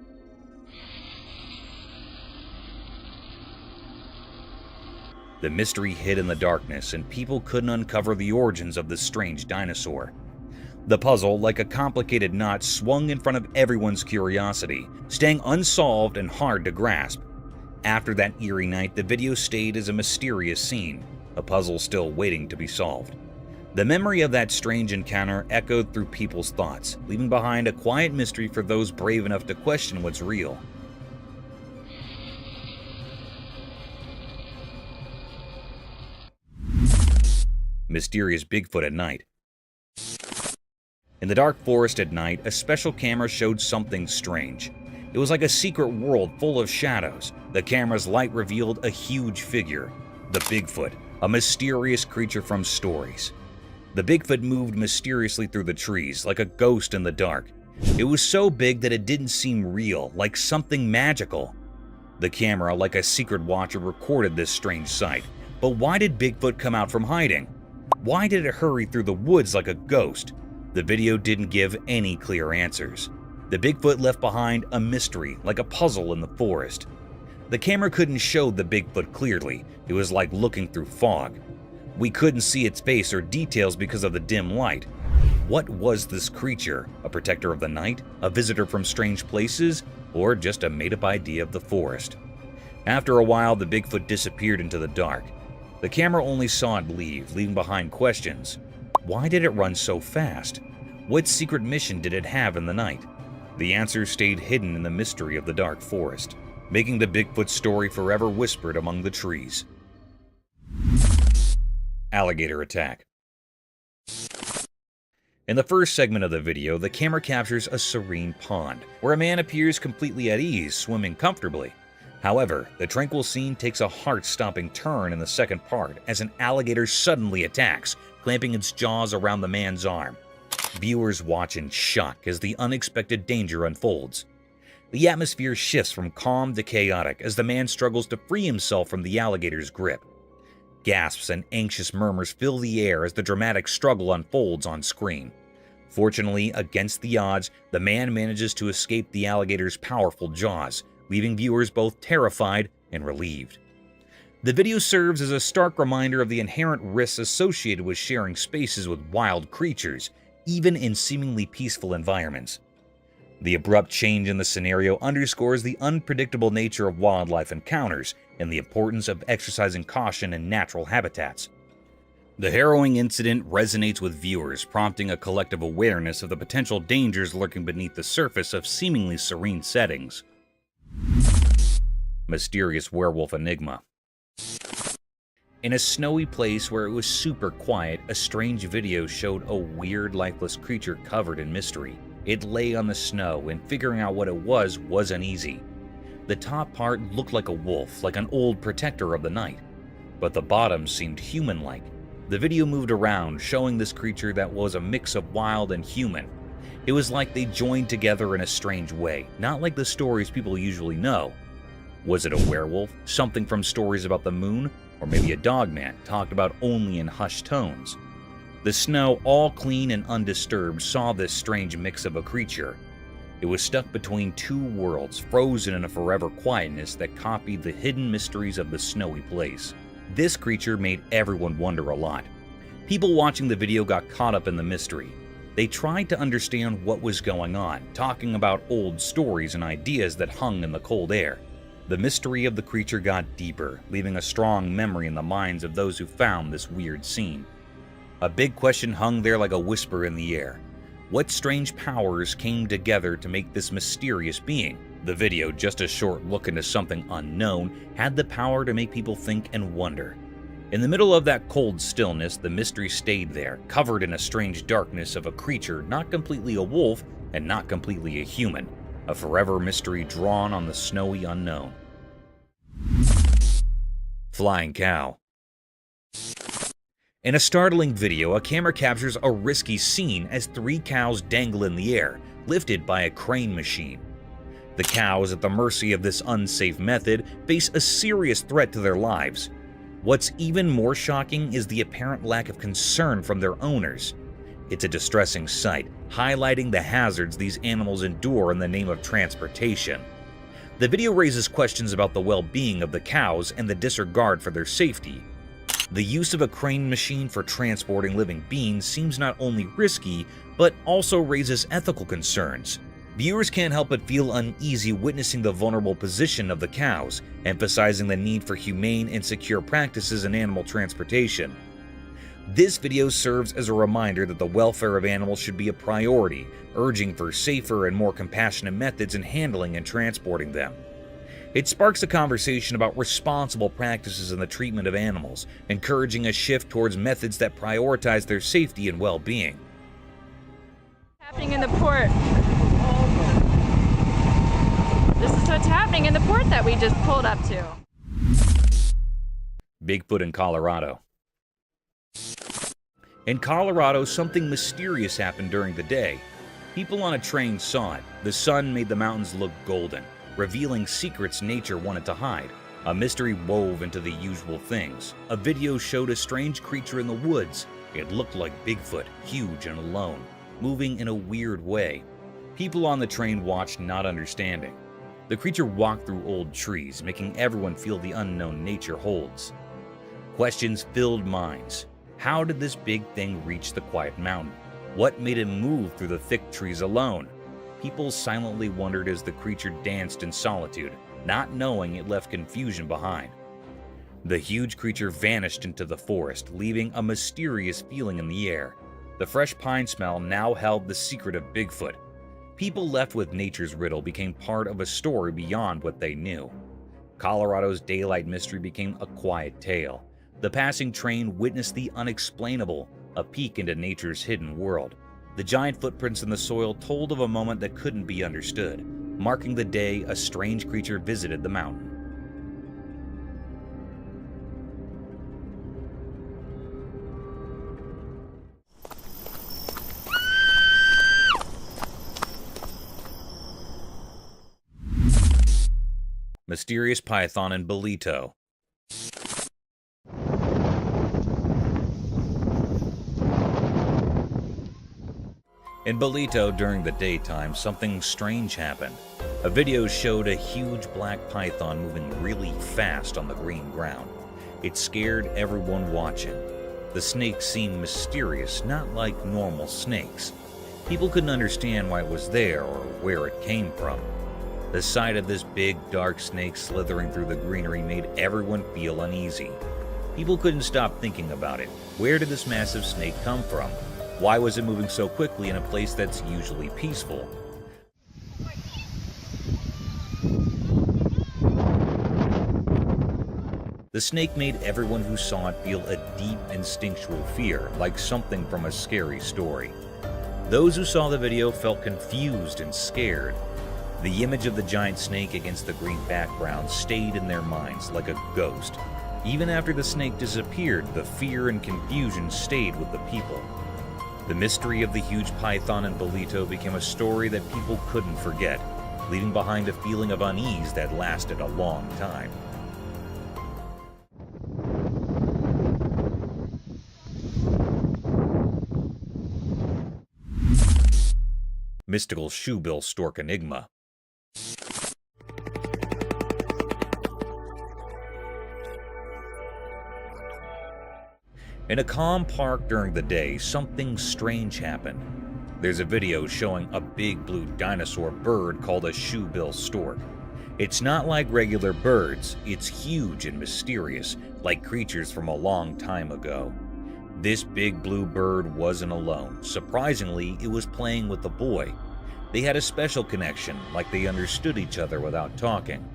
The mystery hid in the darkness, and people couldn't uncover the origins of this strange dinosaur. The puzzle, like a complicated knot, swung in front of everyone's curiosity, staying unsolved and hard to grasp. After that eerie night, the video stayed as a mysterious scene, a puzzle still waiting to be solved. The memory of that strange encounter echoed through people's thoughts, leaving behind a quiet mystery for those brave enough to question what's real. Mysterious Bigfoot at night. In the dark forest at night, a special camera showed something strange. It was like a secret world full of shadows. The camera's light revealed a huge figure, the Bigfoot, a mysterious creature from stories. The Bigfoot moved mysteriously through the trees, like a ghost in the dark. It was so big that it didn't seem real, like something magical. The camera, like a secret watcher, recorded this strange sight. But why did Bigfoot come out from hiding? Why did it hurry through the woods like a ghost? The video didn't give any clear answers. The Bigfoot left behind a mystery, like a puzzle in the forest. The camera couldn't show the Bigfoot clearly. It was like looking through fog. We couldn't see its face or details because of the dim light. What was this creature? A protector of the night? A visitor from strange places? Or just a made-up idea of the forest? After a while, the Bigfoot disappeared into the dark. The camera only saw it leave, leaving behind questions. Why did it run so fast? What secret mission did it have in the night? The answers stayed hidden in the mystery of the dark forest, making the Bigfoot story forever whispered among the trees. Alligator attack. In the first segment of the video, the camera captures a serene pond, where a man appears completely at ease, swimming comfortably. However, the tranquil scene takes a heart-stopping turn in the second part as an alligator suddenly attacks, clamping its jaws around the man's arm. Viewers watch in shock as the unexpected danger unfolds. The atmosphere shifts from calm to chaotic as the man struggles to free himself from the alligator's grip. Gasps and anxious murmurs fill the air as the dramatic struggle unfolds on screen. Fortunately, against the odds, the man manages to escape the alligator's powerful jaws, leaving viewers both terrified and relieved. The video serves as a stark reminder of the inherent risks associated with sharing spaces with wild creatures, even in seemingly peaceful environments. The abrupt change in the scenario underscores the unpredictable nature of wildlife encounters and the importance of exercising caution in natural habitats. The harrowing incident resonates with viewers, prompting a collective awareness of the potential dangers lurking beneath the surface of seemingly serene settings. Mysterious werewolf enigma. In a snowy place where it was super quiet, a strange video showed a weird, lifeless creature covered in mystery. It lay on the snow, and figuring out what it wasn't easy. The top part looked like a wolf, like an old protector of the night. but the bottom seemed human-like. The video moved around, showing this creature that was a mix of wild and human. It was like they joined together in a strange way, not like the stories people usually know. Was it a werewolf, something from stories about the moon, or maybe a dogman talked about only in hushed tones? The snow, all clean and undisturbed, saw this strange mix of a creature. It was stuck between two worlds, frozen in a forever quietness that copied the hidden mysteries of the snowy place. This creature made everyone wonder a lot. People watching the video got caught up in the mystery. They tried to understand what was going on, talking about old stories and ideas that hung in the cold air. The mystery of the creature got deeper, leaving a strong memory in the minds of those who found this weird scene. A big question hung there like a whisper in the air. What strange powers came together to make this mysterious being? The video, just a short look into something unknown, had the power to make people think and wonder. In the middle of that cold stillness, the mystery stayed there, covered in a strange darkness of a creature not completely a wolf and not completely a human. A forever mystery drawn on the snowy unknown. Flying cow. In a startling video, a camera captures a risky scene as 3 cows dangle in the air, lifted by a crane machine. The cows, at the mercy of this unsafe method, face a serious threat to their lives. What's even more shocking is the apparent lack of concern from their owners. It's a distressing sight, highlighting the hazards these animals endure in the name of transportation. The video raises questions about the well-being of the cows and the disregard for their safety. The use of a crane machine for transporting living beings seems not only risky, but also raises ethical concerns. Viewers can't help but feel uneasy witnessing the vulnerable position of the cows, emphasizing the need for humane and secure practices in animal transportation. This video serves as a reminder that the welfare of animals should be a priority, urging for safer and more compassionate methods in handling and transporting them. It sparks a conversation about responsible practices in the treatment of animals, encouraging a shift towards methods that prioritize their safety and well-being. Happening in the port. This is what's happening in the port that we just pulled up to. Bigfoot in Colorado. In Colorado, something mysterious happened during the day. People on a train saw it. The sun made the mountains look golden, revealing secrets nature wanted to hide. A mystery wove into the usual things. A video showed a strange creature in the woods. It looked like Bigfoot, huge and alone, moving in a weird way. People on the train watched, not understanding. The creature walked through old trees, making everyone feel the unknown nature holds. Questions filled minds. How did this big thing reach the quiet mountain? What made it move through the thick trees alone? People silently wondered as the creature danced in solitude, not knowing it left confusion behind. The huge creature vanished into the forest, leaving a mysterious feeling in the air. The fresh pine smell now held the secret of Bigfoot. People left with nature's riddle became part of a story beyond what they knew. Colorado's daylight mystery became a quiet tale. The passing train witnessed the unexplainable, a peek into nature's hidden world. The giant footprints in the soil told of a moment that couldn't be understood, marking the day a strange creature visited the mountain. Mysterious python in Bolito. In Bolito, during the daytime, something strange happened. A video showed a huge black python moving really fast on the green ground. It scared everyone watching. The snake seemed mysterious, not like normal snakes. People couldn't understand why it was there or where it came from. The sight of this big, dark snake slithering through the greenery made everyone feel uneasy. People couldn't stop thinking about it. Where did this massive snake come from? Why was it moving so quickly in a place that's usually peaceful? The snake made everyone who saw it feel a deep instinctual fear, like something from a scary story. Those who saw the video felt confused and scared. The image of the giant snake against the green background stayed in their minds like a ghost. Even after the snake disappeared, the fear and confusion stayed with the people. The mystery of the huge python in Bolito became a story that people couldn't forget, leaving behind a feeling of unease that lasted a long time. Mystical shoebill stork enigma. In a calm park during the day, something strange happened. There's a video showing a big blue dinosaur bird called a shoebill stork. It's not like regular birds, it's huge and mysterious, like creatures from a long time ago. This big blue bird wasn't alone. Surprisingly, it was playing with a boy. They had a special connection, like they understood each other without talking.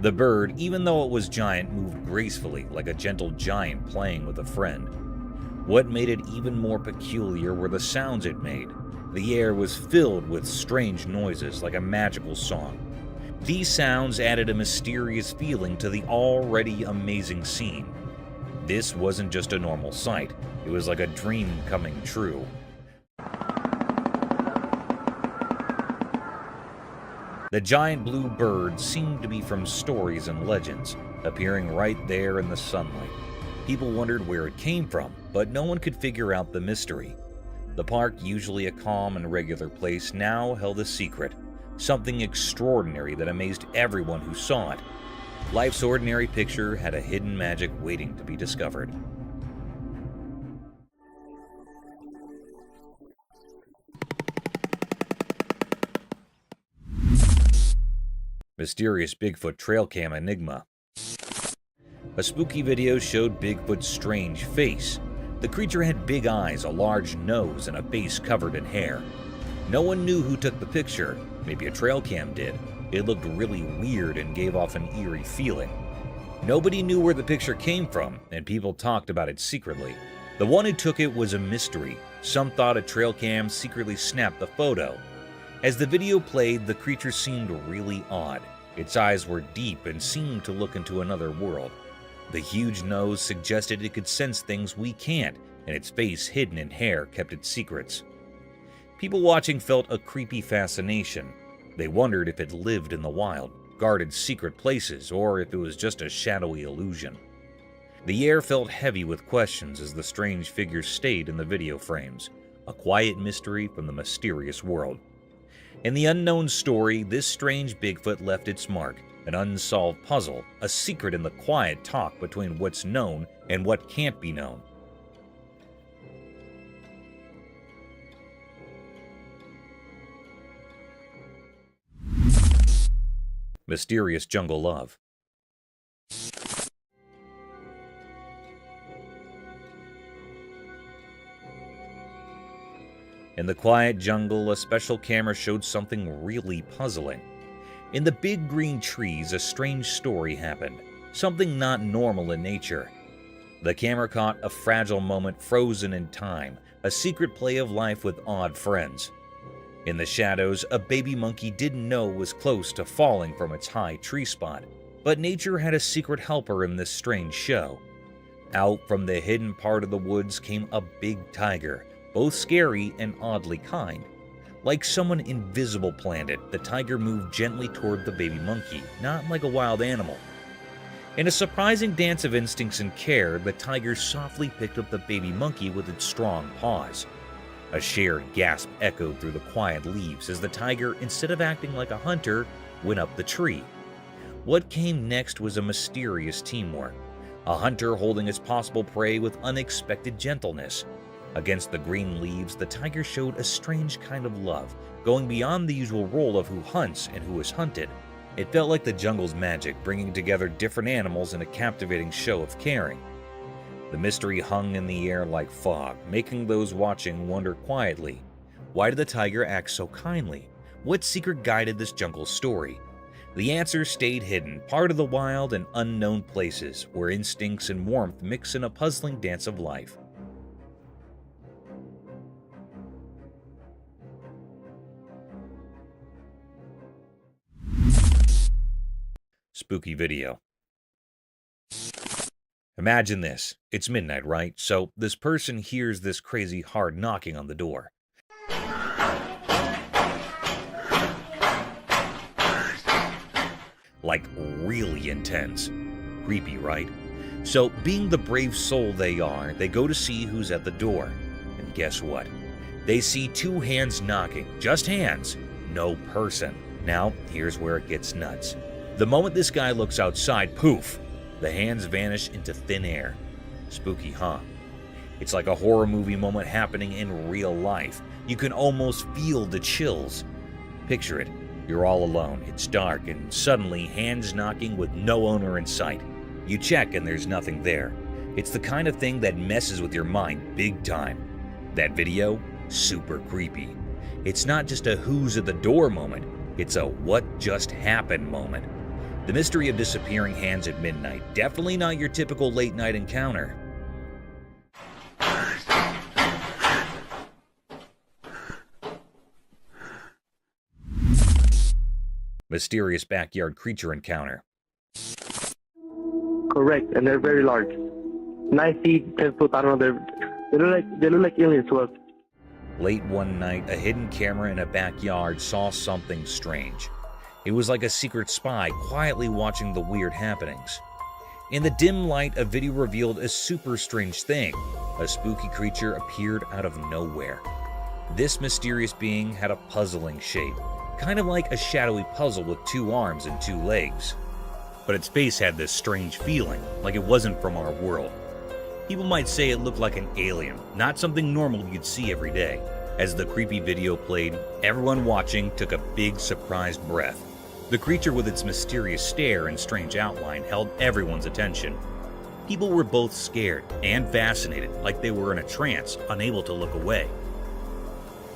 The bird, even though it was giant, moved gracefully, like a gentle giant playing with a friend. What made it even more peculiar were the sounds it made. The air was filled with strange noises, like a magical song. These sounds added a mysterious feeling to the already amazing scene. This wasn't just a normal sight, it was like a dream coming true. The giant blue bird seemed to be from stories and legends, appearing right there in the sunlight. People wondered where it came from, but no one could figure out the mystery. The park, usually a calm and regular place, now held a secret, something extraordinary that amazed everyone who saw it. Life's ordinary picture had a hidden magic waiting to be discovered. Mysterious Bigfoot trail cam enigma. A spooky video showed Bigfoot's strange face. The creature had big eyes, a large nose, and a face covered in hair. No one knew who took the picture. Maybe a trail cam did. It looked really weird and gave off an eerie feeling. Nobody knew where the picture came from, and people talked about it secretly. The one who took it was a mystery. Some thought a trail cam secretly snapped the photo. As the video played, the creature seemed really odd. Its eyes were deep and seemed to look into another world. The huge nose suggested it could sense things we can't, and its face hidden in hair kept its secrets. People watching felt a creepy fascination. They wondered if it lived in the wild, guarded secret places, or if it was just a shadowy illusion. The air felt heavy with questions as the strange figure stayed in the video frames, a quiet mystery from the mysterious world. In the unknown story, this strange Bigfoot left its mark, an unsolved puzzle, a secret in the quiet talk between what's known and what can't be known. Mysterious jungle love. In the quiet jungle, a special camera showed something really puzzling. In the big green trees, a strange story happened, something not normal in nature. The camera caught a fragile moment frozen in time, a secret play of life with odd friends. In the shadows, a baby monkey didn't know it was close to falling from its high tree spot, but nature had a secret helper in this strange show. Out from the hidden part of the woods came a big tiger, both scary and oddly kind. Like someone invisible planned it, the tiger moved gently toward the baby monkey, not like a wild animal. In a surprising dance of instincts and care, the tiger softly picked up the baby monkey with its strong paws. A shared gasp echoed through the quiet leaves as the tiger, instead of acting like a hunter, went up the tree. What came next was a mysterious teamwork, a hunter holding his possible prey with unexpected gentleness. Against the green leaves, the tiger showed a strange kind of love, going beyond the usual role of who hunts and who is hunted. It felt like the jungle's magic, bringing together different animals in a captivating show of caring. The mystery hung in the air like fog, making those watching wonder quietly, why did the tiger act so kindly? What secret guided this jungle story? The answer stayed hidden, part of the wild and unknown places, where instincts and warmth mix in a puzzling dance of life. Spooky video. Imagine this. It's midnight, right? So this person hears this crazy hard knocking on the door. Like really intense. Creepy, right? So being the brave soul they are, they go to see who's at the door. And guess what? They see two hands knocking. Just hands. No person. Now, here's where it gets nuts. The moment this guy looks outside, poof! The hands vanish into thin air. Spooky, huh? It's like a horror movie moment happening in real life. You can almost feel the chills. Picture it. You're all alone, it's dark, and suddenly hands knocking with no owner in sight. You check and there's nothing there. It's the kind of thing that messes with your mind big time. That video? Super creepy. It's not just a who's at the door moment, it's a what just happened moment. The mystery of disappearing hands at midnight, definitely not your typical late night encounter. Mysterious backyard creature encounter. Correct, and they're very large. 9 feet, 10 foot, I don't know, they look like aliens to us. Late one night, a hidden camera in a backyard saw something strange. It was like a secret spy quietly watching the weird happenings. In the dim light, a video revealed a super strange thing. A spooky creature appeared out of nowhere. This mysterious being had a puzzling shape, kind of like a shadowy puzzle with 2 arms and 2 legs. But its face had this strange feeling, like it wasn't from our world. People might say it looked like an alien, not something normal you'd see every day. As the creepy video played, everyone watching took a big surprised breath. The creature with its mysterious stare and strange outline held everyone's attention. People were both scared and fascinated, like they were in a trance, unable to look away.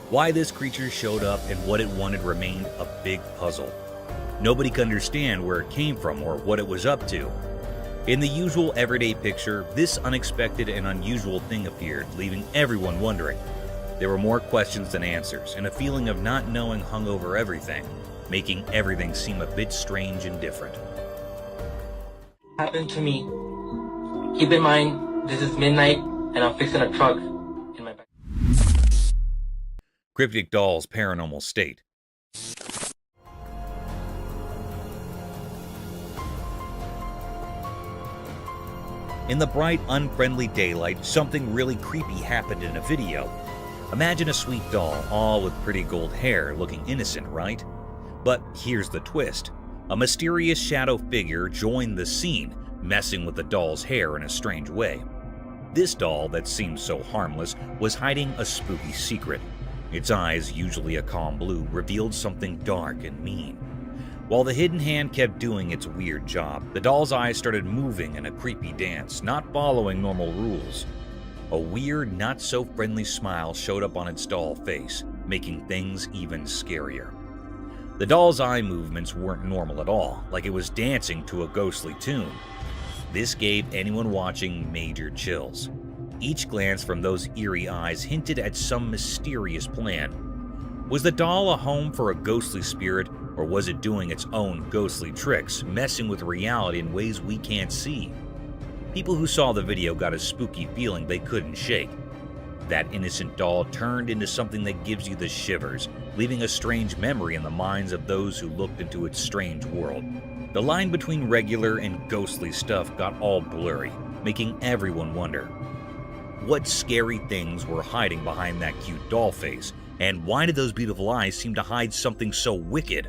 Why this creature showed up and what it wanted remained a big puzzle. Nobody could understand where it came from or what it was up to. In the usual everyday picture, this unexpected and unusual thing appeared, leaving everyone wondering. There were more questions than answers, and a feeling of not knowing hung over everything, making everything seem a bit strange and different. Happened to me. Keep in mind, this is midnight, and I'm fixing a truck in my back. Cryptic Doll's paranormal state. In the bright, unfriendly daylight, something really creepy happened in a video. Imagine a sweet doll, all with pretty gold hair, looking innocent, right? But here's the twist. A mysterious shadow figure joined the scene, messing with the doll's hair in a strange way. This doll, that seemed so harmless, was hiding a spooky secret. Its eyes, usually a calm blue, revealed something dark and mean. While the hidden hand kept doing its weird job, the doll's eyes started moving in a creepy dance, not following normal rules. A weird, not-so-friendly smile showed up on its doll face, making things even scarier. The doll's eye movements weren't normal at all, like it was dancing to a ghostly tune. This gave anyone watching major chills. Each glance from those eerie eyes hinted at some mysterious plan. Was the doll a home for a ghostly spirit, or was it doing its own ghostly tricks, messing with reality in ways we can't see? People who saw the video got a spooky feeling they couldn't shake. That innocent doll turned into something that gives you the shivers, leaving a strange memory in the minds of those who looked into its strange world. The line between regular and ghostly stuff got all blurry, making everyone wonder. What scary things were hiding behind that cute doll face, and why did those beautiful eyes seem to hide something so wicked?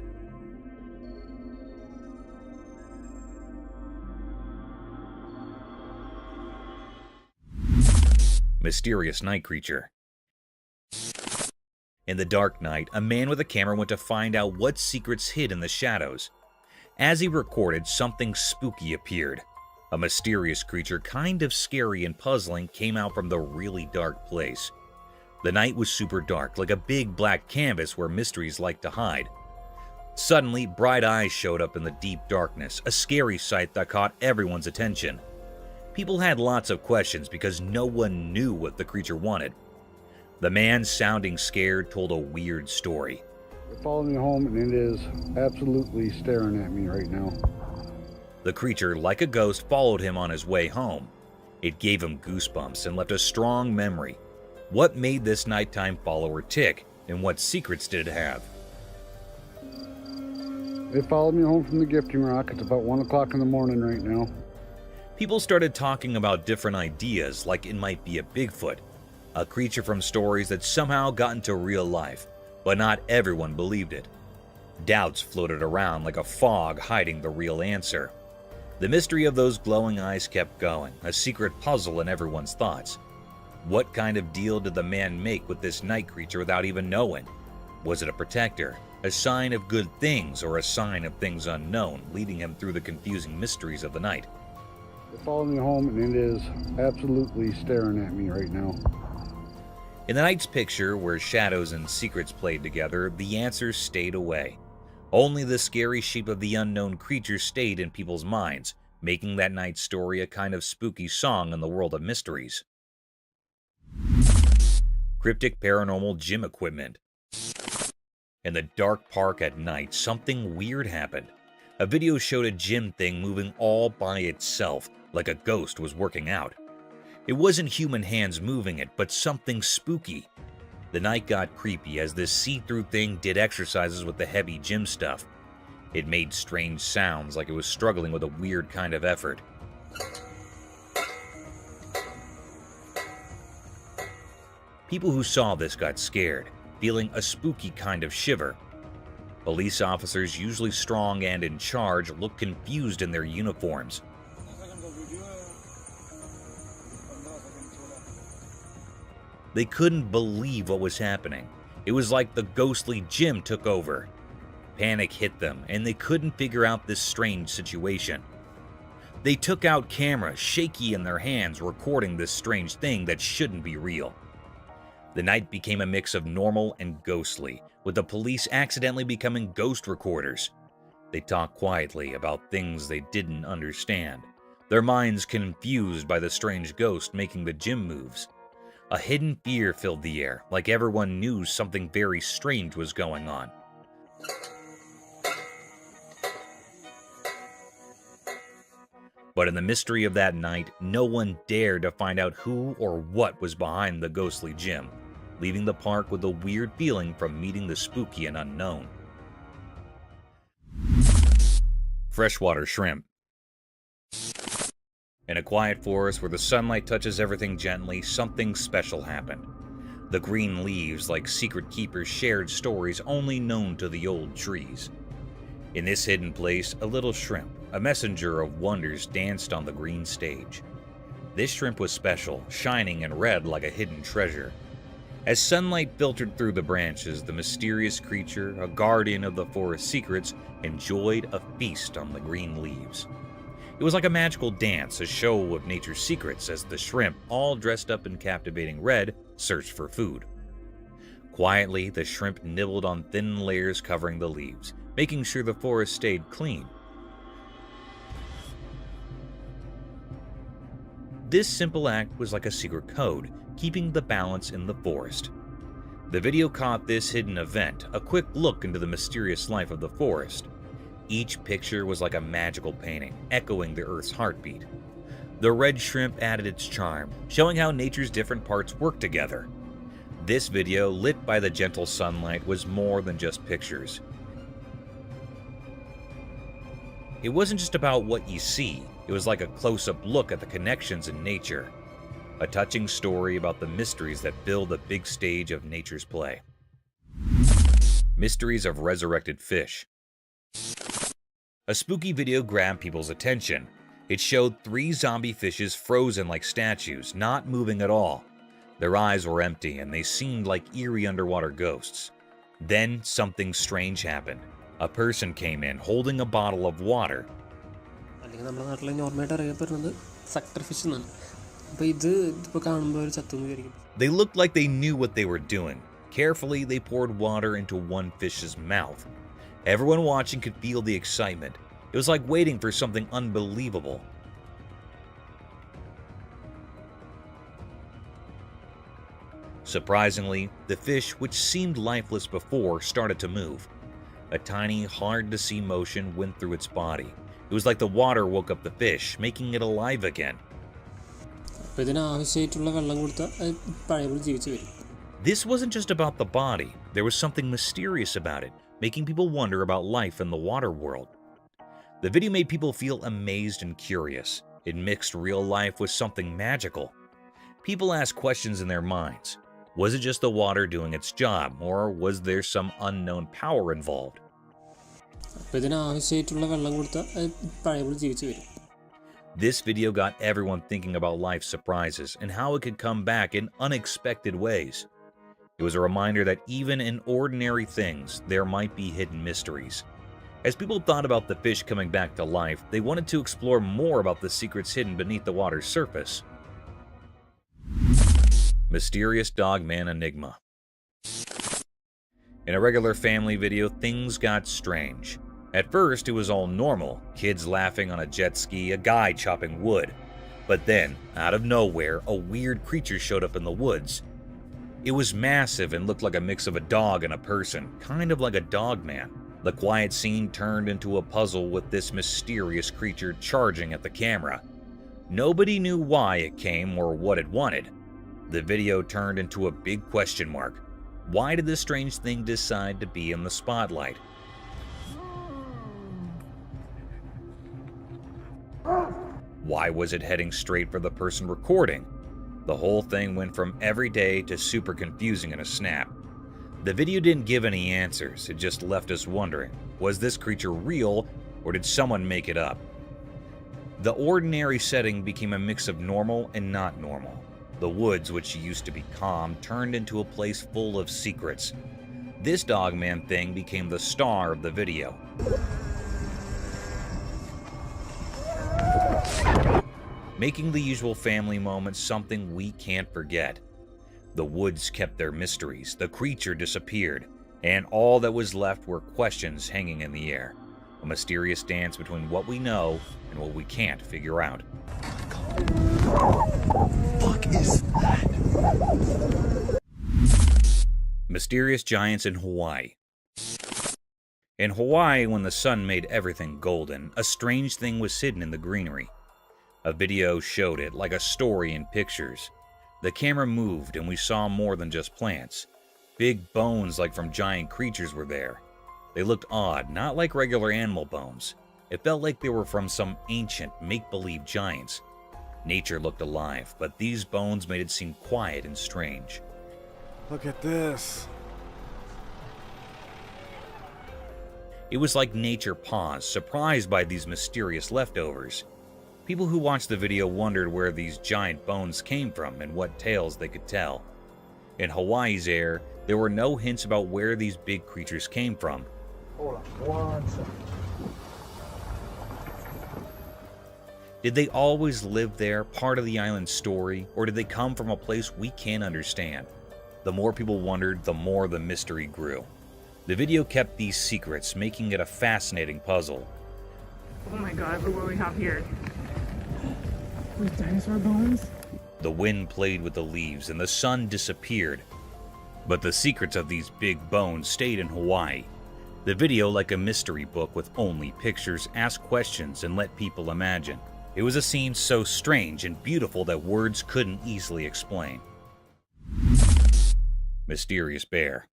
Mysterious night creature. In the dark night, a man with a camera went to find out what secrets hid in the shadows. As he recorded, something spooky appeared. A mysterious creature, kind of scary and puzzling, came out from the really dark place. The night was super dark, like a big black canvas where mysteries like to hide. Suddenly, bright eyes showed up in the deep darkness, a scary sight that caught everyone's attention. People had lots of questions because no one knew what the creature wanted. The man, sounding scared, told a weird story. It followed me home and it is absolutely staring at me right now. The creature, like a ghost, followed him on his way home. It gave him goosebumps and left a strong memory. What made this nighttime follower tick, and what secrets did it have? They followed me home from the gifting rock. It's about 1 o'clock in the morning right now. People started talking about different ideas, like it might be a Bigfoot, a creature from stories that somehow got into real life, but not everyone believed it. Doubts floated around like a fog hiding the real answer. The mystery of those glowing eyes kept going, a secret puzzle in everyone's thoughts. What kind of deal did the man make with this night creature without even knowing? Was it a protector, a sign of good things, or a sign of things unknown, leading him through the confusing mysteries of the night? They followed me home, and it is absolutely staring at me right now. In the night's picture, where shadows and secrets played together, the answers stayed away. Only the scary shape of the unknown creature stayed in people's minds, making that night's story a kind of spooky song in the world of mysteries. Cryptic paranormal gym equipment. In the dark park at night, something weird happened. A video showed a gym thing moving all by itself, like a ghost was working out. It wasn't human hands moving it, but something spooky. The night got creepy as this see-through thing did exercises with the heavy gym stuff. It made strange sounds like it was struggling with a weird kind of effort. People who saw this got scared, feeling a spooky kind of shiver. Police officers, usually strong and in charge, looked confused in their uniforms. They couldn't believe what was happening. It was like the ghostly gym took over. Panic hit them, and they couldn't figure out this strange situation. They took out cameras, shaky in their hands, recording this strange thing that shouldn't be real. The night became a mix of normal and ghostly, with the police accidentally becoming ghost recorders. They talked quietly about things they didn't understand, their minds confused by the strange ghost making the gym moves. A hidden fear filled the air, like everyone knew something very strange was going on. But in the mystery of that night, no one dared to find out who or what was behind the ghostly gym, leaving the park with a weird feeling from meeting the spooky and unknown. Freshwater shrimp. In a quiet forest where the sunlight touches everything gently, something special happened. The green leaves, like secret keepers, shared stories only known to the old trees. In this hidden place, a little shrimp, a messenger of wonders, danced on the green stage. This shrimp was special, shining and red like a hidden treasure. As sunlight filtered through the branches, the mysterious creature, a guardian of the forest secrets, enjoyed a feast on the green leaves. It was like a magical dance, a show of nature's secrets as the shrimp, all dressed up in captivating red, searched for food. Quietly, the shrimp nibbled on thin layers covering the leaves, making sure the forest stayed clean. This simple act was like a secret code, keeping the balance in the forest. The video caught this hidden event, a quick look into the mysterious life of the forest. Each picture was like a magical painting, echoing the Earth's heartbeat. The red shrimp added its charm, showing how nature's different parts work together. This video, lit by the gentle sunlight, was more than just pictures. It wasn't just about what you see, it was like a close-up look at the connections in nature. A touching story about the mysteries that fill the big stage of nature's play. Mysteries of resurrected fish. A spooky video grabbed people's attention. It showed 3 zombie fishes frozen like statues, not moving at all. Their eyes were empty and they seemed like eerie underwater ghosts. Then something strange happened. A person came in holding a bottle of water. They looked like they knew what they were doing. Carefully, they poured water into one fish's mouth. Everyone watching could feel the excitement. It was like waiting for something unbelievable. Surprisingly, the fish, which seemed lifeless before, started to move. A tiny, hard-to-see motion went through its body. It was like the water woke up the fish, making it alive again. This wasn't just about the body, there was something mysterious about it, making people wonder about life in the water world. The video made people feel amazed and curious. It mixed real life with something magical. People asked questions in their minds. Was it just the water doing its job, or was there some unknown power involved? This video got everyone thinking about life's surprises and how it could come back in unexpected ways. It was a reminder that even in ordinary things, there might be hidden mysteries. As people thought about the fish coming back to life, they wanted to explore more about the secrets hidden beneath the water's surface. Mysterious Dogman Enigma. In a regular family video, things got strange. At first, it was all normal, kids laughing on a jet ski, a guy chopping wood. But then, out of nowhere, a weird creature showed up in the woods. It was massive and looked like a mix of a dog and a person, kind of like a dogman. The quiet scene turned into a puzzle with this mysterious creature charging at the camera. Nobody knew why it came or what it wanted. The video turned into a big question mark. Why did this strange thing decide to be in the spotlight? Why was it heading straight for the person recording? The whole thing went from everyday to super confusing in a snap. The video didn't give any answers, it just left us wondering, was this creature real or did someone make it up? The ordinary setting became a mix of normal and not normal. The woods, which used to be calm, turned into a place full of secrets. This dogman thing became the star of the video. Making the usual family moments something we can't forget. The woods kept their mysteries, the creature disappeared, and all that was left were questions hanging in the air. A mysterious dance between what we know and what we can't figure out. Fuck is that? Mysterious giants in Hawaii. In Hawaii, when the sun made everything golden, a strange thing was hidden in the greenery. A video showed it, like a story in pictures. The camera moved and we saw more than just plants. Big bones like from giant creatures were there. They looked odd, not like regular animal bones. It felt like they were from some ancient, make-believe giants. Nature looked alive, but these bones made it seem quiet and strange. Look at this. It was like nature paused, surprised by these mysterious leftovers. People who watched the video wondered where these giant bones came from and what tales they could tell. In Hawaii's air, there were no hints about where these big creatures came from. Hold on, 1 second. Did they always live there, part of the island's story, or did they come from a place we can't understand? The more people wondered, the more the mystery grew. The video kept these secrets, making it a fascinating puzzle. Oh my god, look what we have here. With dinosaur bones? The wind played with the leaves and the sun disappeared. But the secrets of these big bones stayed in Hawaii. The video, like a mystery book with only pictures, asked questions and let people imagine. It was a scene so strange and beautiful that words couldn't easily explain. Mysterious bear.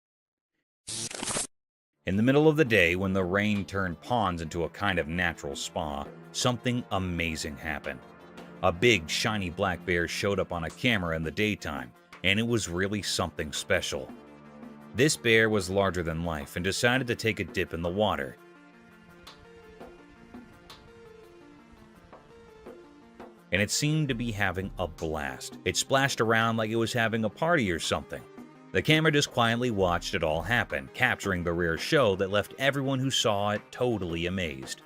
In the middle of the day, when the rain turned ponds into a kind of natural spa, something amazing happened. A big, shiny black bear showed up on a camera in the daytime, and it was really something special. This bear was larger than life and decided to take a dip in the water. And it seemed to be having a blast. It splashed around like it was having a party or something. The camera just quietly watched it all happen, capturing the rare show that left everyone who saw it totally amazed.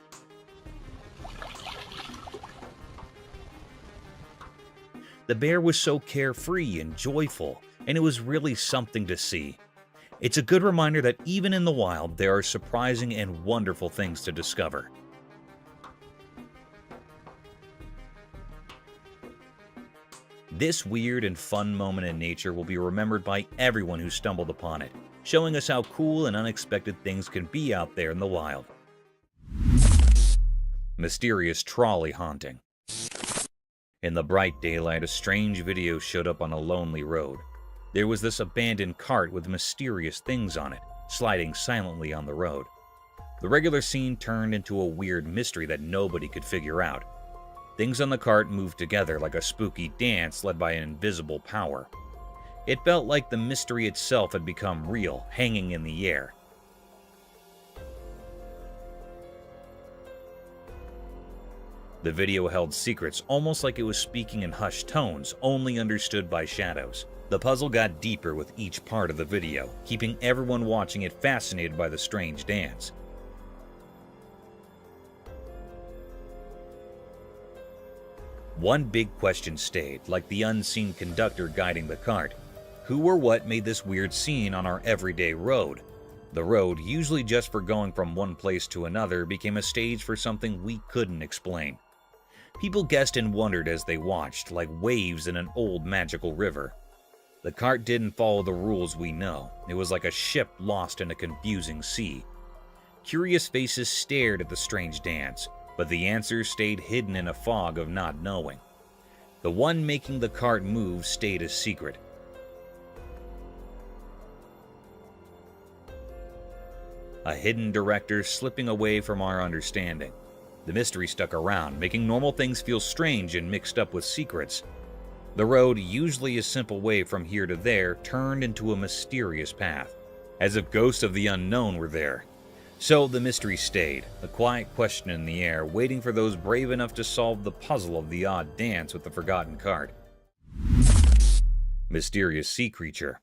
The bear was so carefree and joyful, and it was really something to see. It's a good reminder that even in the wild, there are surprising and wonderful things to discover. This weird and fun moment in nature will be remembered by everyone who stumbled upon it, showing us how cool and unexpected things can be out there in the wild. Mysterious trolley haunting. In the bright daylight, a strange video showed up on a lonely road. There was this abandoned cart with mysterious things on it, sliding silently on the road. The regular scene turned into a weird mystery that nobody could figure out. Things on the cart moved together like a spooky dance led by an invisible power. It felt like the mystery itself had become real, hanging in the air. The video held secrets, almost like it was speaking in hushed tones, only understood by shadows. The puzzle got deeper with each part of the video, keeping everyone watching it fascinated by the strange dance. One big question stayed, like the unseen conductor guiding the cart. Who or what made this weird scene on our everyday road? The road, usually just for going from one place to another, became a stage for something we couldn't explain. People guessed and wondered as they watched, like waves in an old magical river. The cart didn't follow the rules we know. It was like a ship lost in a confusing sea. Curious faces stared at the strange dance, but the answers stayed hidden in a fog of not knowing. The one making the cart move stayed a secret. A hidden director slipping away from our understanding. The mystery stuck around, making normal things feel strange and mixed up with secrets. The road, usually a simple way from here to there, turned into a mysterious path, as if ghosts of the unknown were there. So the mystery stayed, a quiet question in the air, waiting for those brave enough to solve the puzzle of the odd dance with the forgotten cart. Mysterious sea creature.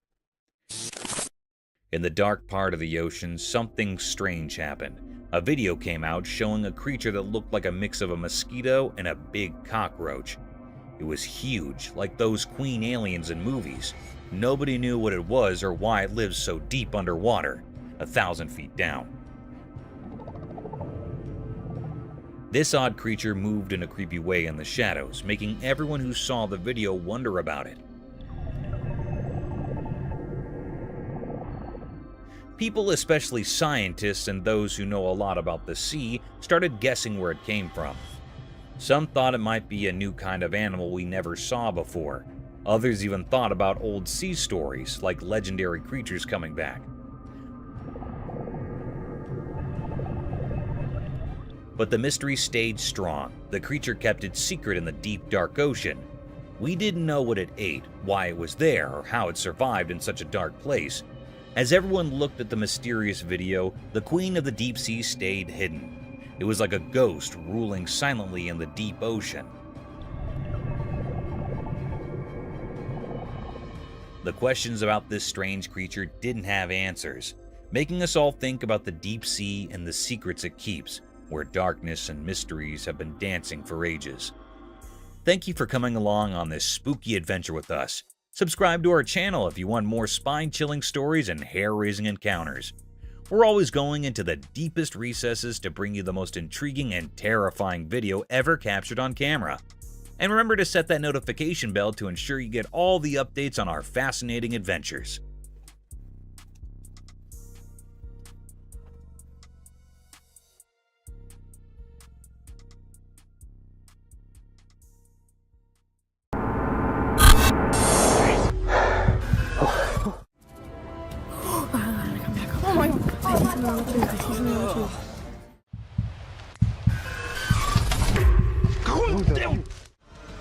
In the dark part of the ocean, something strange happened. A video came out showing a creature that looked like a mix of a mosquito and a big cockroach. It was huge, like those queen aliens in movies. Nobody knew what it was or why it lives so deep underwater, 1,000 feet down. This odd creature moved in a creepy way in the shadows, making everyone who saw the video wonder about it. People, especially scientists and those who know a lot about the sea, started guessing where it came from. Some thought it might be a new kind of animal we never saw before. Others even thought about old sea stories, like legendary creatures coming back. But the mystery stayed strong. The creature kept its secret in the deep, dark ocean. We didn't know what it ate, why it was there, or how it survived in such a dark place. As everyone looked at the mysterious video, the queen of the deep sea stayed hidden. It was like a ghost ruling silently in the deep ocean. The questions about this strange creature didn't have answers, making us all think about the deep sea and the secrets it keeps, where darkness and mysteries have been dancing for ages. Thank you for coming along on this spooky adventure with us. Subscribe to our channel if you want more spine-chilling stories and hair-raising encounters. We're always going into the deepest recesses to bring you the most intriguing and terrifying video ever captured on camera. And remember to set that notification bell to ensure you get all the updates on our fascinating adventures.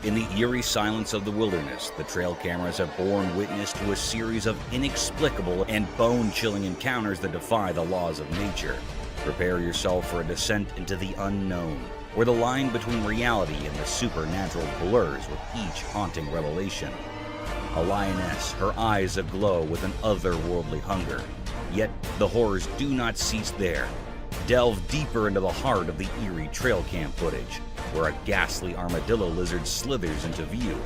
In the eerie silence of the wilderness, the trail cameras have borne witness to a series of inexplicable and bone-chilling encounters that defy the laws of nature. Prepare yourself for a descent into the unknown, where the line between reality and the supernatural blurs with each haunting revelation. A lioness, her eyes aglow with an otherworldly hunger. Yet the horrors do not cease there. Delve deeper into the heart of the eerie trail cam footage, where a ghastly armadillo lizard slithers into view.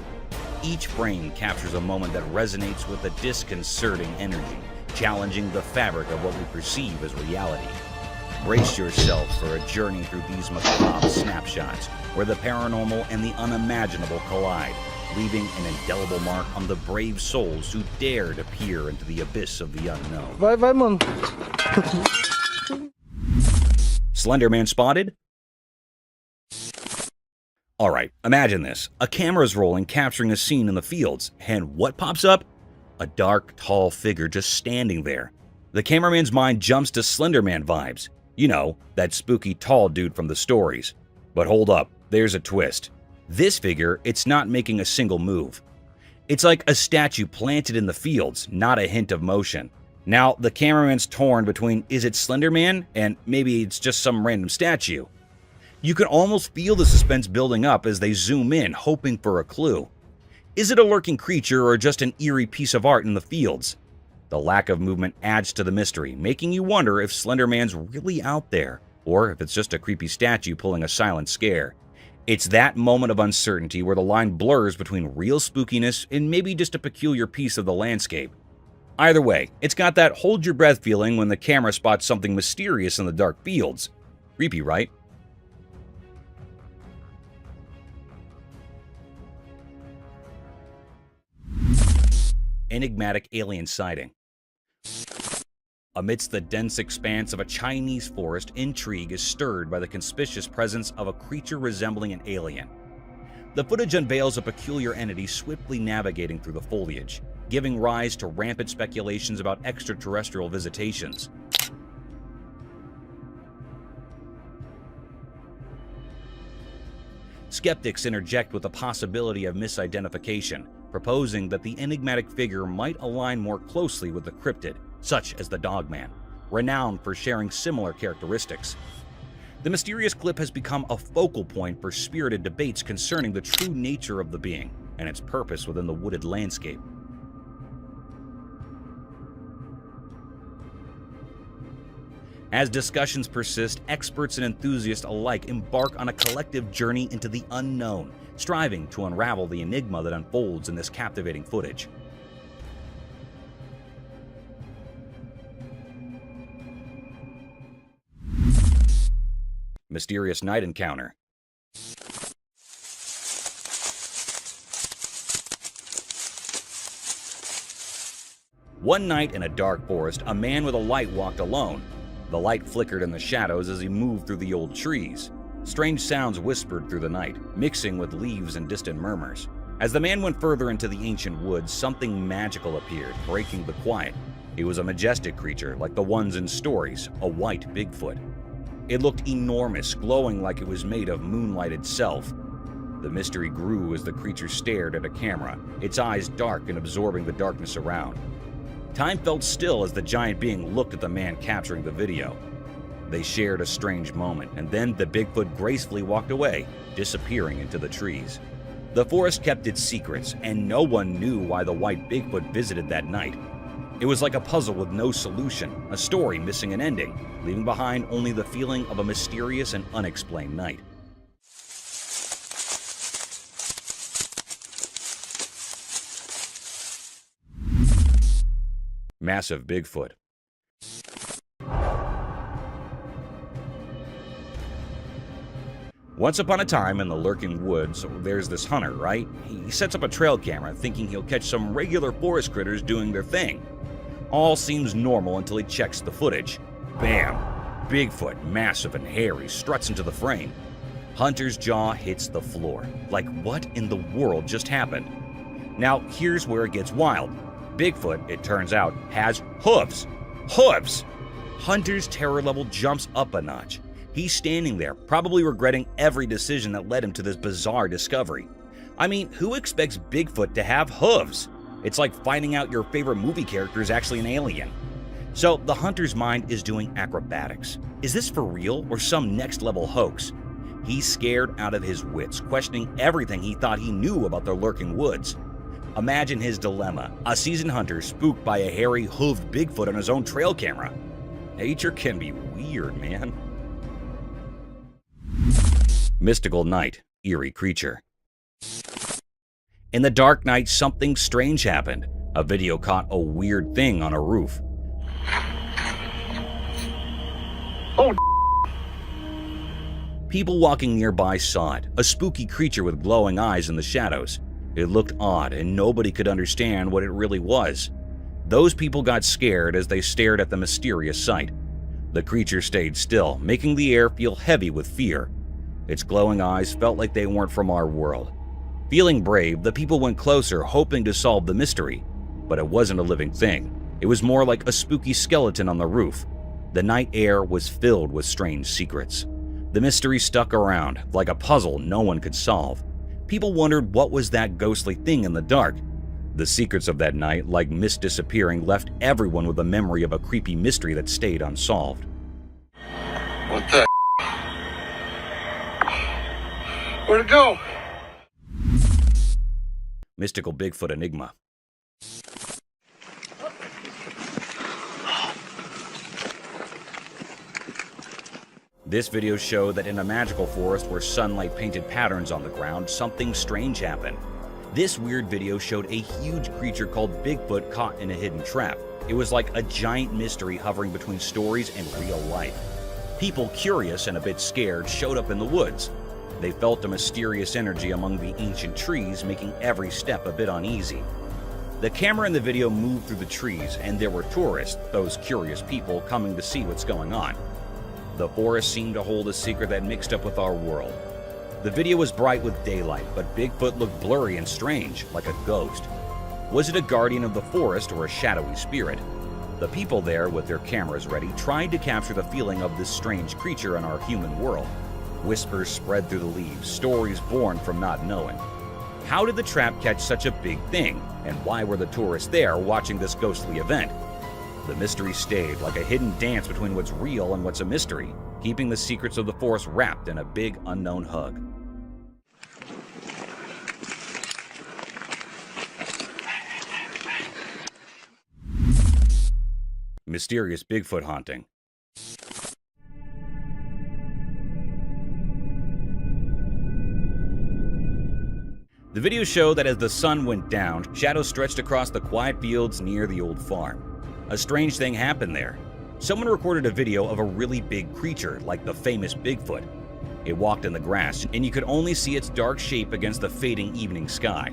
Each frame captures a moment that resonates with a disconcerting energy, challenging the fabric of what we perceive as reality. Brace yourself for a journey through these macabre snapshots, where the paranormal and the unimaginable collide, leaving an indelible mark on the brave souls who dare to peer into the abyss of the unknown. Vai, mano. Slenderman spotted? Alright, imagine this. A camera's rolling, capturing a scene in the fields, and what pops up? A dark, tall figure just standing there. The cameraman's mind jumps to Slender Man vibes. You know, that spooky tall dude from the stories. But hold up, there's a twist. This figure, it's not making a single move. It's like a statue planted in the fields, not a hint of motion. Now, the cameraman's torn between is it Slender Man and maybe it's just some random statue. You can almost feel the suspense building up as they zoom in, hoping for a clue. Is it a lurking creature or just an eerie piece of art in the fields? The lack of movement adds to the mystery, making you wonder if Slender Man's really out there, or if it's just a creepy statue pulling a silent scare. It's that moment of uncertainty where the line blurs between real spookiness and maybe just a peculiar piece of the landscape. Either way, it's got that hold your breath feeling when the camera spots something mysterious in the dark fields. Creepy, right? Enigmatic alien sighting. Amidst the dense expanse of a Chinese forest, intrigue is stirred by the conspicuous presence of a creature resembling an alien. The footage unveils a peculiar entity swiftly navigating through the foliage, giving rise to rampant speculations about extraterrestrial visitations. Skeptics interject with the possibility of misidentification, proposing that the enigmatic figure might align more closely with the cryptid, such as the Dogman, renowned for sharing similar characteristics. The mysterious clip has become a focal point for spirited debates concerning the true nature of the being and its purpose within the wooded landscape. As discussions persist, experts and enthusiasts alike embark on a collective journey into the unknown, striving to unravel the enigma that unfolds in this captivating footage. Mysterious night encounter. One night in a dark forest, a man with a light walked alone. The light flickered in the shadows as he moved through the old trees. Strange sounds whispered through the night, mixing with leaves and distant murmurs. As the man went further into the ancient woods, something magical appeared, breaking the quiet. It was a majestic creature, like the ones in stories, a white Bigfoot. It looked enormous, glowing like it was made of moonlight itself. The mystery grew as the creature stared at a camera, its eyes dark and absorbing the darkness around. Time felt still as the giant being looked at the man capturing the video. They shared a strange moment, and then the Bigfoot gracefully walked away, disappearing into the trees. The forest kept its secrets, and no one knew why the white Bigfoot visited that night. It was like a puzzle with no solution, a story missing an ending, leaving behind only the feeling of a mysterious and unexplained night. Massive Bigfoot. Once upon a time in the lurking woods, there's this hunter, right? He sets up a trail camera thinking he'll catch some regular forest critters doing their thing. All seems normal until he checks the footage. Bam! Bigfoot, massive and hairy, struts into the frame. Hunter's jaw hits the floor. Like, what in the world just happened? Now, here's where it gets wild. Bigfoot, it turns out, has hooves. Hooves! Hunter's terror level jumps up a notch. He's standing there, probably regretting every decision that led him to this bizarre discovery. I mean, who expects Bigfoot to have hooves? It's like finding out your favorite movie character is actually an alien. So the hunter's mind is doing acrobatics. Is this for real or some next-level hoax? He's scared out of his wits, questioning everything he thought he knew about the lurking woods. Imagine his dilemma, a seasoned hunter spooked by a hairy, hooved Bigfoot on his own trail camera. Nature can be weird, man. Mystical night, eerie creature. In the dark night, something strange happened. A video caught a weird thing on a roof. Oh, People walking nearby saw it, a spooky creature with glowing eyes in the shadows. It looked odd, and nobody could understand what it really was. Those people got scared as they stared at the mysterious sight. The creature stayed still, making the air feel heavy with fear. Its glowing eyes felt like they weren't from our world. Feeling brave, the people went closer, hoping to solve the mystery. But it wasn't a living thing. It was more like a spooky skeleton on the roof. The night air was filled with strange secrets. The mystery stuck around, like a puzzle no one could solve. People wondered what was that ghostly thing in the dark. The secrets of that night, like mist disappearing, left everyone with a memory of a creepy mystery that stayed unsolved. What the? Where'd it go? Mystical Bigfoot Enigma. This video showed that in a magical forest where sunlight painted patterns on the ground, something strange happened. This weird video showed a huge creature called Bigfoot caught in a hidden trap. It was like a giant mystery hovering between stories and real life. People, curious and a bit scared, showed up in the woods. They felt a mysterious energy among the ancient trees, making every step a bit uneasy. The camera in the video moved through the trees, and there were tourists, those curious people, coming to see what's going on. The forest seemed to hold a secret that mixed up with our world. The video was bright with daylight, but Bigfoot looked blurry and strange, like a ghost. Was it a guardian of the forest or a shadowy spirit? The people there, with their cameras ready, tried to capture the feeling of this strange creature in our human world. Whispers spread through the leaves, stories born from not knowing. How did the trap catch such a big thing? And why were the tourists there watching this ghostly event? The mystery stayed, like a hidden dance between what's real and what's a mystery, keeping the secrets of the forest wrapped in a big unknown hug. Mysterious Bigfoot haunting. The video showed that as the sun went down, shadows stretched across the quiet fields near the old farm. A strange thing happened there. Someone recorded a video of a really big creature, like the famous Bigfoot. It walked in the grass, and you could only see its dark shape against the fading evening sky.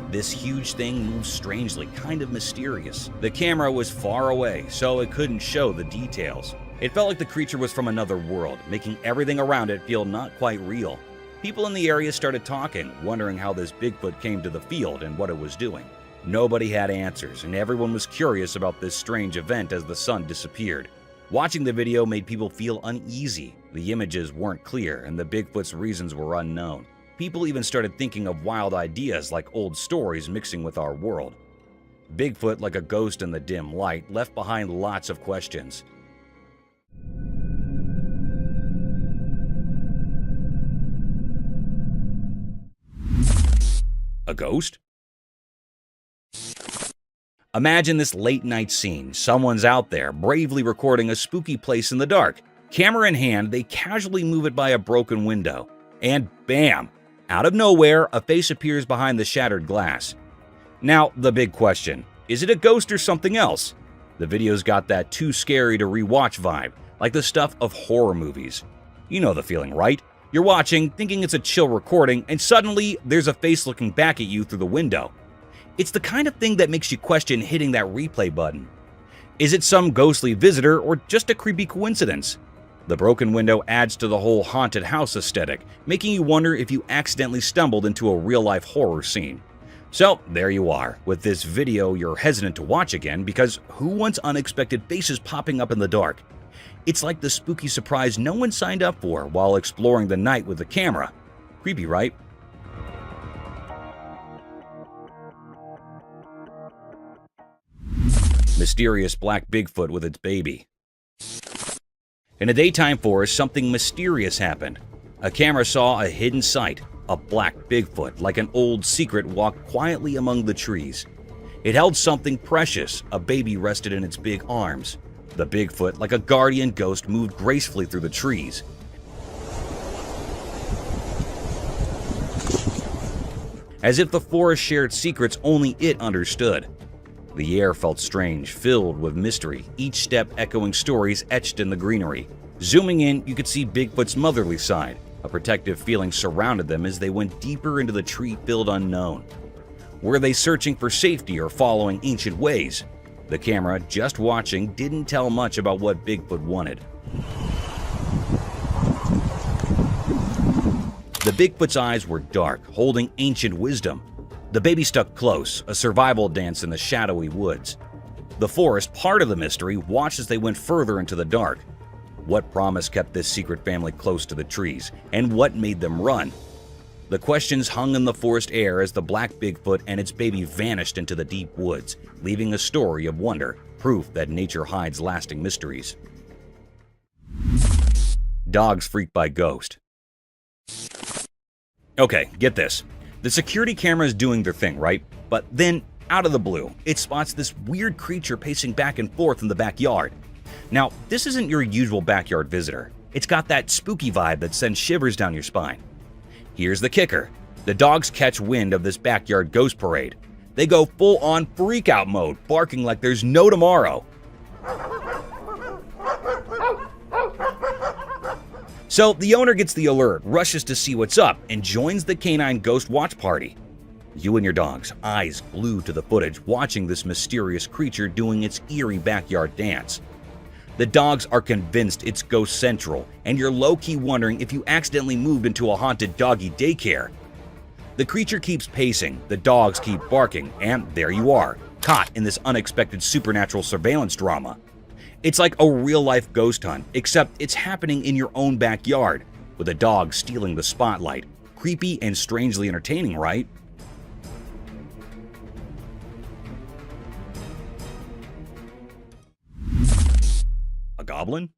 This huge thing moved strangely, kind of mysterious. The camera was far away, so it couldn't show the details. It felt like the creature was from another world, making everything around it feel not quite real. People in the area started talking, wondering how this Bigfoot came to the field and what it was doing. Nobody had answers, and everyone was curious about this strange event as the sun disappeared. Watching the video made people feel uneasy. The images weren't clear, and the Bigfoot's reasons were unknown. People even started thinking of wild ideas like old stories mixing with our world. Bigfoot, like a ghost in the dim light, left behind lots of questions. A ghost? Imagine this late-night scene. Someone's out there, bravely recording a spooky place in the dark. Camera in hand, they casually move it by a broken window. And bam! Out of nowhere, a face appears behind the shattered glass. Now, the big question. Is it a ghost or something else? The video's got that too scary to rewatch vibe, like the stuff of horror movies. You know the feeling, right? You're watching, thinking it's a chill recording, and suddenly there's a face looking back at you through the window. It's the kind of thing that makes you question hitting that replay button. Is it some ghostly visitor or just a creepy coincidence? The broken window adds to the whole haunted house aesthetic, making you wonder if you accidentally stumbled into a real-life horror scene. So, there you are. With this video, you're hesitant to watch again because who wants unexpected faces popping up in the dark? It's like the spooky surprise no one signed up for while exploring the night with the camera. Creepy, right? Mysterious black Bigfoot with its baby. In a daytime forest, something mysterious happened. A camera saw a hidden sight. A black Bigfoot, like an old secret, walked quietly among the trees. It held something precious. A baby rested in its big arms. The Bigfoot, like a guardian ghost, moved gracefully through the trees. As if the forest shared secrets only it understood. The air felt strange, filled with mystery, each step echoing stories etched in the greenery. Zooming in, you could see Bigfoot's motherly side. A protective feeling surrounded them as they went deeper into the tree-filled unknown. Were they searching for safety or following ancient ways? The camera, just watching, didn't tell much about what Bigfoot wanted. The Bigfoot's eyes were dark, holding ancient wisdom. The baby stuck close, a survival dance in the shadowy woods. The forest, part of the mystery, watched as they went further into the dark. What promise kept this secret family close to the trees, and what made them run? The questions hung in the forest air as the black Bigfoot and its baby vanished into the deep woods, leaving a story of wonder, proof that nature hides lasting mysteries. Dogs freaked by ghost. Okay, get this. The security camera is doing their thing, right? But then, out of the blue, it spots this weird creature pacing back and forth in the backyard. Now, this isn't your usual backyard visitor. It's got that spooky vibe that sends shivers down your spine. Here's the kicker. The dogs catch wind of this backyard ghost parade. They go full-on freak-out mode, barking like there's no tomorrow. So the owner gets the alert, rushes to see what's up, and joins the canine ghost watch party. You and your dogs, eyes glued to the footage, watching this mysterious creature doing its eerie backyard dance. The dogs are convinced it's ghost central, and you're low-key wondering if you accidentally moved into a haunted doggy daycare. The creature keeps pacing, the dogs keep barking, and there you are, caught in this unexpected supernatural surveillance drama. It's like a real-life ghost hunt, except it's happening in your own backyard, with a dog stealing the spotlight. Creepy and strangely entertaining, right? A goblin?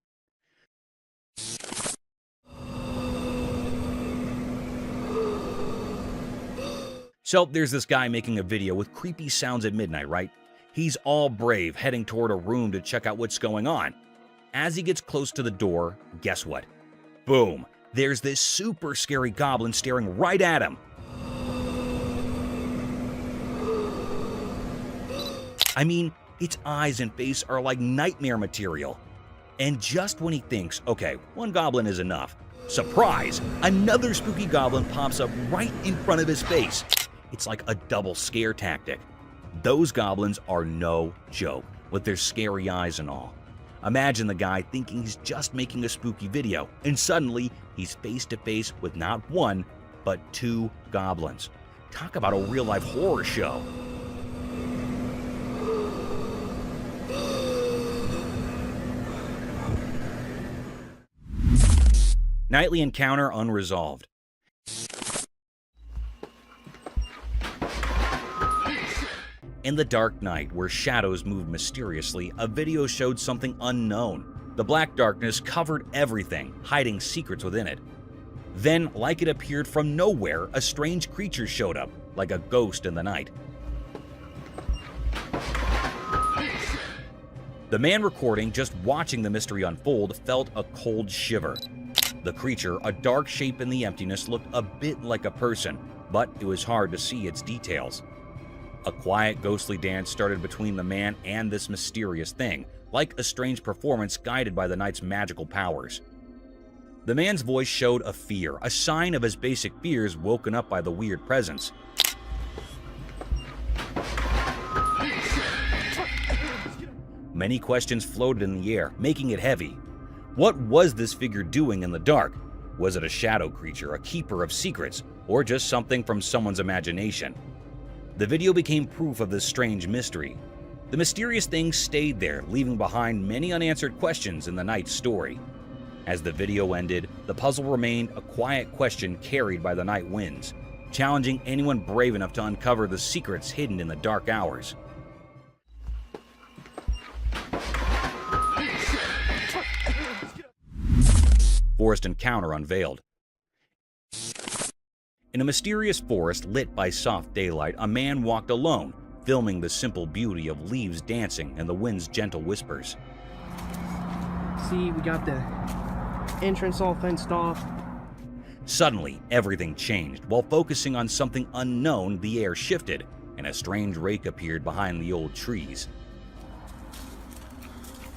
So there's this guy making a video with creepy sounds at midnight, right? He's all brave, heading toward a room to check out what's going on. As he gets close to the door, guess what? Boom! There's this super scary goblin staring right at him. I mean, its eyes and face are like nightmare material. And just when he thinks, okay, one goblin is enough, surprise! Another spooky goblin pops up right in front of his face. It's like a double scare tactic. Those goblins are no joke, with their scary eyes and all. Imagine the guy thinking he's just making a spooky video, and suddenly he's face to face with not one, but two goblins. Talk about a real-life horror show. Nightly encounter unresolved. In the dark night, where shadows moved mysteriously, a video showed something unknown. The black darkness covered everything, hiding secrets within it. Then, like it appeared from nowhere, a strange creature showed up, like a ghost in the night. The man recording, just watching the mystery unfold, felt a cold shiver. The creature, a dark shape in the emptiness, looked a bit like a person, but it was hard to see its details. A quiet, ghostly dance started between the man and this mysterious thing, like a strange performance guided by the night's magical powers. The man's voice showed a fear, a sign of his basic fears woken up by the weird presence. Many questions floated in the air, making it heavy. What was this figure doing in the dark? Was it a shadow creature, a keeper of secrets, or just something from someone's imagination? The video became proof of this strange mystery. The mysterious thing stayed there, leaving behind many unanswered questions in the night's story. As the video ended, the puzzle remained a quiet question carried by the night winds, challenging anyone brave enough to uncover the secrets hidden in the dark hours. Forest encounter unveiled. In a mysterious forest lit by soft daylight, a man walked alone, filming the simple beauty of leaves dancing and the wind's gentle whispers. See, we got the entrance all fenced off. Suddenly, everything changed. While focusing on something unknown, the air shifted, and a strange rake appeared behind the old trees.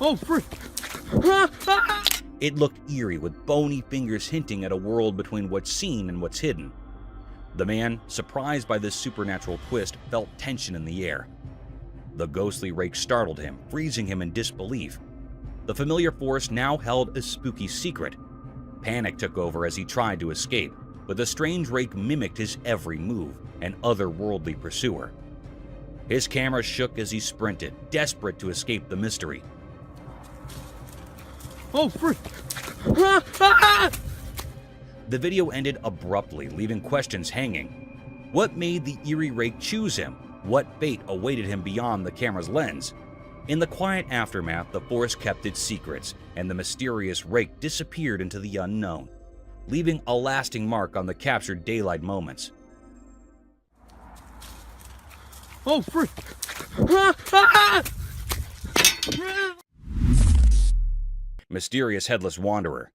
Oh, frick! It looked eerie, with bony fingers hinting at a world between what's seen and what's hidden. The man, surprised by this supernatural twist, felt tension in the air. The ghostly rake startled him, freezing him in disbelief. The familiar forest now held a spooky secret. Panic took over as he tried to escape, but the strange rake mimicked his every move, an otherworldly pursuer. His camera shook as he sprinted, desperate to escape the mystery. Oh, frick! The video ended abruptly, leaving questions hanging. What made the eerie rake choose him? What fate awaited him beyond the camera's lens? In the quiet aftermath, the forest kept its secrets, and the mysterious rake disappeared into the unknown, leaving a lasting mark on the captured daylight moments. Oh, frick! Mysterious Headless Wanderer.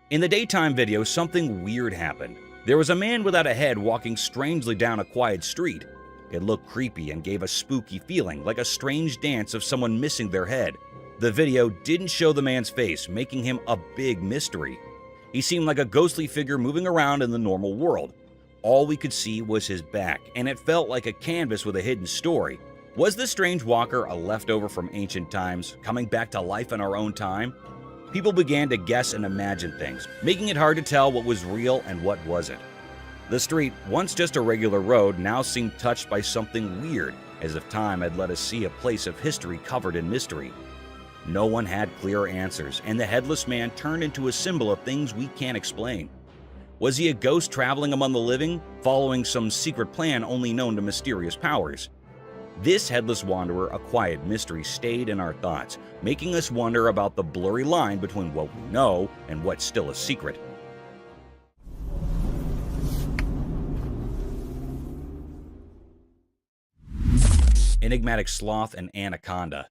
In the daytime video, something weird happened. There was a man without a head walking strangely down a quiet street. It looked creepy and gave a spooky feeling, like a strange dance of someone missing their head. The video didn't show the man's face, making him a big mystery. He seemed like a ghostly figure moving around in the normal world. All we could see was his back, and it felt like a canvas with a hidden story. Was this strange walker a leftover from ancient times, coming back to life in our own time? People began to guess and imagine things, making it hard to tell what was real and what wasn't. The street, once just a regular road, now seemed touched by something weird, as if time had let us see a place of history covered in mystery. No one had clear answers, and the headless man turned into a symbol of things we can't explain. Was he a ghost traveling among the living, following some secret plan only known to mysterious powers? This headless wanderer, a quiet mystery, stayed in our thoughts, making us wonder about the blurry line between what we know and what's still a secret. Enigmatic sloth and anaconda.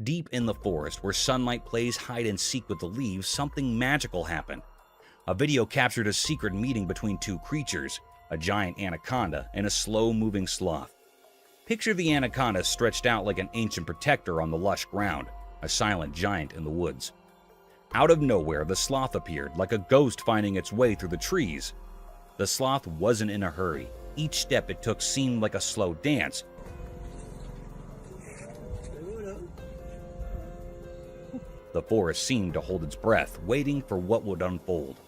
Deep in the forest, where sunlight plays hide and seek with the leaves, something magical happened. A video captured a secret meeting between two creatures, a giant anaconda and a slow-moving sloth. Picture the anaconda stretched out like an ancient protector on the lush ground, a silent giant in the woods. Out of nowhere, the sloth appeared, like a ghost finding its way through the trees. The sloth wasn't in a hurry. Each step it took seemed like a slow dance. The forest seemed to hold its breath, waiting for what would unfold.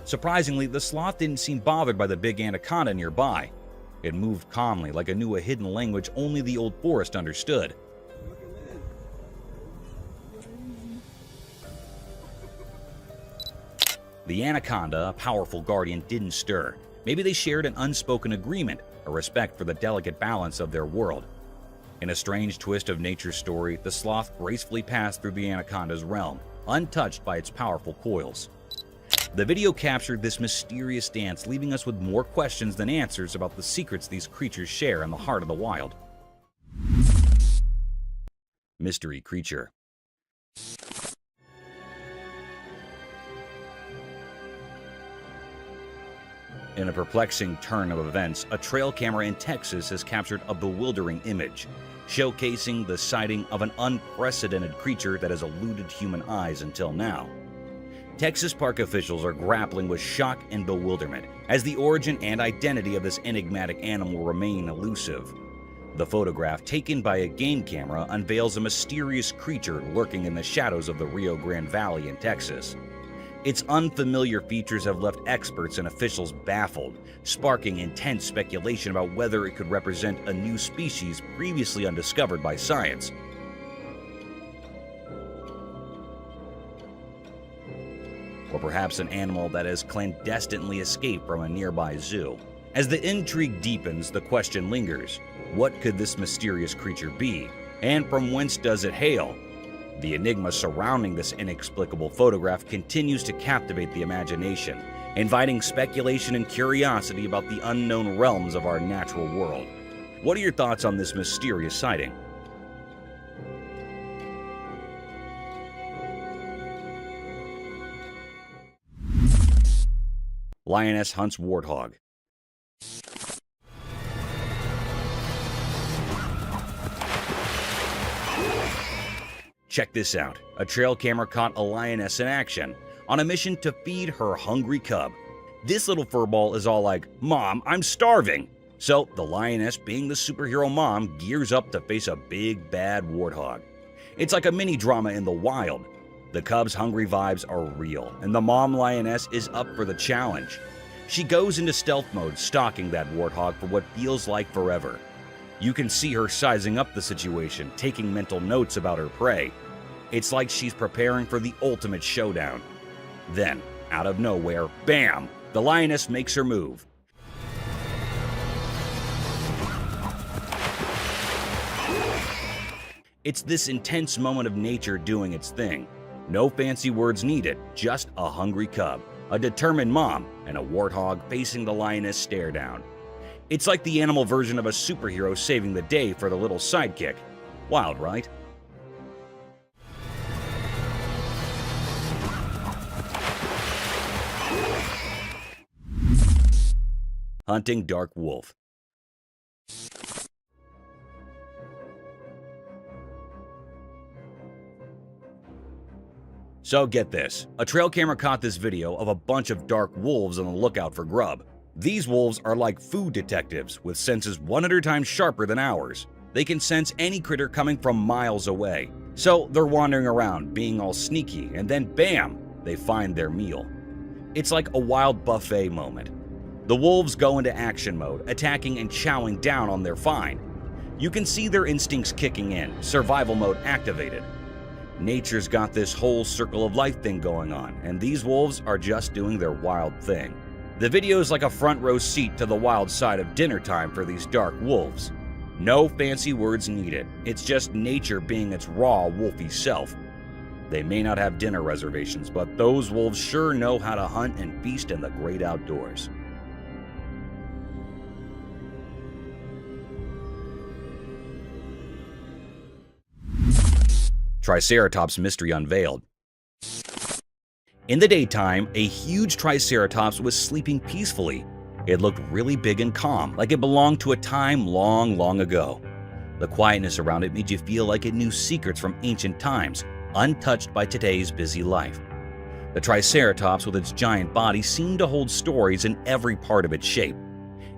Surprisingly, the sloth didn't seem bothered by the big anaconda nearby. It moved calmly, like it knew a hidden language only the old forest understood. The anaconda, a powerful guardian, didn't stir. Maybe they shared an unspoken agreement, a respect for the delicate balance of their world. In a strange twist of nature's story, the sloth gracefully passed through the anaconda's realm, untouched by its powerful coils. The video captured this mysterious dance, leaving us with more questions than answers about the secrets these creatures share in the heart of the wild. Mystery creature. In a perplexing turn of events, a trail camera in Texas has captured a bewildering image, showcasing the sighting of an unprecedented creature that has eluded human eyes until now. Texas park officials are grappling with shock and bewilderment as the origin and identity of this enigmatic animal remain elusive. The photograph, taken by a game camera, unveils a mysterious creature lurking in the shadows of the Rio Grande Valley in Texas. Its unfamiliar features have left experts and officials baffled, sparking intense speculation about whether it could represent a new species previously undiscovered by science. Or perhaps an animal that has clandestinely escaped from a nearby zoo. As the intrigue deepens, the question lingers: what could this mysterious creature be, and from whence does it hail? The enigma surrounding this inexplicable photograph continues to captivate the imagination, inviting speculation and curiosity about the unknown realms of our natural world. What are your thoughts on this mysterious sighting? Lioness hunts warthog. Check this out. A trail camera caught a lioness in action, on a mission to feed her hungry cub. This little furball is all like, "Mom, I'm starving." So the lioness, being the superhero mom, gears up to face a big bad warthog. It's like a mini drama in the wild. The cubs' hungry vibes are real, and the mom lioness is up for the challenge. She goes into stealth mode, stalking that warthog for what feels like forever. You can see her sizing up the situation, taking mental notes about her prey. It's like she's preparing for the ultimate showdown. Then, out of nowhere, bam! The lioness makes her move. It's this intense moment of nature doing its thing. No fancy words needed, just a hungry cub, a determined mom, and a warthog facing the lioness stare down. It's like the animal version of a superhero saving the day for the little sidekick. Wild, right? Hunting dark wolf. So get this, a trail camera caught this video of a bunch of dark wolves on the lookout for grub. These wolves are like food detectives with senses 100 times sharper than ours. They can sense any critter coming from miles away. So they're wandering around, being all sneaky, and then bam, they find their meal. It's like a wild buffet moment. The wolves go into action mode, attacking and chowing down on their find. You can see their instincts kicking in, survival mode activated. Nature's got this whole circle of life thing going on, and these wolves are just doing their wild thing. The video is like a front row seat to the wild side of dinner time for these dark wolves. No fancy words needed, it's just nature being its raw, wolfy self. They may not have dinner reservations, but those wolves sure know how to hunt and feast in the great outdoors. Triceratops mystery unveiled. In the daytime, a huge Triceratops was sleeping peacefully. It looked really big and calm, like it belonged to a time long, long ago. The quietness around it made you feel like it knew secrets from ancient times, untouched by today's busy life. The Triceratops with its giant body seemed to hold stories in every part of its shape.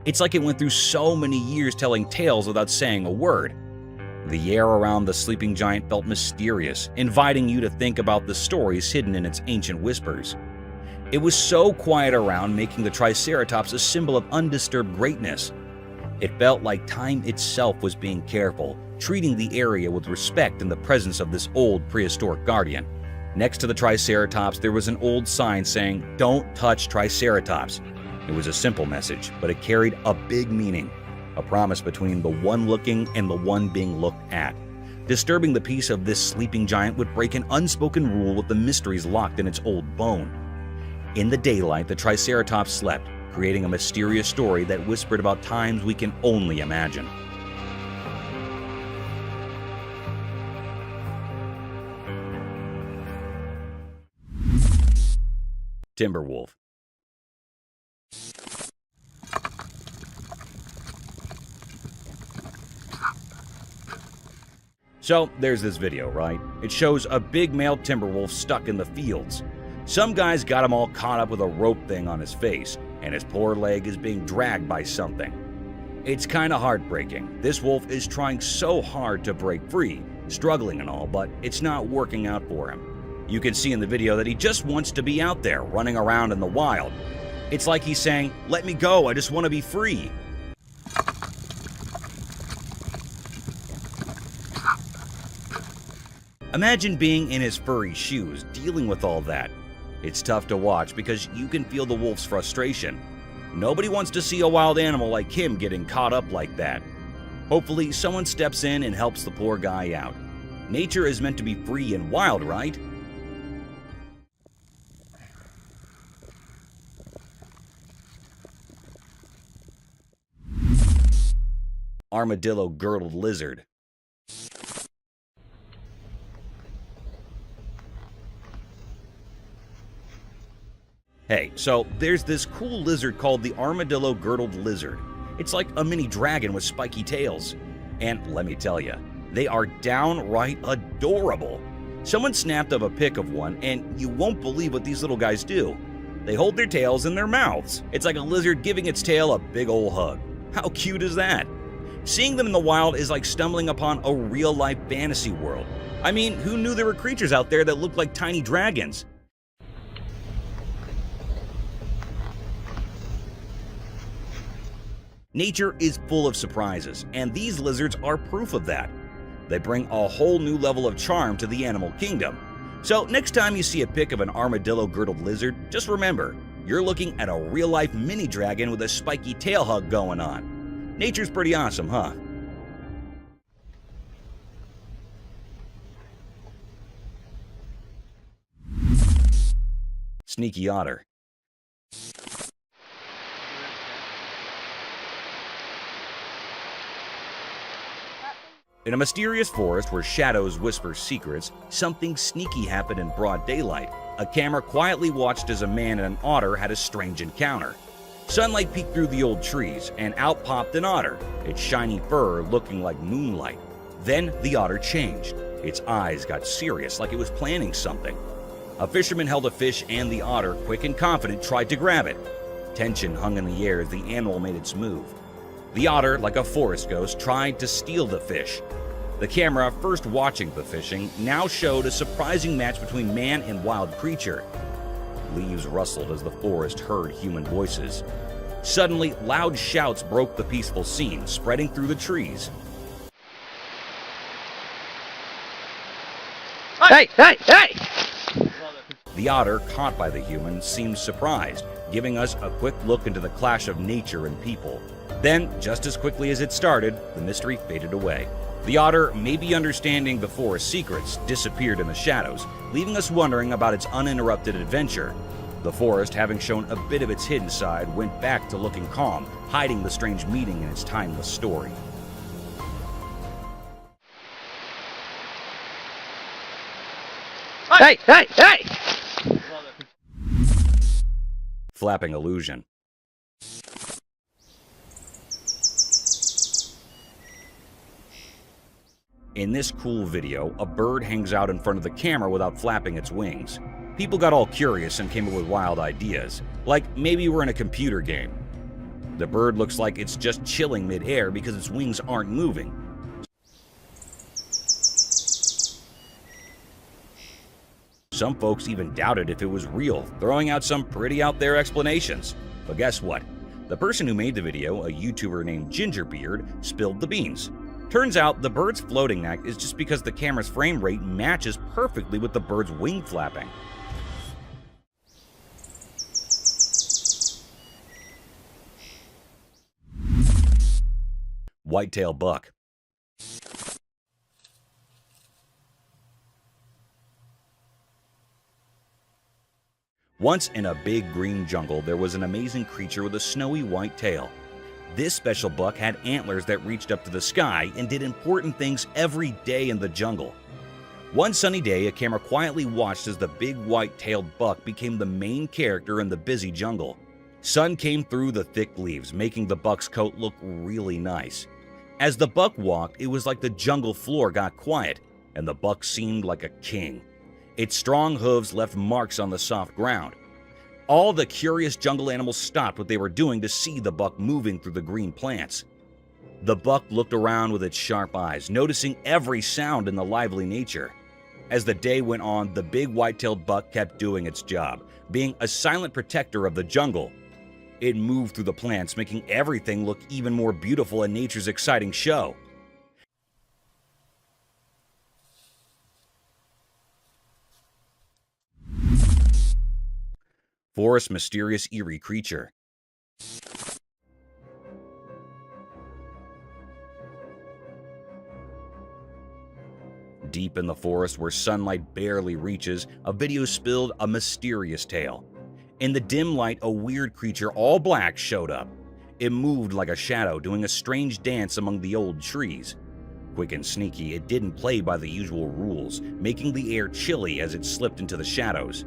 It's like it went through so many years telling tales without saying a word. The air around the sleeping giant felt mysterious, inviting you to think about the stories hidden in its ancient whispers. It was so quiet around, making the Triceratops a symbol of undisturbed greatness. It felt like time itself was being careful, treating the area with respect in the presence of this old prehistoric guardian. Next to the Triceratops, there was an old sign saying, "Don't touch Triceratops." It was a simple message, but it carried a big meaning. A promise between the one looking and the one being looked at. Disturbing the peace of this sleeping giant would break an unspoken rule with the mysteries locked in its old bone. In the daylight, the Triceratops slept, creating a mysterious story that whispered about times we can only imagine. Timberwolf. So there's this video, right? It shows a big male timber wolf stuck in the fields. Some guy's got him all caught up with a rope thing on his face, and his poor leg is being dragged by something. It's kinda heartbreaking. This wolf is trying so hard to break free, struggling and all, but it's not working out for him. You can see in the video that he just wants to be out there, running around in the wild. It's like he's saying, "Let me go, I just want to be free." Imagine being in his furry shoes, dealing with all that. It's tough to watch because you can feel the wolf's frustration. Nobody wants to see a wild animal like him getting caught up like that. Hopefully, someone steps in and helps the poor guy out. Nature is meant to be free and wild, right? Armadillo-girdled lizard. Hey, so there's this cool lizard called the armadillo-girdled lizard. It's like a mini dragon with spiky tails. And let me tell you, they are downright adorable. Someone snapped up a pic of one, and you won't believe what these little guys do. They hold their tails in their mouths. It's like a lizard giving its tail a big ol' hug. How cute is that? Seeing them in the wild is like stumbling upon a real-life fantasy world. I mean, who knew there were creatures out there that looked like tiny dragons? Nature is full of surprises, and these lizards are proof of that. They bring a whole new level of charm to the animal kingdom. So next time you see a pic of an armadillo-girdled lizard, just remember, you're looking at a real-life mini dragon with a spiky tail hug going on. Nature's pretty awesome, huh? Sneaky otter. In a mysterious forest where shadows whisper secrets, something sneaky happened in broad daylight. A camera quietly watched as a man and an otter had a strange encounter. Sunlight peeked through the old trees, and out popped an otter, its shiny fur looking like moonlight. Then the otter changed. Its eyes got serious, like it was planning something. A fisherman held a fish, and the otter, quick and confident, tried to grab it. Tension hung in the air as the animal made its move. The otter, like a forest ghost, tried to steal the fish. The camera, first watching the fishing, now showed a surprising match between man and wild creature. Leaves rustled as the forest heard human voices. Suddenly, loud shouts broke the peaceful scene, spreading through the trees. Hey! Hey! Hey! The otter, caught by the human, seemed surprised, giving us a quick look into the clash of nature and people. Then, just as quickly as it started, the mystery faded away. The otter, maybe understanding the forest's secrets, disappeared in the shadows, leaving us wondering about its uninterrupted adventure. The forest, having shown a bit of its hidden side, went back to looking calm, hiding the strange meeting in its timeless story. Hey! Hey! Hey! Flapping illusion. In this cool video, a bird hangs out in front of the camera without flapping its wings. People got all curious and came up with wild ideas, like maybe we're in a computer game. The bird looks like it's just chilling mid-air because its wings aren't moving. Some folks even doubted if it was real, throwing out some pretty out-there explanations. But guess what? The person who made the video, a YouTuber named Gingerbeard, spilled the beans. Turns out the bird's floating act is just because the camera's frame rate matches perfectly with the bird's wing flapping. Whitetail buck. Once in a big green jungle, there was an amazing creature with a snowy white tail. This special buck had antlers that reached up to the sky and did important things every day in the jungle. One sunny day, a camera quietly watched as the big white-tailed buck became the main character in the busy jungle. Sun came through the thick leaves, making the buck's coat look really nice. As the buck walked, it was like the jungle floor got quiet, and the buck seemed like a king. Its strong hooves left marks on the soft ground. All the curious jungle animals stopped what they were doing to see the buck moving through the green plants. The buck looked around with its sharp eyes, noticing every sound in the lively nature. As the day went on, the big white-tailed buck kept doing its job, being a silent protector of the jungle. It moved through the plants, making everything look even more beautiful in nature's exciting show. Forest mysterious eerie creature. Deep in the forest where sunlight barely reaches, a video spilled a mysterious tale. In the dim light, a weird creature, all black, showed up. It moved like a shadow, doing a strange dance among the old trees. Quick and sneaky, it didn't play by the usual rules, making the air chilly as it slipped into the shadows.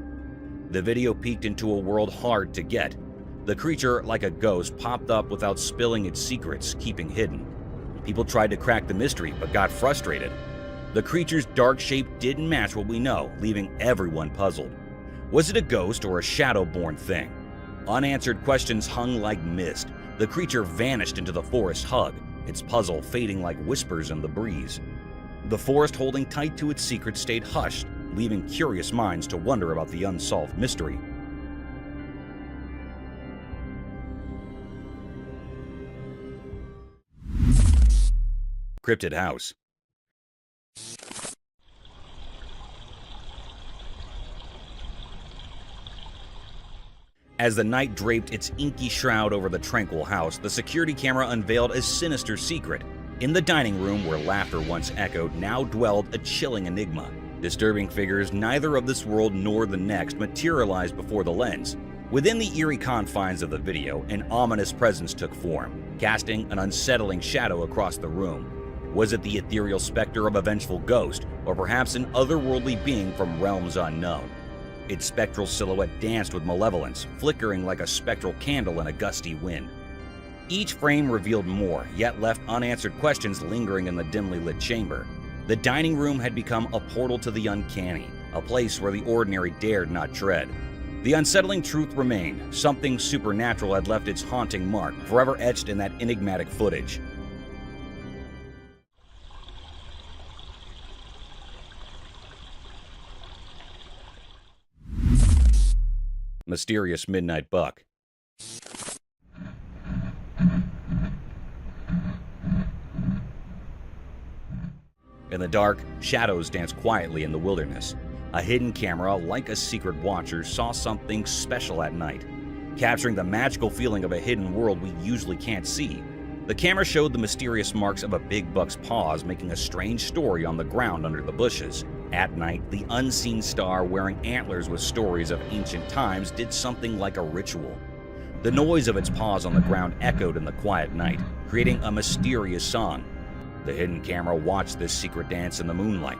The video peeked into a world hard to get. The creature, like a ghost, popped up without spilling its secrets, keeping hidden. People tried to crack the mystery, but got frustrated. The creature's dark shape didn't match what we know, leaving everyone puzzled. Was it a ghost or a shadow-born thing? Unanswered questions hung like mist, The creature vanished into the forest hug, its puzzle fading like whispers in the breeze. The forest holding tight to its secret stayed hushed, leaving curious minds to wonder about the unsolved mystery. Cryptid House. As the night draped its inky shroud over the tranquil house, the security camera unveiled a sinister secret. In the dining room, where laughter once echoed, now dwelled a chilling enigma. Disturbing figures neither of this world nor the next materialized before the lens. Within the eerie confines of the video, an ominous presence took form, casting an unsettling shadow across the room. Was it the ethereal specter of a vengeful ghost, or perhaps an otherworldly being from realms unknown? Its spectral silhouette danced with malevolence, flickering like a spectral candle in a gusty wind. Each frame revealed more, yet left unanswered questions lingering in the dimly lit chamber. The dining room had become a portal to the uncanny, a place where the ordinary dared not tread. The unsettling truth remained: something supernatural had left its haunting mark, forever etched in that enigmatic footage. Mysterious Midnight Buck. In the dark, shadows danced quietly in the wilderness. A hidden camera, like a secret watcher, saw something special at night, capturing the magical feeling of a hidden world we usually can't see. The camera showed the mysterious marks of a big buck's paws, making a strange story on the ground under the bushes. At night, the unseen star wearing antlers with stories of ancient times did something like a ritual. The noise of its paws on the ground echoed in the quiet night, creating a mysterious song. The hidden camera watched this secret dance in the moonlight.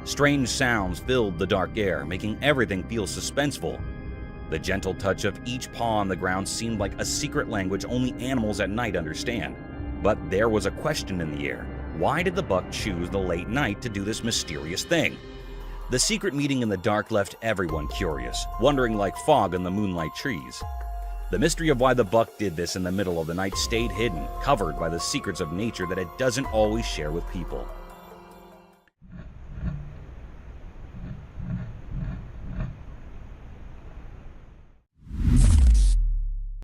Strange sounds filled the dark air, making everything feel suspenseful. The gentle touch of each paw on the ground seemed like a secret language only animals at night understand. But there was a question in the air. Why did the buck choose the late night to do this mysterious thing? The secret meeting in the dark left everyone curious, wondering like fog in the moonlight trees. The mystery of why the buck did this in the middle of the night stayed hidden, covered by the secrets of nature that it doesn't always share with people.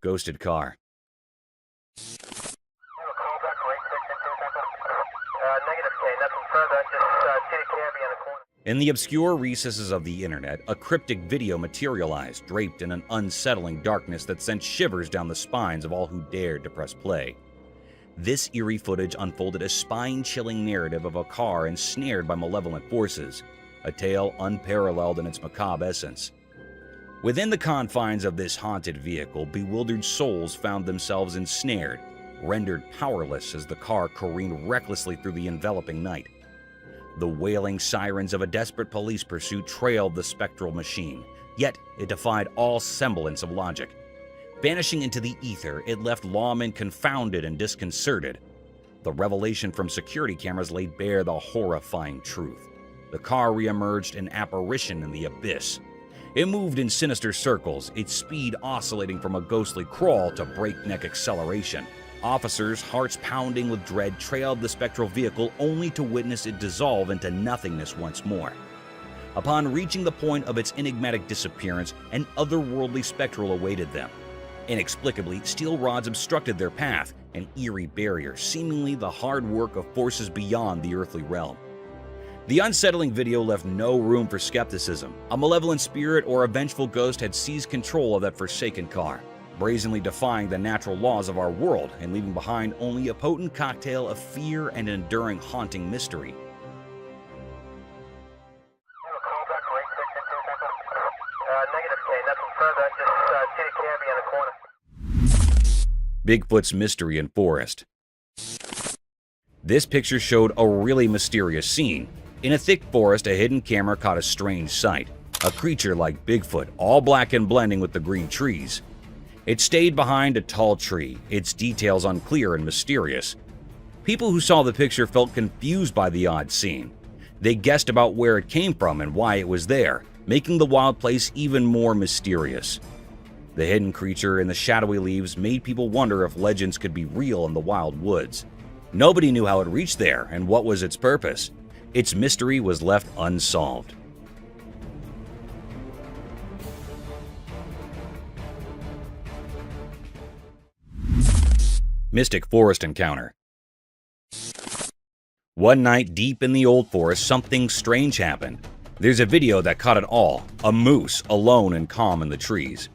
Ghosted car. In the obscure recesses of the internet, a cryptic video materialized, draped in an unsettling darkness that sent shivers down the spines of all who dared to press play. This eerie footage unfolded a spine-chilling narrative of a car ensnared by malevolent forces, a tale unparalleled in its macabre essence. Within the confines of this haunted vehicle, bewildered souls found themselves ensnared, rendered powerless as the car careened recklessly through the enveloping night. The wailing sirens of a desperate police pursuit trailed the spectral machine, yet it defied all semblance of logic. Vanishing into the ether, it left lawmen confounded and disconcerted. The revelation from security cameras laid bare the horrifying truth. The car reemerged an apparition in the abyss. It moved in sinister circles, its speed oscillating from a ghostly crawl to breakneck acceleration. Officers, hearts pounding with dread, trailed the spectral vehicle only to witness it dissolve into nothingness once more. Upon reaching the point of its enigmatic disappearance, an otherworldly spectral awaited them. Inexplicably, steel rods obstructed their path, an eerie barrier, seemingly the hard work of forces beyond the earthly realm. The unsettling video left no room for skepticism. A malevolent spirit or a vengeful ghost had seized control of that forsaken car, brazenly defying the natural laws of our world and leaving behind only a potent cocktail of fear and enduring haunting mystery. Bigfoot's mystery in forest. This picture showed a really mysterious scene. In a thick forest, a hidden camera caught a strange sight. A creature like Bigfoot, all black and blending with the green trees. It stayed behind a tall tree, its details unclear and mysterious. People who saw the picture felt confused by the odd scene. They guessed about where it came from and why it was there, making the wild place even more mysterious. The hidden creature in the shadowy leaves made people wonder if legends could be real in the wild woods. Nobody knew how it reached there and what was its purpose. Its mystery was left unsolved. Mystic Forest Encounter. One night deep in the old forest, something strange happened. There's a video that caught it all, a moose alone and calm in the trees.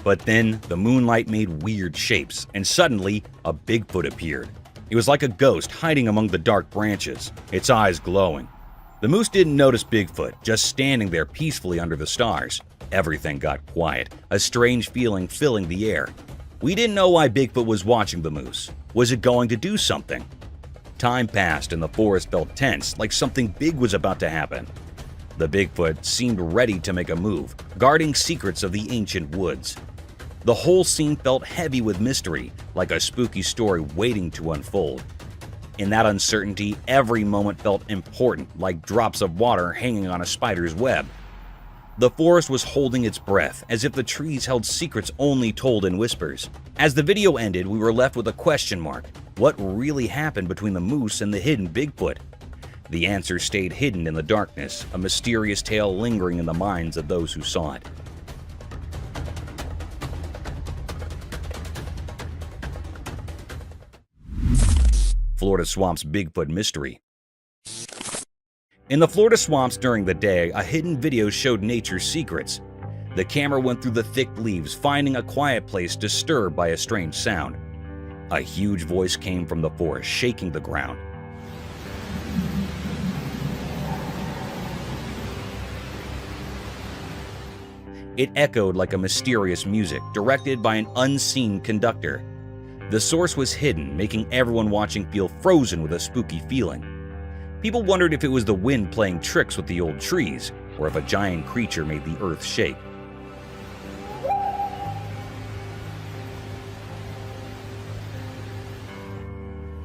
But then the moonlight made weird shapes, and suddenly a Bigfoot appeared. It was like a ghost hiding among the dark branches, its eyes glowing. The moose didn't notice Bigfoot, just standing there peacefully under the stars. Everything got quiet, a strange feeling filling the air. We didn't know why Bigfoot was watching the moose. Was it going to do something? Time passed and the forest felt tense, like something big was about to happen. The Bigfoot seemed ready to make a move, guarding secrets of the ancient woods. The whole scene felt heavy with mystery, like a spooky story waiting to unfold. In that uncertainty, every moment felt important, like drops of water hanging on a spider's web. The forest was holding its breath, as if the trees held secrets only told in whispers. As the video ended, we were left with a question mark. What really happened between the moose and the hidden Bigfoot? The answer stayed hidden in the darkness, a mysterious tale lingering in the minds of those who saw it. Florida Swamps Bigfoot Mystery. In the Florida swamps during the day, a hidden video showed nature's secrets. The camera went through the thick leaves, finding a quiet place disturbed by a strange sound. A huge voice came from the forest, shaking the ground. It echoed like a mysterious music, directed by an unseen conductor. The source was hidden, making everyone watching feel frozen with a spooky feeling. People wondered if it was the wind playing tricks with the old trees, or if a giant creature made the earth shake.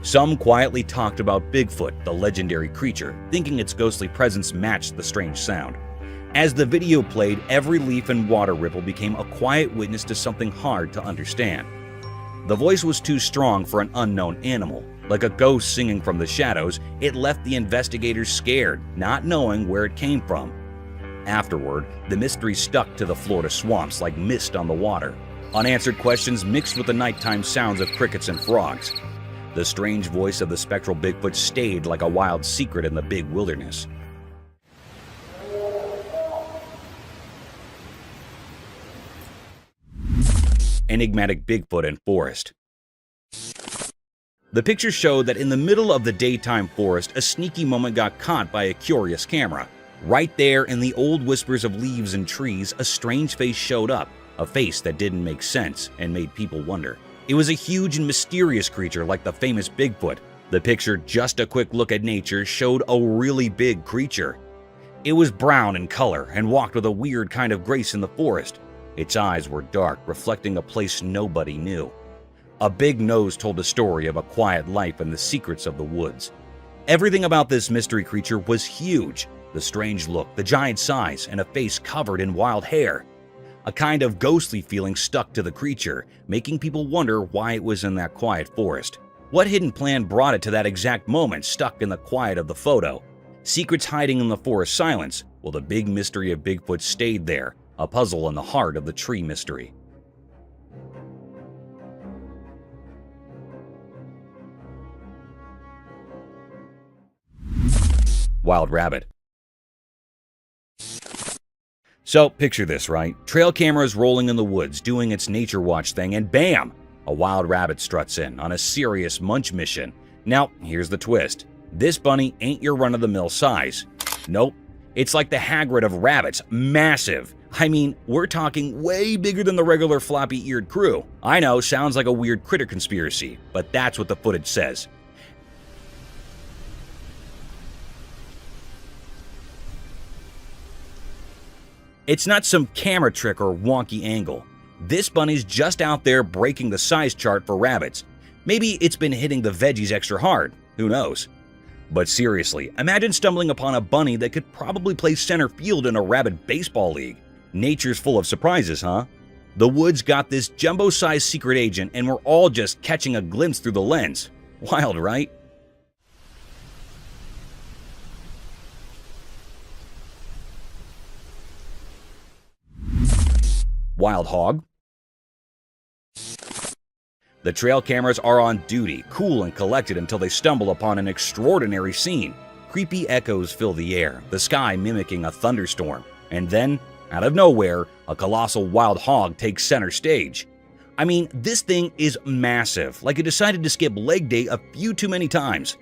Some quietly talked about Bigfoot, the legendary creature, thinking its ghostly presence matched the strange sound. As the video played, every leaf and water ripple became a quiet witness to something hard to understand. The voice was too strong for an unknown animal. Like a ghost singing from the shadows, it left the investigators scared, not knowing where it came from. Afterward, the mystery stuck to the Florida swamps like mist on the water. Unanswered questions mixed with the nighttime sounds of crickets and frogs. The strange voice of the spectral Bigfoot stayed like a wild secret in the big wilderness. Enigmatic Bigfoot and Forest. The picture showed that in the middle of the daytime forest, a sneaky moment got caught by a curious camera. Right there in the old whispers of leaves and trees, a strange face showed up, a face that didn't make sense and made people wonder. It was a huge and mysterious creature like the famous Bigfoot. The picture, just a quick look at nature, showed a really big creature. It was brown in color and walked with a weird kind of grace in the forest. Its eyes were dark, reflecting a place nobody knew. A big nose told a story of a quiet life and the secrets of the woods. Everything about this mystery creature was huge. The strange look, the giant size, and a face covered in wild hair. A kind of ghostly feeling stuck to the creature, making people wonder why it was in that quiet forest. What hidden plan brought it to that exact moment stuck in the quiet of the photo? Secrets hiding in the forest silence? Well, the big mystery of Bigfoot stayed there, a puzzle in the heart of the tree mystery. Wild rabbit. So, picture this, right? Trail cameras rolling in the woods, doing its nature watch thing, and bam! A wild rabbit struts in on a serious munch mission. Now, here's the twist. This bunny ain't your run-of-the-mill size. Nope. It's like the Hagrid of rabbits, massive. I mean, we're talking way bigger than the regular floppy-eared crew. I know, sounds like a weird critter conspiracy, but that's what the footage says. It's not some camera trick or wonky angle. This bunny's just out there breaking the size chart for rabbits. Maybe it's been hitting the veggies extra hard, who knows? But seriously, imagine stumbling upon a bunny that could probably play center field in a rabbit baseball league. Nature's full of surprises, huh? The woods got this jumbo-sized secret agent and we're all just catching a glimpse through the lens. Wild, right? Wild hog. The trail cameras are on duty, cool and collected until they stumble upon an extraordinary scene. Creepy echoes fill the air, the sky mimicking a thunderstorm. And then, out of nowhere, a colossal wild hog takes center stage. I mean, this thing is massive, like it decided to skip leg day a few too many times.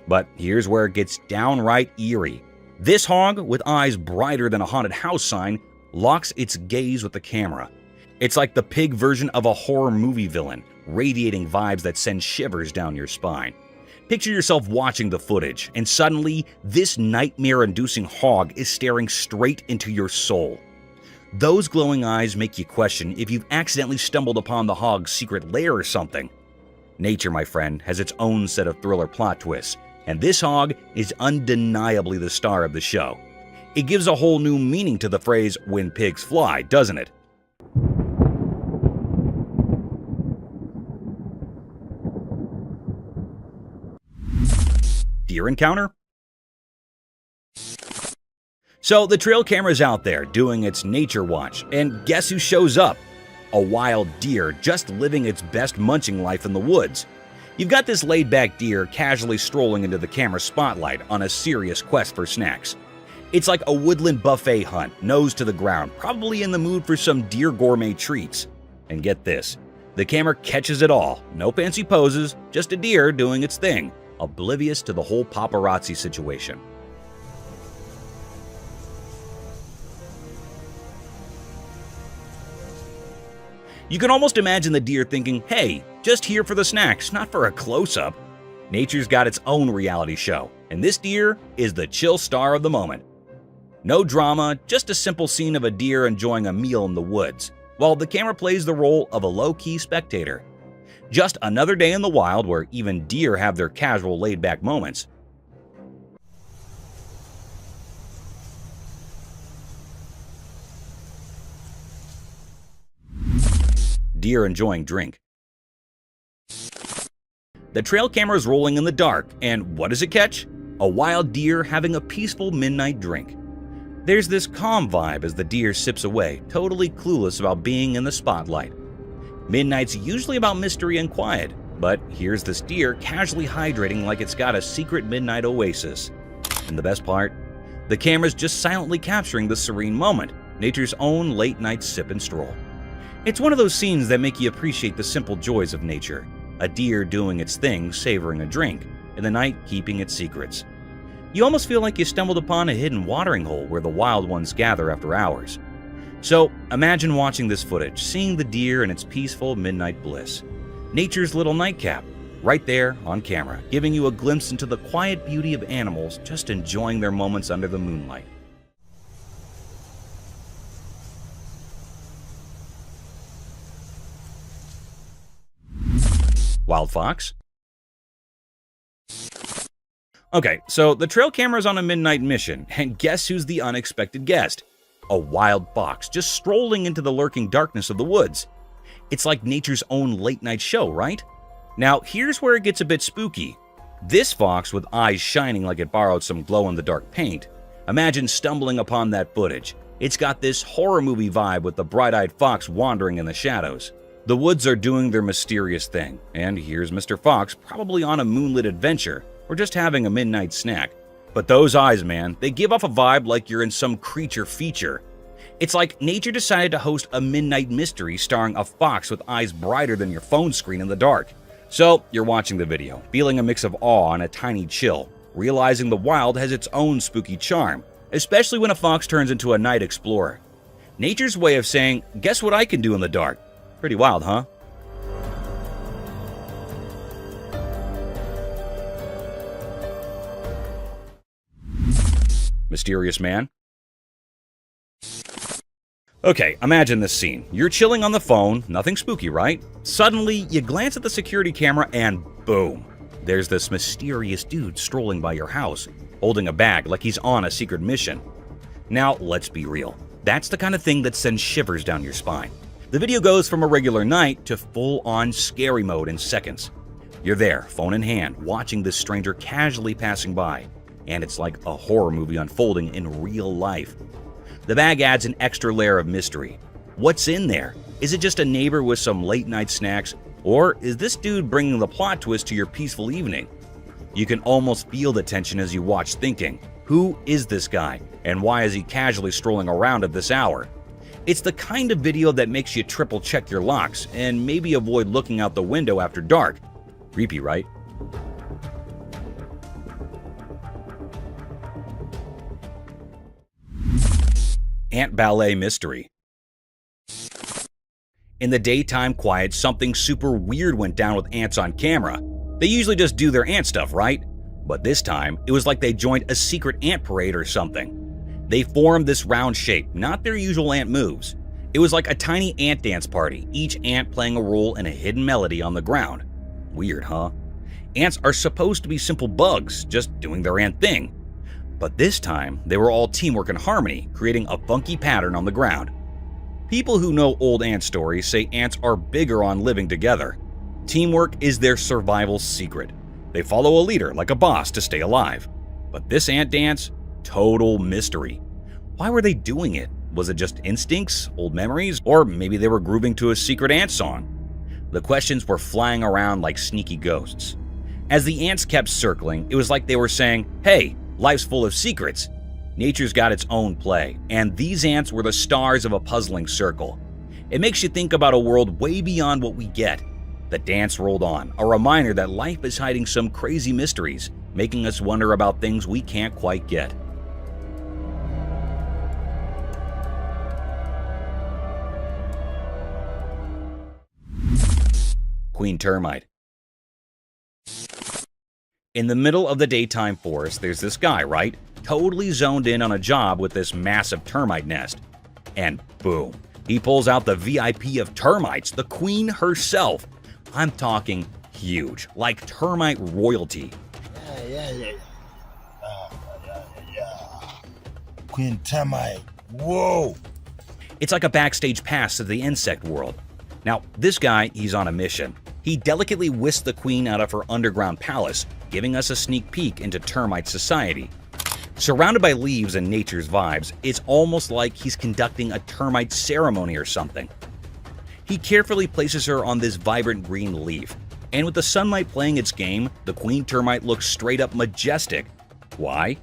But here's where it gets downright eerie. This hog, with eyes brighter than a haunted house sign, locks its gaze with the camera. It's like the pig version of a horror movie villain, radiating vibes that send shivers down your spine. Picture yourself watching the footage, and suddenly, this nightmare-inducing hog is staring straight into your soul. Those glowing eyes make you question if you've accidentally stumbled upon the hog's secret lair or something. Nature, my friend, has its own set of thriller plot twists, and this hog is undeniably the star of the show. It gives a whole new meaning to the phrase, "when pigs fly," doesn't it? Deer encounter? So the trail camera's out there doing its nature watch, and guess who shows up? A wild deer just living its best munching life in the woods. You've got this laid-back deer casually strolling into the camera spotlight on a serious quest for snacks. It's like a woodland buffet hunt, nose to the ground, probably in the mood for some deer gourmet treats. And get this, the camera catches it all. No fancy poses, just a deer doing its thing, oblivious to the whole paparazzi situation. You can almost imagine the deer thinking, hey, just here for the snacks, not for a close-up. Nature's got its own reality show, and this deer is the chill star of the moment. No drama, just a simple scene of a deer enjoying a meal in the woods, while the camera plays the role of a low-key spectator. Just another day in the wild where even deer have their casual laid-back moments. Deer enjoying drink. The trail camera is rolling in the dark, and what does it catch? A wild deer having a peaceful midnight drink. There's this calm vibe as the deer sips away, totally clueless about being in the spotlight. Midnight's usually about mystery and quiet, but here's this deer casually hydrating like it's got a secret midnight oasis. And the best part? The camera's just silently capturing the serene moment, nature's own late-night sip and stroll. It's one of those scenes that make you appreciate the simple joys of nature. A deer doing its thing, savoring a drink, in the night keeping its secrets. You almost feel like you stumbled upon a hidden watering hole where the wild ones gather after hours. So imagine watching this footage, seeing the deer in its peaceful midnight bliss. Nature's little nightcap, right there on camera, giving you a glimpse into the quiet beauty of animals just enjoying their moments under the moonlight. Wild fox? Okay, so the trail camera's on a midnight mission, and guess who's the unexpected guest? A wild fox just strolling into the lurking darkness of the woods. It's like nature's own late-night show, right? Now, here's where it gets a bit spooky. This fox, with eyes shining like it borrowed some glow-in-the-dark paint, imagine stumbling upon that footage. It's got this horror movie vibe with the bright-eyed fox wandering in the shadows. The woods are doing their mysterious thing, and here's Mr. Fox probably on a moonlit adventure, or just having a midnight snack. But those eyes, man, they give off a vibe like you're in some creature feature. It's like nature decided to host a midnight mystery starring a fox with eyes brighter than your phone screen in the dark. So, you're watching the video, feeling a mix of awe and a tiny chill, realizing the wild has its own spooky charm, especially when a fox turns into a night explorer. Nature's way of saying, guess what I can do in the dark? Pretty wild, huh? Mysterious man? Okay, imagine this scene. You're chilling on the phone, nothing spooky, right? Suddenly, you glance at the security camera and boom! There's this mysterious dude strolling by your house, holding a bag like he's on a secret mission. Now, let's be real. That's the kind of thing that sends shivers down your spine. The video goes from a regular night to full-on scary mode in seconds. You're there, phone in hand, watching this stranger casually passing by, and it's like a horror movie unfolding in real life. The bag adds an extra layer of mystery. What's in there? Is it just a neighbor with some late-night snacks, or is this dude bringing the plot twist to your peaceful evening? You can almost feel the tension as you watch, thinking, who is this guy, and why is he casually strolling around at this hour? It's the kind of video that makes you triple-check your locks and maybe avoid looking out the window after dark. Creepy, right? Ant ballet mystery. In the daytime quiet, something super weird went down with ants on camera. They usually just do their ant stuff, right? But this time, it was like they joined a secret ant parade or something. They formed this round shape, not their usual ant moves. It was like a tiny ant dance party, each ant playing a role in a hidden melody on the ground. Weird, huh? Ants are supposed to be simple bugs, just doing their ant thing. But this time, they were all teamwork and harmony, creating a funky pattern on the ground. People who know old ant stories say ants are bigger on living together. Teamwork is their survival secret. They follow a leader like a boss to stay alive. But this ant dance? Total mystery. Why were they doing it? Was it just instincts, old memories, or maybe they were grooving to a secret ant song? The questions were flying around like sneaky ghosts. As the ants kept circling, it was like they were saying, hey, life's full of secrets. Nature's got its own play, and these ants were the stars of a puzzling circle. It makes you think about a world way beyond what we get. The dance rolled on, a reminder that life is hiding some crazy mysteries, making us wonder about things we can't quite get. Queen termite. In the middle of the daytime forest, there's this guy, right? Totally zoned in on a job with this massive termite nest. And boom, he pulls out the VIP of termites, the queen herself. I'm talking huge, like termite royalty. Yeah. Queen termite. Whoa! It's like a backstage pass to the insect world. Now, this guy, he's on a mission. He delicately whisked the queen out of her underground palace, giving us a sneak peek into termite society. Surrounded by leaves and nature's vibes, it's almost like he's conducting a termite ceremony or something. He carefully places her on this vibrant green leaf, and with the sunlight playing its game, the queen termite looks straight up majestic. Why?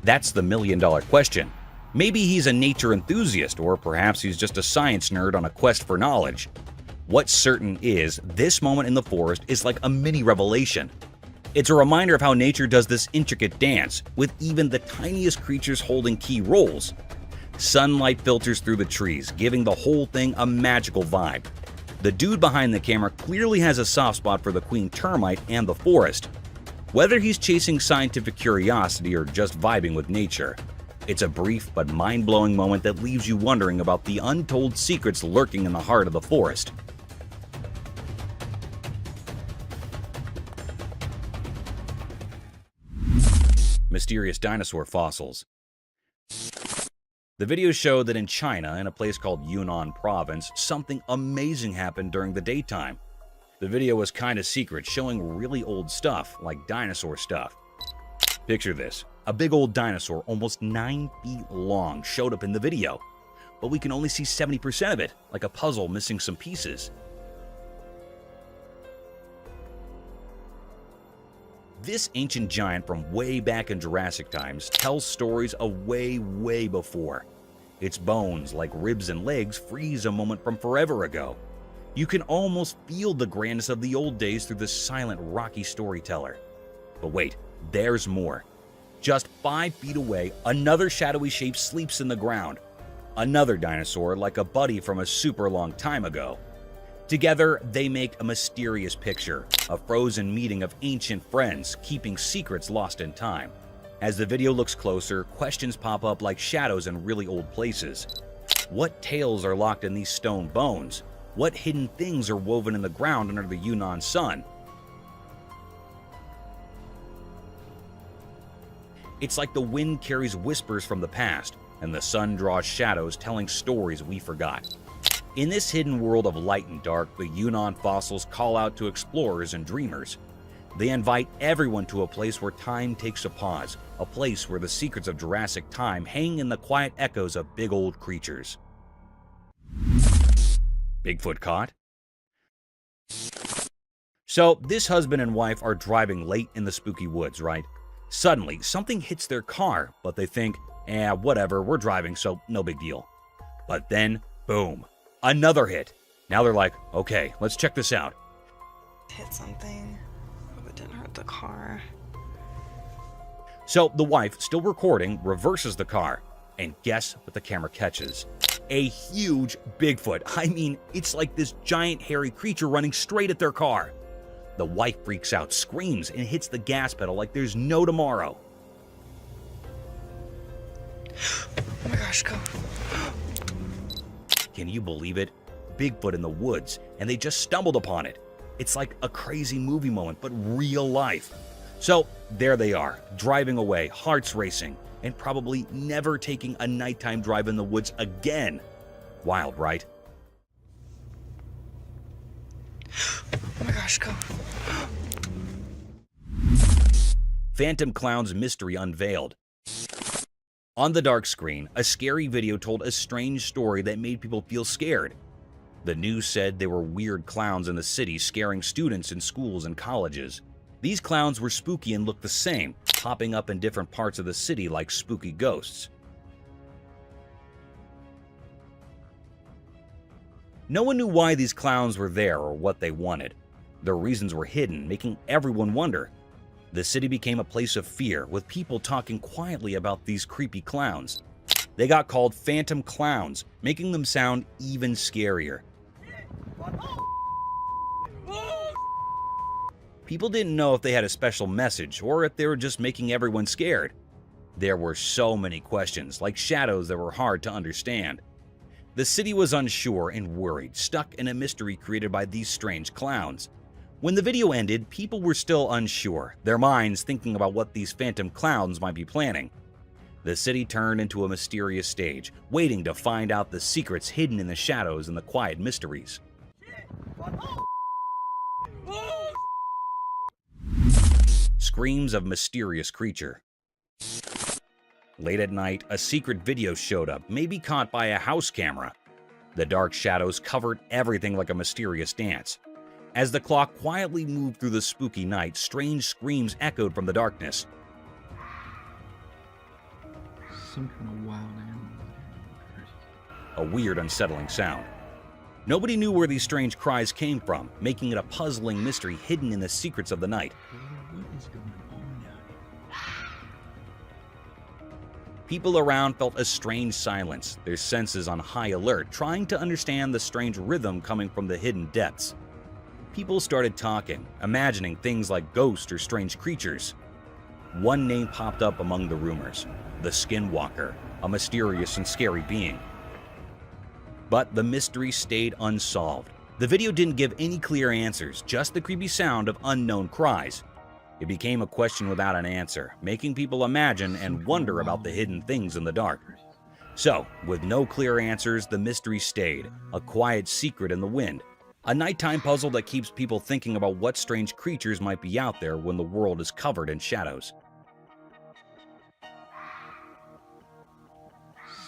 That's the million-dollar question. Maybe he's a nature enthusiast, or perhaps he's just a science nerd on a quest for knowledge. What's certain is, this moment in the forest is like a mini revelation. It's a reminder of how nature does this intricate dance, with even the tiniest creatures holding key roles. Sunlight filters through the trees, giving the whole thing a magical vibe. The dude behind the camera clearly has a soft spot for the queen termite and the forest. Whether he's chasing scientific curiosity or just vibing with nature, it's a brief but mind-blowing moment that leaves you wondering about the untold secrets lurking in the heart of the forest. Mysterious dinosaur fossils. The videos show that in China, in a place called Yunnan Province, something amazing happened during the daytime. The video was kinda secret, showing really old stuff, like dinosaur stuff. Picture this. A big old dinosaur, almost 9 feet long, showed up in the video. But we can only see 70% of it, like a puzzle missing some pieces. This ancient giant from way back in Jurassic times tells stories of way before. Its bones, like ribs and legs, freeze a moment from forever ago. You can almost feel the grandness of the old days through this silent, rocky storyteller. But wait, there's more. Just 5 feet away, another shadowy shape sleeps in the ground. Another dinosaur, like a buddy from a super long time ago. Together, they make a mysterious picture, a frozen meeting of ancient friends, keeping secrets lost in time. As the video looks closer, questions pop up like shadows in really old places. What tales are locked in these stone bones? What hidden things are woven in the ground under the Yunnan sun? It's like the wind carries whispers from the past, and the sun draws shadows telling stories we forgot. In this hidden world of light and dark, the Yunnan fossils call out to explorers and dreamers. They invite everyone to a place where time takes a pause, a place where the secrets of Jurassic time hang in the quiet echoes of big old creatures. Bigfoot caught? So, this husband and wife are driving late in the spooky woods, right? Suddenly, something hits their car, but they think, whatever, we're driving, so no big deal. But then, boom, another hit. Now they're like, okay, let's check this out. Hit something, but didn't hurt the car. So the wife, still recording, reverses the car. And guess what the camera catches? A huge Bigfoot. I mean, it's like this giant hairy creature running straight at their car. The wife freaks out, screams, and hits the gas pedal like there's no tomorrow. Oh my gosh, go. Can you believe it? Bigfoot in the woods, and they just stumbled upon it. It's like a crazy movie moment, but real life. So there they are, driving away, hearts racing, and probably never taking a nighttime drive in the woods again. Wild, right? Oh my gosh, go. Phantom Clown's mystery unveiled. On the dark screen, a scary video told a strange story that made people feel scared. The news said there were weird clowns in the city scaring students in schools and colleges. These clowns were spooky and looked the same, popping up in different parts of the city like spooky ghosts. No one knew why these clowns were there or what they wanted. Their reasons were hidden, making everyone wonder. The city became a place of fear, with people talking quietly about these creepy clowns. They got called Phantom Clowns, making them sound even scarier. People didn't know if they had a special message or if they were just making everyone scared. There were so many questions, like shadows that were hard to understand. The city was unsure and worried, stuck in a mystery created by these strange clowns. When the video ended, people were still unsure, their minds thinking about what these phantom clowns might be planning. The city turned into a mysterious stage, waiting to find out the secrets hidden in the shadows and the quiet mysteries. Screams of mysterious creature. Late at night, a secret video showed up, maybe caught by a house camera. The dark shadows covered everything like a mysterious dance. As the clock quietly moved through the spooky night, strange screams echoed from the darkness. Some kind of wild animal. A weird, unsettling sound. Nobody knew where these strange cries came from, making it a puzzling mystery hidden in the secrets of the night. What is going on now? People around felt a strange silence, their senses on high alert, trying to understand the strange rhythm coming from the hidden depths. People started talking, imagining things like ghosts or strange creatures. One name popped up among the rumors: the Skinwalker, a mysterious and scary being. But the mystery stayed unsolved. The video didn't give any clear answers, just the creepy sound of unknown cries. It became a question without an answer, making people imagine and wonder about the hidden things in the dark. So, with no clear answers, the mystery stayed, a quiet secret in the wind. A nighttime puzzle that keeps people thinking about what strange creatures might be out there when the world is covered in shadows.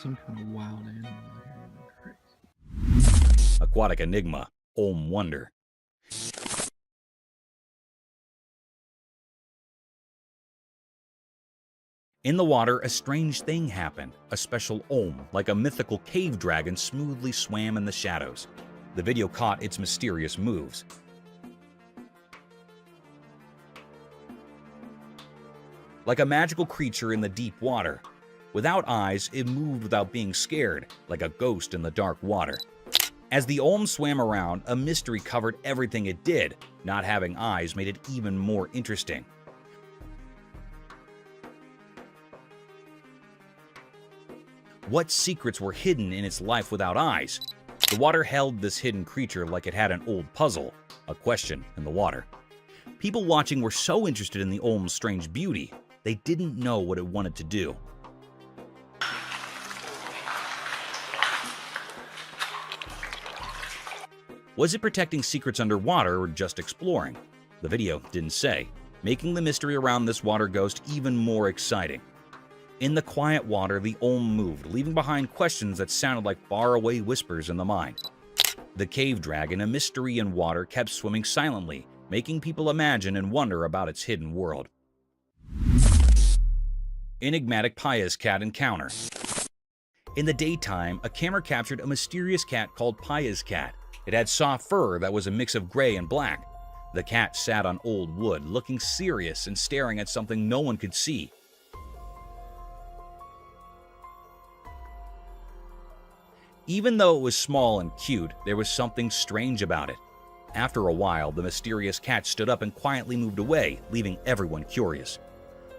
Some kind of wild animal here. Crazy. Aquatic enigma, Olm wonder. In the water, a strange thing happened. A special Olm, like a mythical cave dragon, smoothly swam in the shadows. The video caught its mysterious moves. Like a magical creature in the deep water. Without eyes, it moved without being scared, like a ghost in the dark water. As the Olm swam around, a mystery covered everything it did. Not having eyes made it even more interesting. What secrets were hidden in its life without eyes? The water held this hidden creature like it had an old puzzle, a question in the water. People watching were so interested in the Olm's strange beauty. They didn't know what it wanted to do. Was it protecting secrets underwater or just exploring? The video didn't say, making the mystery around this water ghost even more exciting. In the quiet water, the Olm moved, leaving behind questions that sounded like faraway whispers in the mind. The cave dragon, a mystery in water, kept swimming silently, making people imagine and wonder about its hidden world. Enigmatic Paya's cat encounter. In the daytime, a camera captured a mysterious cat called Paya's cat. It had soft fur that was a mix of gray and black. The cat sat on old wood, looking serious and staring at something no one could see. Even though it was small and cute, there was something strange about it. After a while, the mysterious cat stood up and quietly moved away, leaving everyone curious.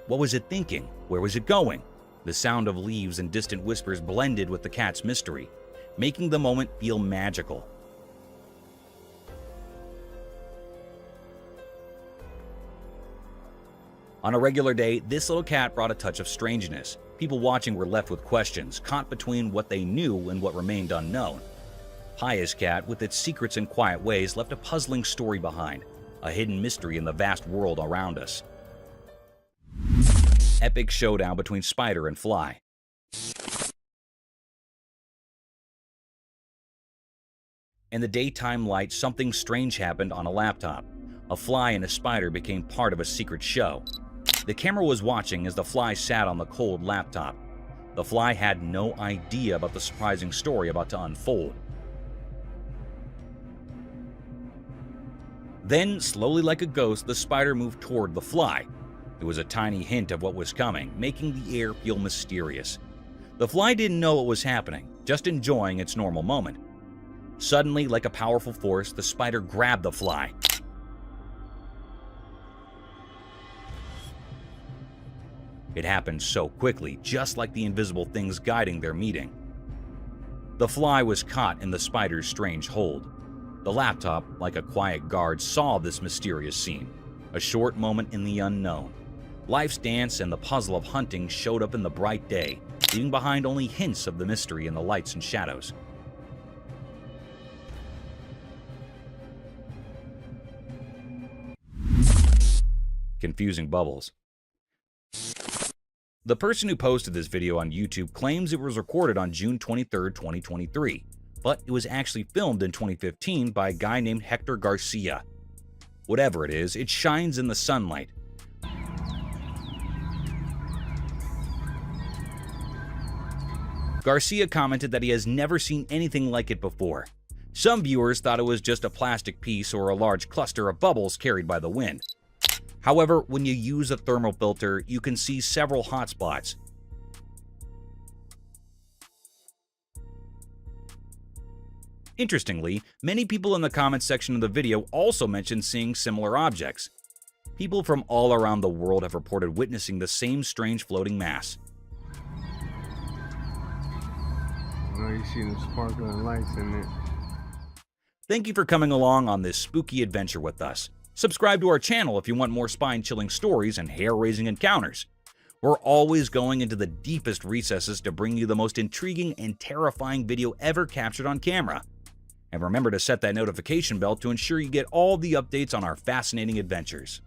What was it thinking? Where was it going? The sound of leaves and distant whispers blended with the cat's mystery, making the moment feel magical. On a regular day, this little cat brought a touch of strangeness. People watching were left with questions, caught between what they knew and what remained unknown. Paya's cat, with its secrets and quiet ways, left a puzzling story behind, a hidden mystery in the vast world around us. Epic showdown between spider and fly. In the daytime light, something strange happened on a laptop. A fly and a spider became part of a secret show. The camera was watching as the fly sat on the cold laptop. The fly had no idea about the surprising story about to unfold. Then, slowly like a ghost, the spider moved toward the fly. It was a tiny hint of what was coming, making the air feel mysterious. The fly didn't know what was happening, just enjoying its normal moment. Suddenly, like a powerful force, the spider grabbed the fly. It happened so quickly, just like the invisible things guiding their meeting. The fly was caught in the spider's strange hold. The laptop, like a quiet guard, saw this mysterious scene. A short moment in the unknown. Life's dance and the puzzle of hunting showed up in the bright day, leaving behind only hints of the mystery in the lights and shadows. Confusing bubbles. The person who posted this video on YouTube claims it was recorded on June 23, 2023, but it was actually filmed in 2015 by a guy named Hector Garcia. Whatever it is, it shines in the sunlight. Garcia commented that he has never seen anything like it before. Some viewers thought it was just a plastic piece or a large cluster of bubbles carried by the wind. However, when you use a thermal filter, you can see several hotspots. Interestingly, many people in the comments section of the video also mentioned seeing similar objects. People from all around the world have reported witnessing the same strange floating mass. Now you see them sparkling lights in it. Thank you for coming along on this spooky adventure with us. Subscribe to our channel if you want more spine-chilling stories and hair-raising encounters. We're always going into the deepest recesses to bring you the most intriguing and terrifying video ever captured on camera. And remember to set that notification bell to ensure you get all the updates on our fascinating adventures.